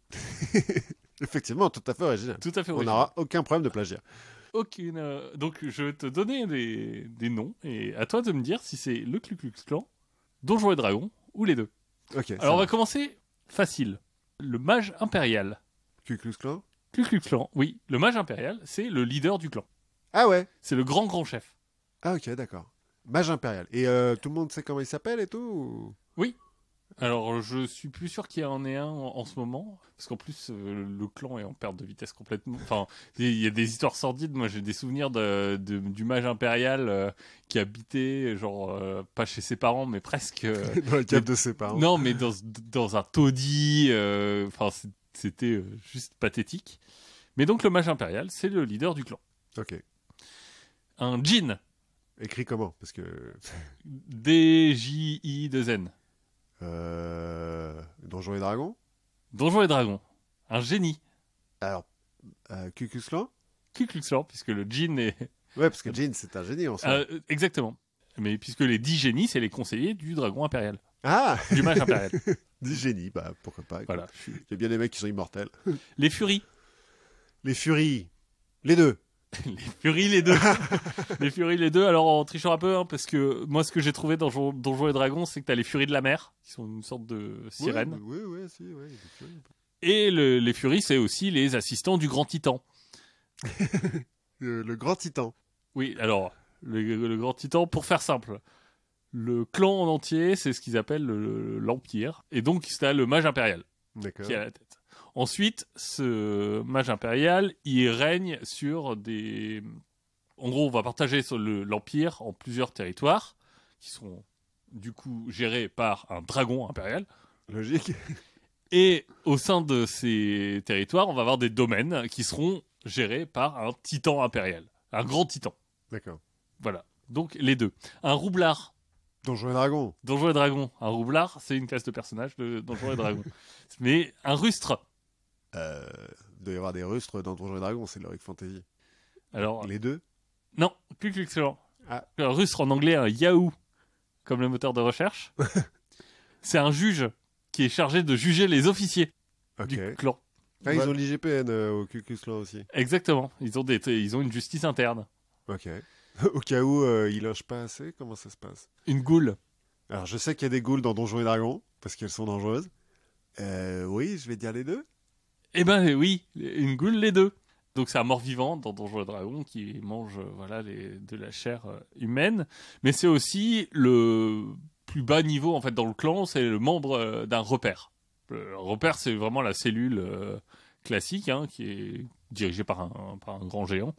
Effectivement, tout à fait original. Tout à fait original. On n'aura aucun problème de plagiat. Donc, je vais te donner des noms, et à toi de me dire si c'est le Ku Klux Klan, Donjons et Dragons, ou les deux. Ok. Alors, on va commencer facile. Le mage impérial. Ku Klux Klan. Ku Klux Klan, oui. Le mage impérial, c'est le leader du clan. Ah ouais. C'est le grand chef. Ah ok, d'accord. Mage impérial. Et tout le monde sait comment il s'appelle et tout ou... Oui. Alors, je suis plus sûr qu'il y en ait un en ce moment, parce qu'en plus, le clan est en perte de vitesse complètement. Enfin, il y a des histoires sordides. Moi, j'ai des souvenirs du mage impérial qui habitait, genre, pas chez ses parents, mais presque... dans le cave de ses parents. Non, mais dans un taudis. Enfin, c'était juste pathétique. Mais donc, le mage impérial, c'est le leader du clan. Ok. Un djinn. Écrit comment? Parce que... D-J-I-2-N. Donjons et Dragons. Donjons et Dragons. Un génie. Alors, Ku Klux Klan. Ku Klux Klan, puisque le djinn est... Ouais, parce que Jin, c'est un génie en soi. Exactement. Mais puisque les 10 génies, c'est les conseillers du dragon impérial. Ah Du mage impérial. 10 génies, bah pourquoi pas. Voilà. Il y a bien des mecs qui sont immortels. Les furies. Les furies. Les deux. Les furies, les deux. Les furies, les deux. Alors, en trichant un peu, hein, parce que moi, ce que j'ai trouvé dans Donjons et Dragons, c'est que t'as les furies de la mer, qui sont une sorte de sirène. Oui, si, ouais. Les furies. Et les furies, c'est aussi les assistants du grand titan. Le grand titan. Oui, alors, le grand titan, pour faire simple, le clan en entier, c'est ce qu'ils appellent l'Empire. Et donc, c'est le mage impérial D'accord. qui est à la tête. Ensuite, ce mage impérial, il règne sur des... En gros, on va partager sur l'Empire en plusieurs territoires, qui sont du coup gérés par un dragon impérial. Logique. Et au sein de ces territoires, on va avoir des domaines qui seront gérés par un titan impérial. Un grand titan. D'accord. Voilà. Donc, les deux. Un roublard. Donjons et Dragons. Donjons et Dragons. Un roublard, c'est une classe de personnage de Donjons et Dragons. Mais un rustre. Il doit y avoir des rustres dans Donjons et Dragons, c'est l'Heroic Fantasy. Alors, Les deux. non, Ku Klux Klan. Ah. Un rustre en anglais, un Yahoo, comme le moteur de recherche. C'est un juge qui est chargé de juger les officiers du clan. Ah, ils ont l'IGPN au Ku Klux Klan aussi. Exactement. Ils ont une justice interne. Ok. Au cas où ils logent pas assez, comment ça se passe? Une goule. Alors, je sais qu'il y a des ghouls dans Donjons et Dragons, parce qu'elles sont dangereuses. Oui, je vais dire les deux. Eh ben oui, une goule, les deux. Donc c'est un mort-vivant dans Donjons et Dragons qui mange de la chair humaine. Mais c'est aussi le plus bas niveau en fait dans le clan, c'est le membre d'un repère. Le repère, c'est vraiment la cellule classique hein, qui est dirigée par un grand géant.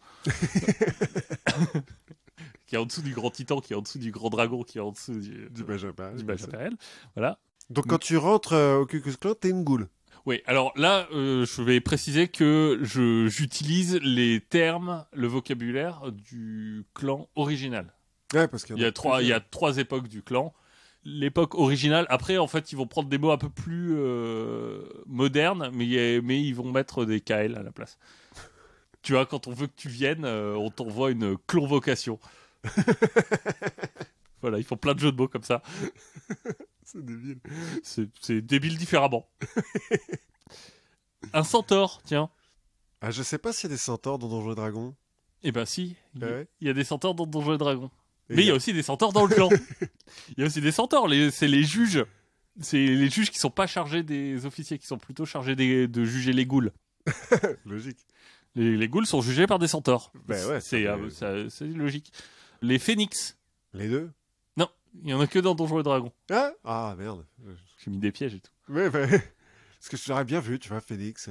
Qui est en dessous du grand titan, qui est en dessous du grand dragon, qui est en dessous du mage impérial. Voilà. Donc quand tu rentres au Ku Klux Klan, t'es une goule. Oui, alors là, je vais préciser que j'utilise les termes, le vocabulaire du clan original. Ouais, parce qu'il y a trois époques du clan. L'époque originale, après, en fait, ils vont prendre des mots un peu plus modernes, mais ils vont mettre des KL à la place. Tu vois, quand on veut que tu viennes, on t'envoie une convocation. Voilà, ils font plein de jeux de mots comme ça. C'est débile. C'est débile différemment. Un centaure, tiens. Ah, je sais pas s'il y a des centaures dans Donjons et Dragons. Eh ben si, Ouais. il y a des centaures dans Donjons et Dragons. Et Mais il y a aussi des centaures dans le clan. Il y a aussi des centaures, c'est les juges. C'est les juges qui sont pas chargés des officiers, qui sont plutôt chargés de juger les ghouls. Logique. Les ghouls sont jugés par des centaures. Ben ouais, c'est logique. Les phénix. Les deux? Non, il y en a que dans Donjons et Dragons. Ah merde. J'ai mis des pièges et tout. Ouais, parce que je l'aurais bien vu, tu vois, Phoenix.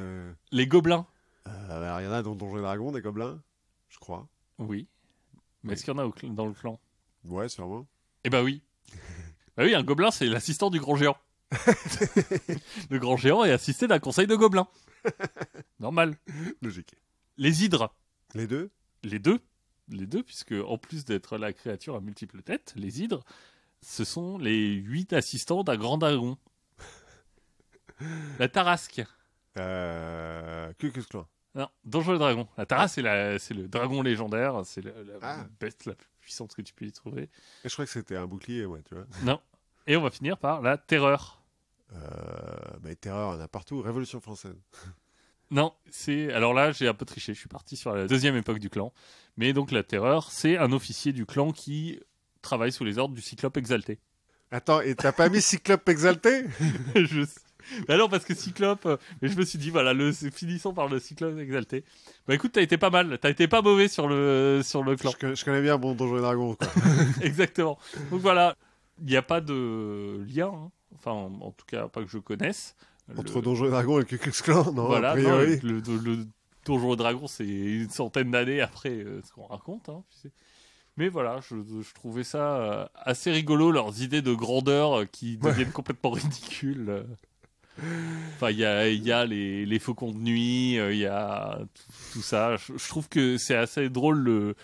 Les gobelins. Alors, il y en a dans Donjons et Dragons, des gobelins, je crois. Oui. Mais est-ce qu'il y en a dans le clan? Ouais, sûrement. Eh ben oui. Bah oui, un gobelin, c'est l'assistant du grand géant. Le grand géant est assisté d'un conseil de gobelins. Normal. Logique. Les hydres. Les deux? Les deux, puisque en plus d'être la créature à multiples têtes, les hydres, ce sont les 8 assistants d'un grand dragon. La tarasque. Ku Klux Klan. Non, Donjons et Dragons. La tarasque, c'est le dragon légendaire, c'est la bête la plus puissante que tu peux y trouver. Et je crois que c'était un bouclier, ouais, tu vois. Non. Et on va finir par la terreur. Terreur, on a partout. Révolution française. Non, alors là, j'ai un peu triché. Je suis parti sur la deuxième époque du clan. Mais donc, la terreur, c'est un officier du clan qui travaille sous les ordres du Cyclope exalté. Attends, et t'as pas mis Cyclope exalté? Bah non, parce que Cyclope... mais je me suis dit, voilà, finissons par le Cyclope exalté. Bah écoute, t'as été pas mal. T'as été pas mauvais sur le clan. Je connais bien bon Donjons et Dragons, quoi. Exactement. Donc voilà, il n'y a pas de lien. Hein. Enfin, en tout cas, pas que je connaisse. Entre Donjons et Dragons et le Ku Klux Klan, non, voilà, a priori. Non, le Donjons et Dragons, c'est une centaine d'années après ce qu'on raconte. Hein, tu sais. Mais voilà, je trouvais ça assez rigolo, leurs idées de grandeur qui deviennent complètement ridicules. Enfin, il y a les faucons de nuit, il y a tout ça. Je trouve que c'est assez drôle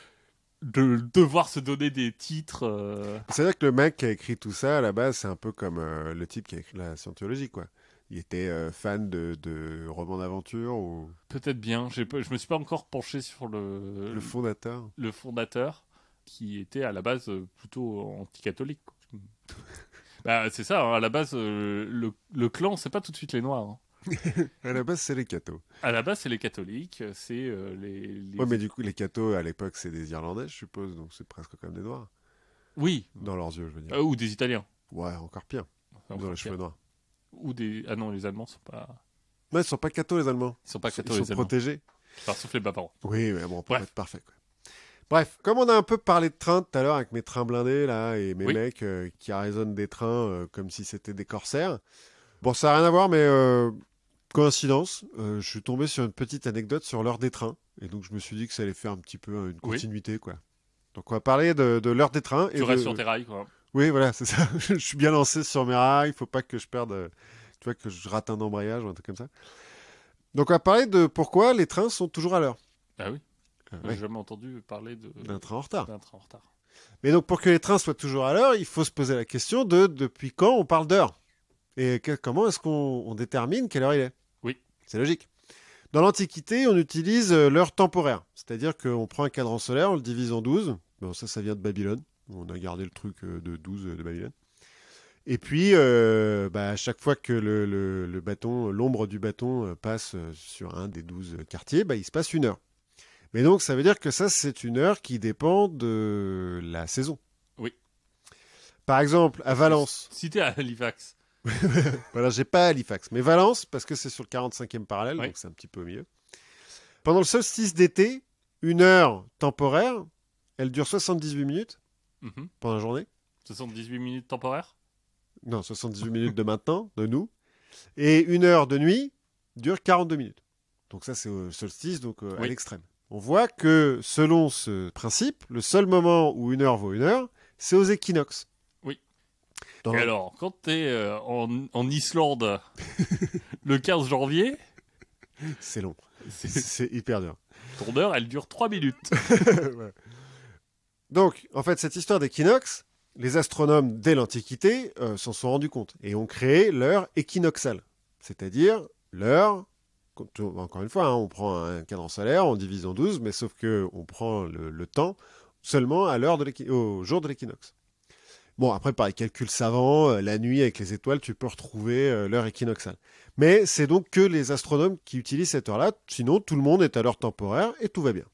de devoir se donner des titres. C'est-à-dire que le mec qui a écrit tout ça, à la base, c'est un peu comme le type qui a écrit la scientologie, quoi. Il était fan de romans d'aventure ou... Peut-être bien. Je me suis pas encore penché sur Le fondateur. le fondateur, qui était à la base plutôt anti-catholique, quoi. Bah, c'est ça, hein, à la base, le clan, c'est pas tout de suite les Noirs, hein. À la base, c'est les cathos. À la base, c'est les catholiques, c'est Ouais, mais du coup, les cathos, à l'époque, c'est des Irlandais, je suppose, donc c'est presque comme des Noirs. Oui, Dans leurs yeux, je veux dire. ou des Italiens. Ouais, encore pire. Ils ont les cheveux noirs. Ou des... Ah non, les Allemands sont pas... Ouais, ils sont pas cathos, les Allemands. Ils sont pas cathos, Ils les sont Allemands. protégés. Enfin, sauf les bas-parents. Oui, mais bon, Bref. être parfait, quoi. Bref, comme on a un peu parlé de train tout à l'heure avec mes trains blindés, là, et mes Oui. mecs qui arraisonnent des trains comme si c'était des corsaires. Bon, ça n'a rien à voir, mais coïncidence, je suis tombé sur une petite anecdote sur l'heure des trains. Et donc, je me suis dit que ça allait faire un petit peu une continuité, quoi. Donc, on va parler de l'heure des trains. Tu restes sur tes rails, quoi. Oui, voilà, c'est ça. Je suis bien lancé sur mes rails. Il faut pas que je perde, tu vois, que je rate un embrayage ou un truc comme ça. Donc, on va parler de pourquoi les trains sont toujours à l'heure. Ah oui. Ouais. J'ai jamais entendu parler D'un train en retard. d'un train en retard. Mais donc, pour que les trains soient toujours à l'heure, il faut se poser la question de depuis quand on parle d'heure. Et comment est-ce qu'on détermine quelle heure il est? Oui. C'est logique. Dans l'Antiquité, on utilise l'heure temporaire. C'est-à-dire qu'on prend un cadran solaire, on le divise en 12. Bon, ça vient de Babylone. On a gardé le truc de 12 de Babylone. Et puis, à chaque fois que le bâton, l'ombre du bâton passe sur un des 12 quartiers, il se passe une heure. Mais donc, ça veut dire que ça, c'est une heure qui dépend de la saison. Oui. Par exemple, à Valence. Si t'es à Halifax. Voilà, j'ai pas Halifax. Mais Valence, parce que c'est sur le 45e parallèle, donc c'est un petit peu au milieu. Pendant le solstice d'été, une heure temporaire, elle dure 78 minutes pendant la journée. 78 minutes temporaires? Non, 78 minutes de maintenant, de nous. Et une heure de nuit dure 42 minutes. Donc ça, c'est au solstice, donc à l'extrême. On voit que, selon ce principe, le seul moment où une heure vaut une heure, c'est aux équinoxes. Oui. Et alors, quand t'es en Islande le 15 janvier... C'est long. C'est hyper dur. Ton heure, elle dure 3 minutes. Ouais. Donc, en fait, cette histoire d'équinoxe, les astronomes, dès l'Antiquité, s'en sont rendus compte et ont créé l'heure équinoxale. C'est-à-dire l'heure... Encore une fois, hein, on prend un cadran solaire, on divise en 12, mais sauf qu'on prend le temps seulement à l'heure au jour de l'équinoxe. Bon, après, par les calculs savants, la nuit avec les étoiles, tu peux retrouver l'heure équinoxale. Mais c'est donc que les astronomes qui utilisent cette heure-là, sinon tout le monde est à l'heure temporaire et tout va bien.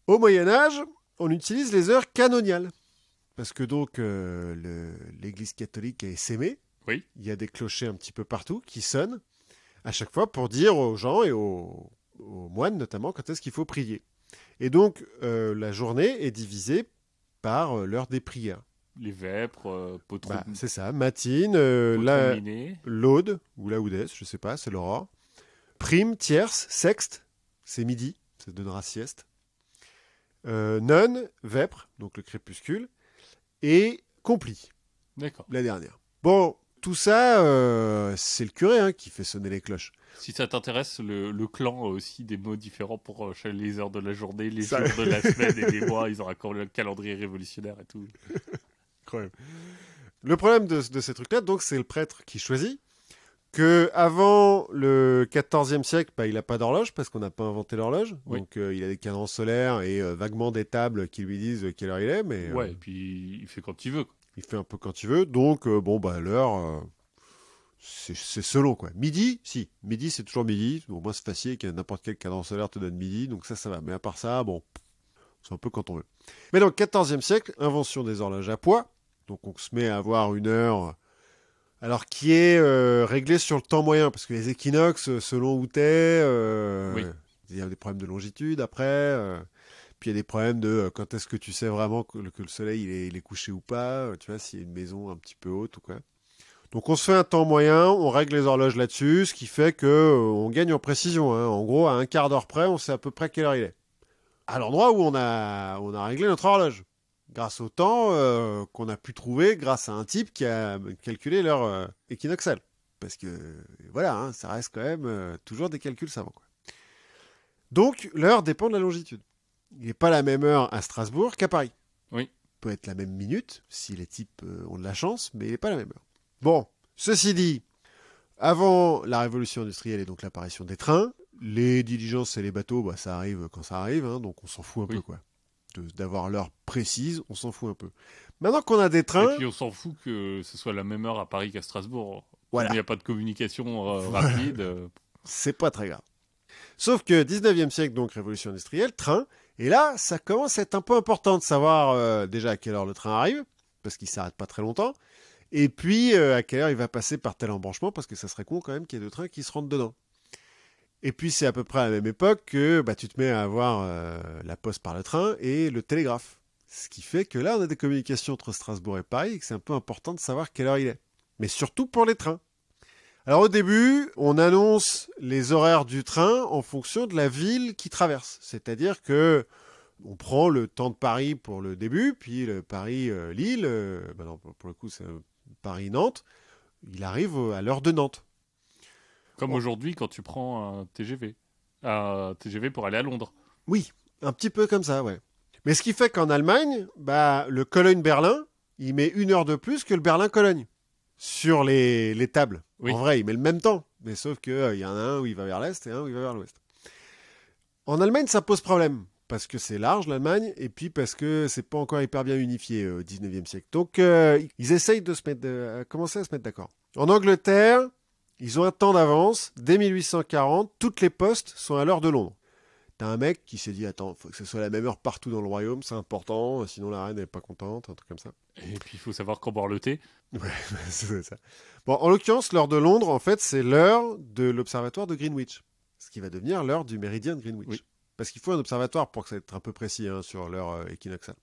Au Moyen-Âge, on utilise les heures canoniales. Parce que donc l'Église catholique a essaimé. Oui. Il y a des clochers un petit peu partout qui sonnent à chaque fois pour dire aux gens et aux moines notamment quand est-ce qu'il faut prier. Et donc la journée est divisée par l'heure des prières. Les vêpres, c'est ça, matine, laude ou laudesse, je sais pas, c'est l'aurore. Prime, tierce, sexte, c'est midi, ça donnera sieste. None, vêpres, donc le crépuscule, et compli. D'accord. La dernière. Bon, tout ça, c'est le curé qui fait sonner les cloches. Si ça t'intéresse, le clan a aussi des mots différents pour les heures de la journée, les jours de la semaine et les mois. Ils ont encore le calendrier révolutionnaire et tout. Incroyable. Le problème de ces trucs-là, donc, c'est le prêtre qui choisit que avant le XIVe siècle, il n'a pas d'horloge parce qu'on n'a pas inventé l'horloge. Oui. Donc, il a des cadrans solaires et vaguement des tables qui lui disent quelle heure il est. Mais, et puis il fait quand il veut. Il fait un peu quand il veut. Donc, l'heure, c'est selon, quoi. Midi, si. Midi, c'est toujours midi. Au moins, c'est facile que n'importe quel cadran solaire te donne midi. Donc, ça va. Mais à part ça, c'est un peu quand on veut. Mais dans le XIVe siècle, invention des horloges à poids. Donc, on se met à avoir une heure... Alors, qui est réglé sur le temps moyen, parce que les équinoxes, selon où t'es, il y a des problèmes de longitude après, puis il y a des problèmes de quand est-ce que tu sais vraiment que le soleil il est couché ou pas, tu vois, s'il y a une maison un petit peu haute ou quoi. Donc on se fait un temps moyen, on règle les horloges là-dessus, ce qui fait que on gagne en précision. Hein. En gros, à un quart d'heure près, on sait à peu près quelle heure il est. À l'endroit où on a réglé notre horloge. Grâce au temps qu'on a pu trouver grâce à un type qui a calculé l'heure équinoxale. Parce que, voilà, ça reste quand même toujours des calculs savants. Quoi. Donc, l'heure dépend de la longitude. il n'est pas la même heure à Strasbourg qu'à Paris. Oui. Il peut être la même minute, si les types ont de la chance, mais il n'est pas la même heure. Bon, ceci dit, avant la révolution industrielle et donc l'apparition des trains, les diligences et les bateaux, bah, ça arrive quand ça arrive, hein, donc on s'en fout un peu, quoi. D'avoir l'heure précise, on s'en fout un peu. Maintenant qu'on a des trains... Et puis on s'en fout que ce soit la même heure à Paris qu'à Strasbourg. Voilà. Il n'y a pas de communication rapide. C'est pas très grave. Sauf que 19e siècle, donc révolution industrielle, train, et là, ça commence à être un peu important de savoir déjà à quelle heure le train arrive, parce qu'il s'arrête pas très longtemps, et puis à quelle heure il va passer par tel embranchement, parce que ça serait con quand même qu'il y ait deux trains qui se rentrent dedans. Et puis c'est à peu près à la même époque que tu te mets à avoir la poste par le train et le télégraphe. Ce qui fait que là, on a des communications entre Strasbourg et Paris, et que c'est un peu important de savoir quelle heure il est. Mais surtout pour les trains. Alors au début, on annonce les horaires du train en fonction de la ville qui traverse. C'est-à-dire que on prend le temps de Paris pour le début, puis le Paris-Lille, non, pour le coup c'est Paris-Nantes, il arrive à l'heure de Nantes. Comme aujourd'hui quand tu prends un TGV. Un TGV pour aller à Londres. Oui, un petit peu comme ça, ouais. Mais ce qui fait qu'en Allemagne, le Cologne-Berlin, il met 1 heure de plus que le Berlin-Cologne sur les tables. Oui. En vrai, il met le même temps, mais sauf qu'il y en a un où il va vers l'est et un où il va vers l'ouest. En Allemagne, ça pose problème, parce que c'est large l'Allemagne, et puis parce que c'est pas encore hyper bien unifié au 19e siècle. Donc ils essayent de commencer à se mettre d'accord. En Angleterre, ils ont un temps d'avance. Dès 1840, toutes les postes sont à l'heure de Londres. T'as un mec qui s'est dit, attends, faut que ce soit la même heure partout dans le royaume, c'est important, sinon la reine n'est pas contente, un truc comme ça. Et puis il faut savoir quand boire le thé. Ouais, c'est ça. Bon, en l'occurrence, l'heure de Londres, en fait, c'est l'heure de l'observatoire de Greenwich, ce qui va devenir l'heure du méridien de Greenwich. Oui. Parce qu'il faut un observatoire pour que ça soit un peu précis sur l'heure équinoxale.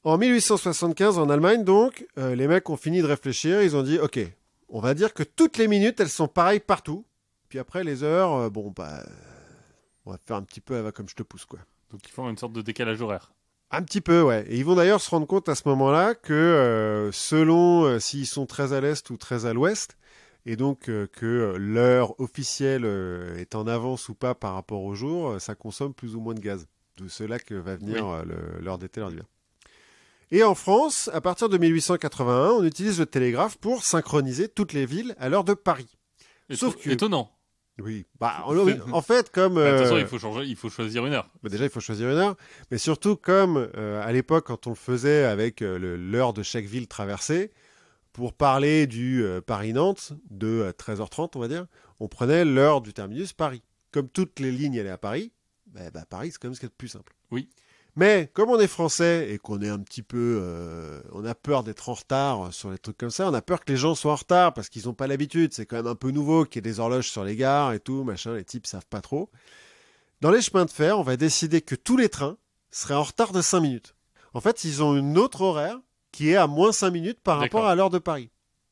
En 1875, en Allemagne, donc, les mecs ont fini de réfléchir, ils ont dit, ok, on va dire que toutes les minutes, elles sont pareilles partout. Puis après, les heures, on va faire un petit peu comme je te pousse, quoi. Donc ils font une sorte de décalage horaire. Un petit peu, ouais. Et ils vont d'ailleurs se rendre compte à ce moment-là que selon s'ils sont très à l'est ou très à l'ouest, et donc que l'heure officielle est en avance ou pas par rapport au jour, ça consomme plus ou moins de gaz. De cela que va venir l'heure d'été, l'heure d'hiver. Et en France, à partir de 1881, on utilise le télégraphe pour synchroniser toutes les villes à l'heure de Paris. Sauf que... Étonnant. Oui, en fait, comme... De toute façon, il faut choisir une heure. Déjà, il faut choisir une heure, mais surtout comme à l'époque, quand on le faisait avec l'heure de chaque ville traversée, pour parler du Paris-Nantes, de 13h30, on va dire, on prenait l'heure du terminus Paris. Comme toutes les lignes allaient à Paris, Paris, c'est quand même ce qu'il y a de plus simple. Oui. Mais comme on est français et qu'on est un petit peu... on a peur d'être en retard sur les trucs comme ça, on a peur que les gens soient en retard parce qu'ils n'ont pas l'habitude. C'est quand même un peu nouveau qu'il y ait des horloges sur les gares et tout, machin, les types savent pas trop. Dans les chemins de fer, on va décider que tous les trains seraient en retard de 5 minutes. En fait, ils ont une autre horaire qui est à moins 5 minutes par rapport à l'heure de Paris.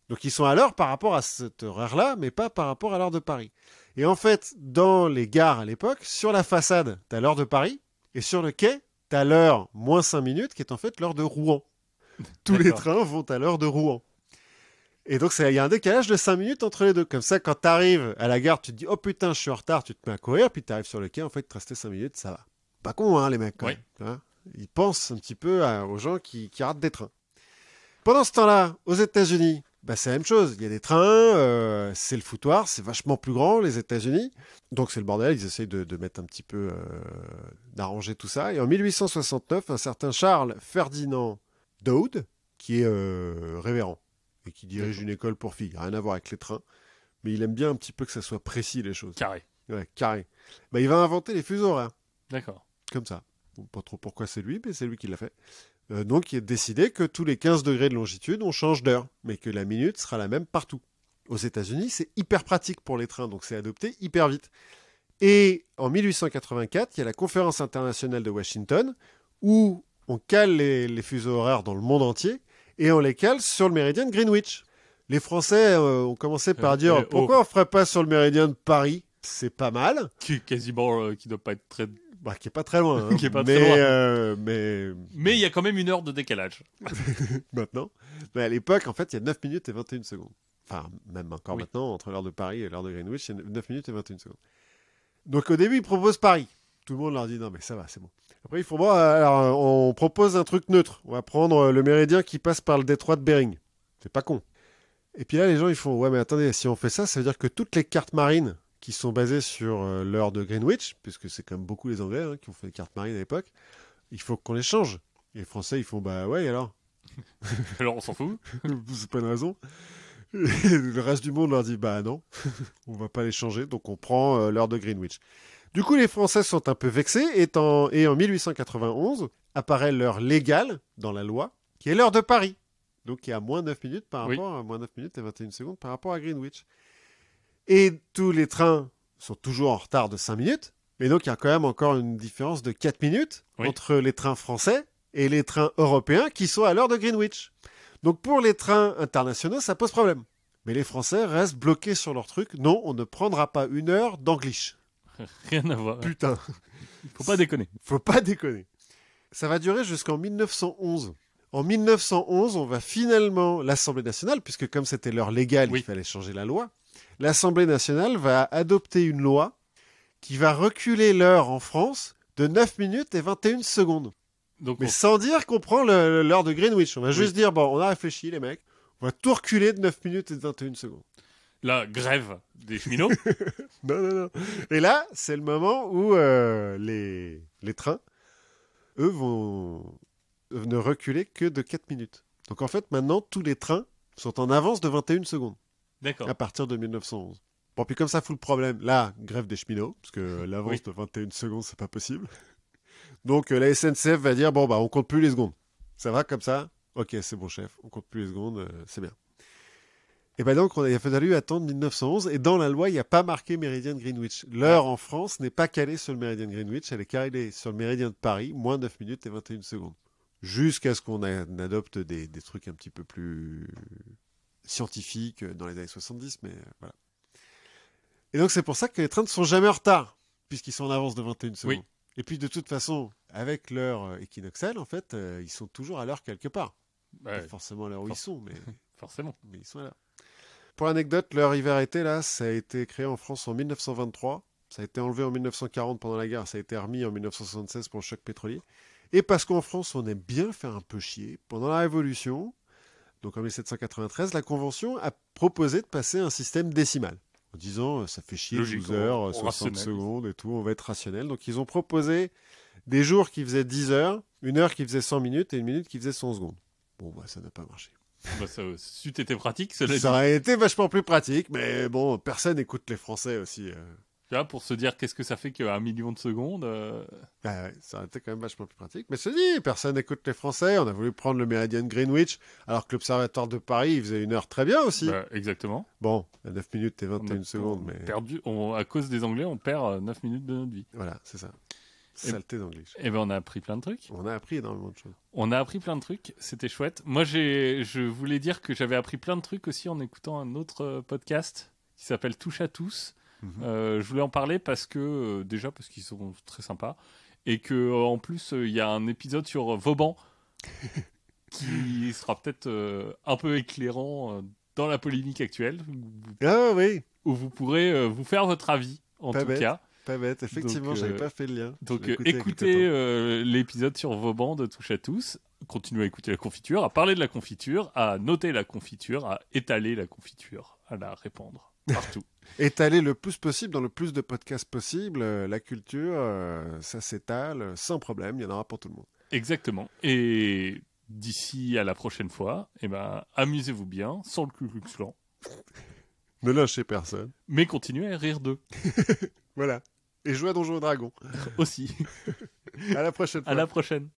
Donc ils sont à l'heure par rapport à cette horaire-là, mais pas par rapport à l'heure de Paris. Et en fait, dans les gares à l'époque, sur la façade, tu as l'heure de Paris, et sur le quai, t'as l'heure moins 5 minutes qui est en fait l'heure de Rouen. Tous les trains vont à l'heure de Rouen. Et donc il y a un décalage de 5 minutes entre les deux. Comme ça, quand t'arrives à la gare, tu te dis « Oh putain, je suis en retard », tu te mets à courir, puis t'arrives sur le quai, en fait, il te restait 5 minutes, ça va. Pas con, hein, les mecs, quand même, hein. Ils pensent un petit peu aux gens qui ratent des trains. Pendant ce temps-là, aux États-Unis, c'est la même chose. Il y a des trains, c'est le foutoir, c'est vachement plus grand, les États-Unis. Donc c'est le bordel, ils essayent de mettre un petit peu, d'arranger tout ça. Et en 1869, un certain Charles Ferdinand Dowd, qui est révérend, et qui dirige une école pour filles, rien à voir avec les trains, mais il aime bien un petit peu que ça soit précis, les choses. Carré. Ouais, carré. Il va inventer les fuseaux horaires. D'accord. Comme ça. Bon, pas trop pourquoi c'est lui, mais c'est lui qui l'a fait. Donc il a décidé que tous les 15 degrés de longitude, on change d'heure, mais que la minute sera la même partout. Aux États-Unis, c'est hyper pratique pour les trains, donc c'est adopté hyper vite. Et en 1884, il y a la conférence internationale de Washington, où on cale les fuseaux horaires dans le monde entier, et on les cale sur le méridien de Greenwich. Les Français ont commencé par dire « Pourquoi on ne ferait pas sur le méridien de Paris ? C'est pas mal. » Qui doit pas être très... qui est pas très loin. Hein. Qui est pas très loin. Mais il y a quand même 1 heure de décalage. Maintenant. Mais à l'époque, en fait, il y a 9 minutes et 21 secondes. Enfin, même encore maintenant, entre l'heure de Paris et l'heure de Greenwich, il y a 9 minutes et 21 secondes. Donc au début, ils proposent Paris. Tout le monde leur dit non mais ça va, c'est bon. Après ils font bon, alors on propose un truc neutre. On va prendre le méridien qui passe par le détroit de Bering. C'est pas con. Et puis là les gens ils font ouais mais attendez, si on fait ça, ça veut dire que toutes les cartes marines qui sont basées sur l'heure de Greenwich, puisque c'est quand même beaucoup les Anglais qui ont fait les cartes marines à l'époque, il faut qu'on les change. Et les Français ils font bah ouais alors. Alors on s'en fout. C'est pas une raison. Et le reste du monde leur dit bah non, on va pas les changer, donc on prend l'heure de Greenwich. Du coup, les Français sont un peu vexés et en 1891 apparaît l'heure légale dans la loi, qui est l'heure de Paris. Donc, il y a moins 9 minutes par rapport à moins 9 minutes et 21 secondes par rapport à Greenwich. Et tous les trains sont toujours en retard de 5 minutes. Mais donc, il y a quand même encore une différence de 4 minutes entre les trains français et les trains européens qui sont à l'heure de Greenwich. Donc, pour les trains internationaux, ça pose problème. Mais les Français restent bloqués sur leur truc. Non, on ne prendra pas une heure d'English. Rien à voir. Putain. Faut pas déconner. Faut pas déconner. Ça va durer jusqu'en 1911. En 1911, on va finalement, l'Assemblée nationale, puisque comme c'était l'heure légale, il fallait changer la loi, l'Assemblée nationale va adopter une loi qui va reculer l'heure en France de 9 minutes et 21 secondes. Donc, mais sans dire qu'on prend l'heure de Greenwich. On va juste dire, bon, on a réfléchi les mecs, on va tout reculer de 9 minutes et 21 secondes. La grève des cheminots. Non. Et là, c'est le moment où les trains, eux, vont ne reculer que de 4 minutes. Donc en fait, maintenant, tous les trains sont en avance de 21 secondes. D'accord. À partir de 1911. Bon, puis comme ça fout le problème. Là, grève des cheminots, parce que l'avance de 21 secondes, c'est pas possible. Donc la SNCF va dire, bon, bah, on compte plus les secondes. Ça va comme ça? Ok, c'est bon, chef. On compte plus les secondes, c'est bien. Et bien donc, il a fallu attendre 1911, et dans la loi, il n'y a pas marqué méridien de Greenwich. L'heure en France n'est pas calée sur le méridien de Greenwich, elle est calée sur le méridien de Paris, moins 9 minutes et 21 secondes. Jusqu'à ce qu'on adopte des trucs un petit peu plus scientifiques dans les années 70, mais voilà. Et donc c'est pour ça que les trains ne sont jamais en retard, puisqu'ils sont en avance de 21 secondes. Oui. Et puis de toute façon, avec l'heure équinoxiale, en fait, ils sont toujours à l'heure quelque part. Pas forcément à l'heure où ils sont, mais... Forcément. Mais ils sont là. Pour l'anecdote, l'heure hiver-été, là, ça a été créé en France en 1923. Ça a été enlevé en 1940 pendant la guerre. Ça a été remis en 1976 pour le choc pétrolier. Et parce qu'en France, on aime bien faire un peu chier, pendant la Révolution, donc en 1793, la Convention a proposé de passer un système décimal. En disant, ça fait chier 12 heures, 60 secondes et tout, on va être rationnel. Donc ils ont proposé des jours qui faisaient 10 heures, une heure qui faisait 100 minutes et une minute qui faisait 100 secondes. Bon, bah ça n'a pas marché. Bah, ça c'eût été pratique, cela dit. Ça aurait été vachement plus pratique, mais bon, personne n'écoute les Français aussi. Tu vois, pour se dire qu'est-ce que ça fait qu'un million de secondes. Ah ouais, ça aurait été quand même vachement plus pratique. Mais je te dis, personne n'écoute les Français. On a voulu prendre le méridien de Greenwich, alors que l'Observatoire de Paris, il faisait une heure très bien aussi. Bah, exactement. Bon, à 9 minutes et 21 secondes. Mais... à cause des Anglais, on perd 9 minutes de notre vie. Voilà, c'est ça. Saleté d'anglais. Et ben on a appris plein de trucs. On a appris énormément de choses. On a appris plein de trucs, c'était chouette. Moi, je voulais dire que j'avais appris plein de trucs aussi en écoutant un autre podcast qui s'appelle Touche à tous. Je voulais en parler parce que déjà parce qu'ils sont très sympas et que en plus il y a un épisode sur Vauban qui sera peut-être un peu éclairant dans la polémique actuelle. Ah oui. Où vous pourrez vous faire votre avis en tout cas. Pas bête, effectivement, j'avais pas fait le lien. Donc écoutez l'épisode sur Vauban de Touche à tous, continuez à écouter la confiture, à parler de la confiture, à noter la confiture, à étaler la confiture, à la répandre partout. Étaler le plus possible dans le plus de podcasts possible, la culture, ça s'étale sans problème, il y en aura pour tout le monde. Exactement. Et d'ici à la prochaine fois, amusez-vous bien, sans le Ku Klux Klan. Ne lâchez personne. Mais continuez à rire d'eux. Voilà. Et jouez à Donjons et Dragons. Aussi. À la prochaine fois. À la prochaine.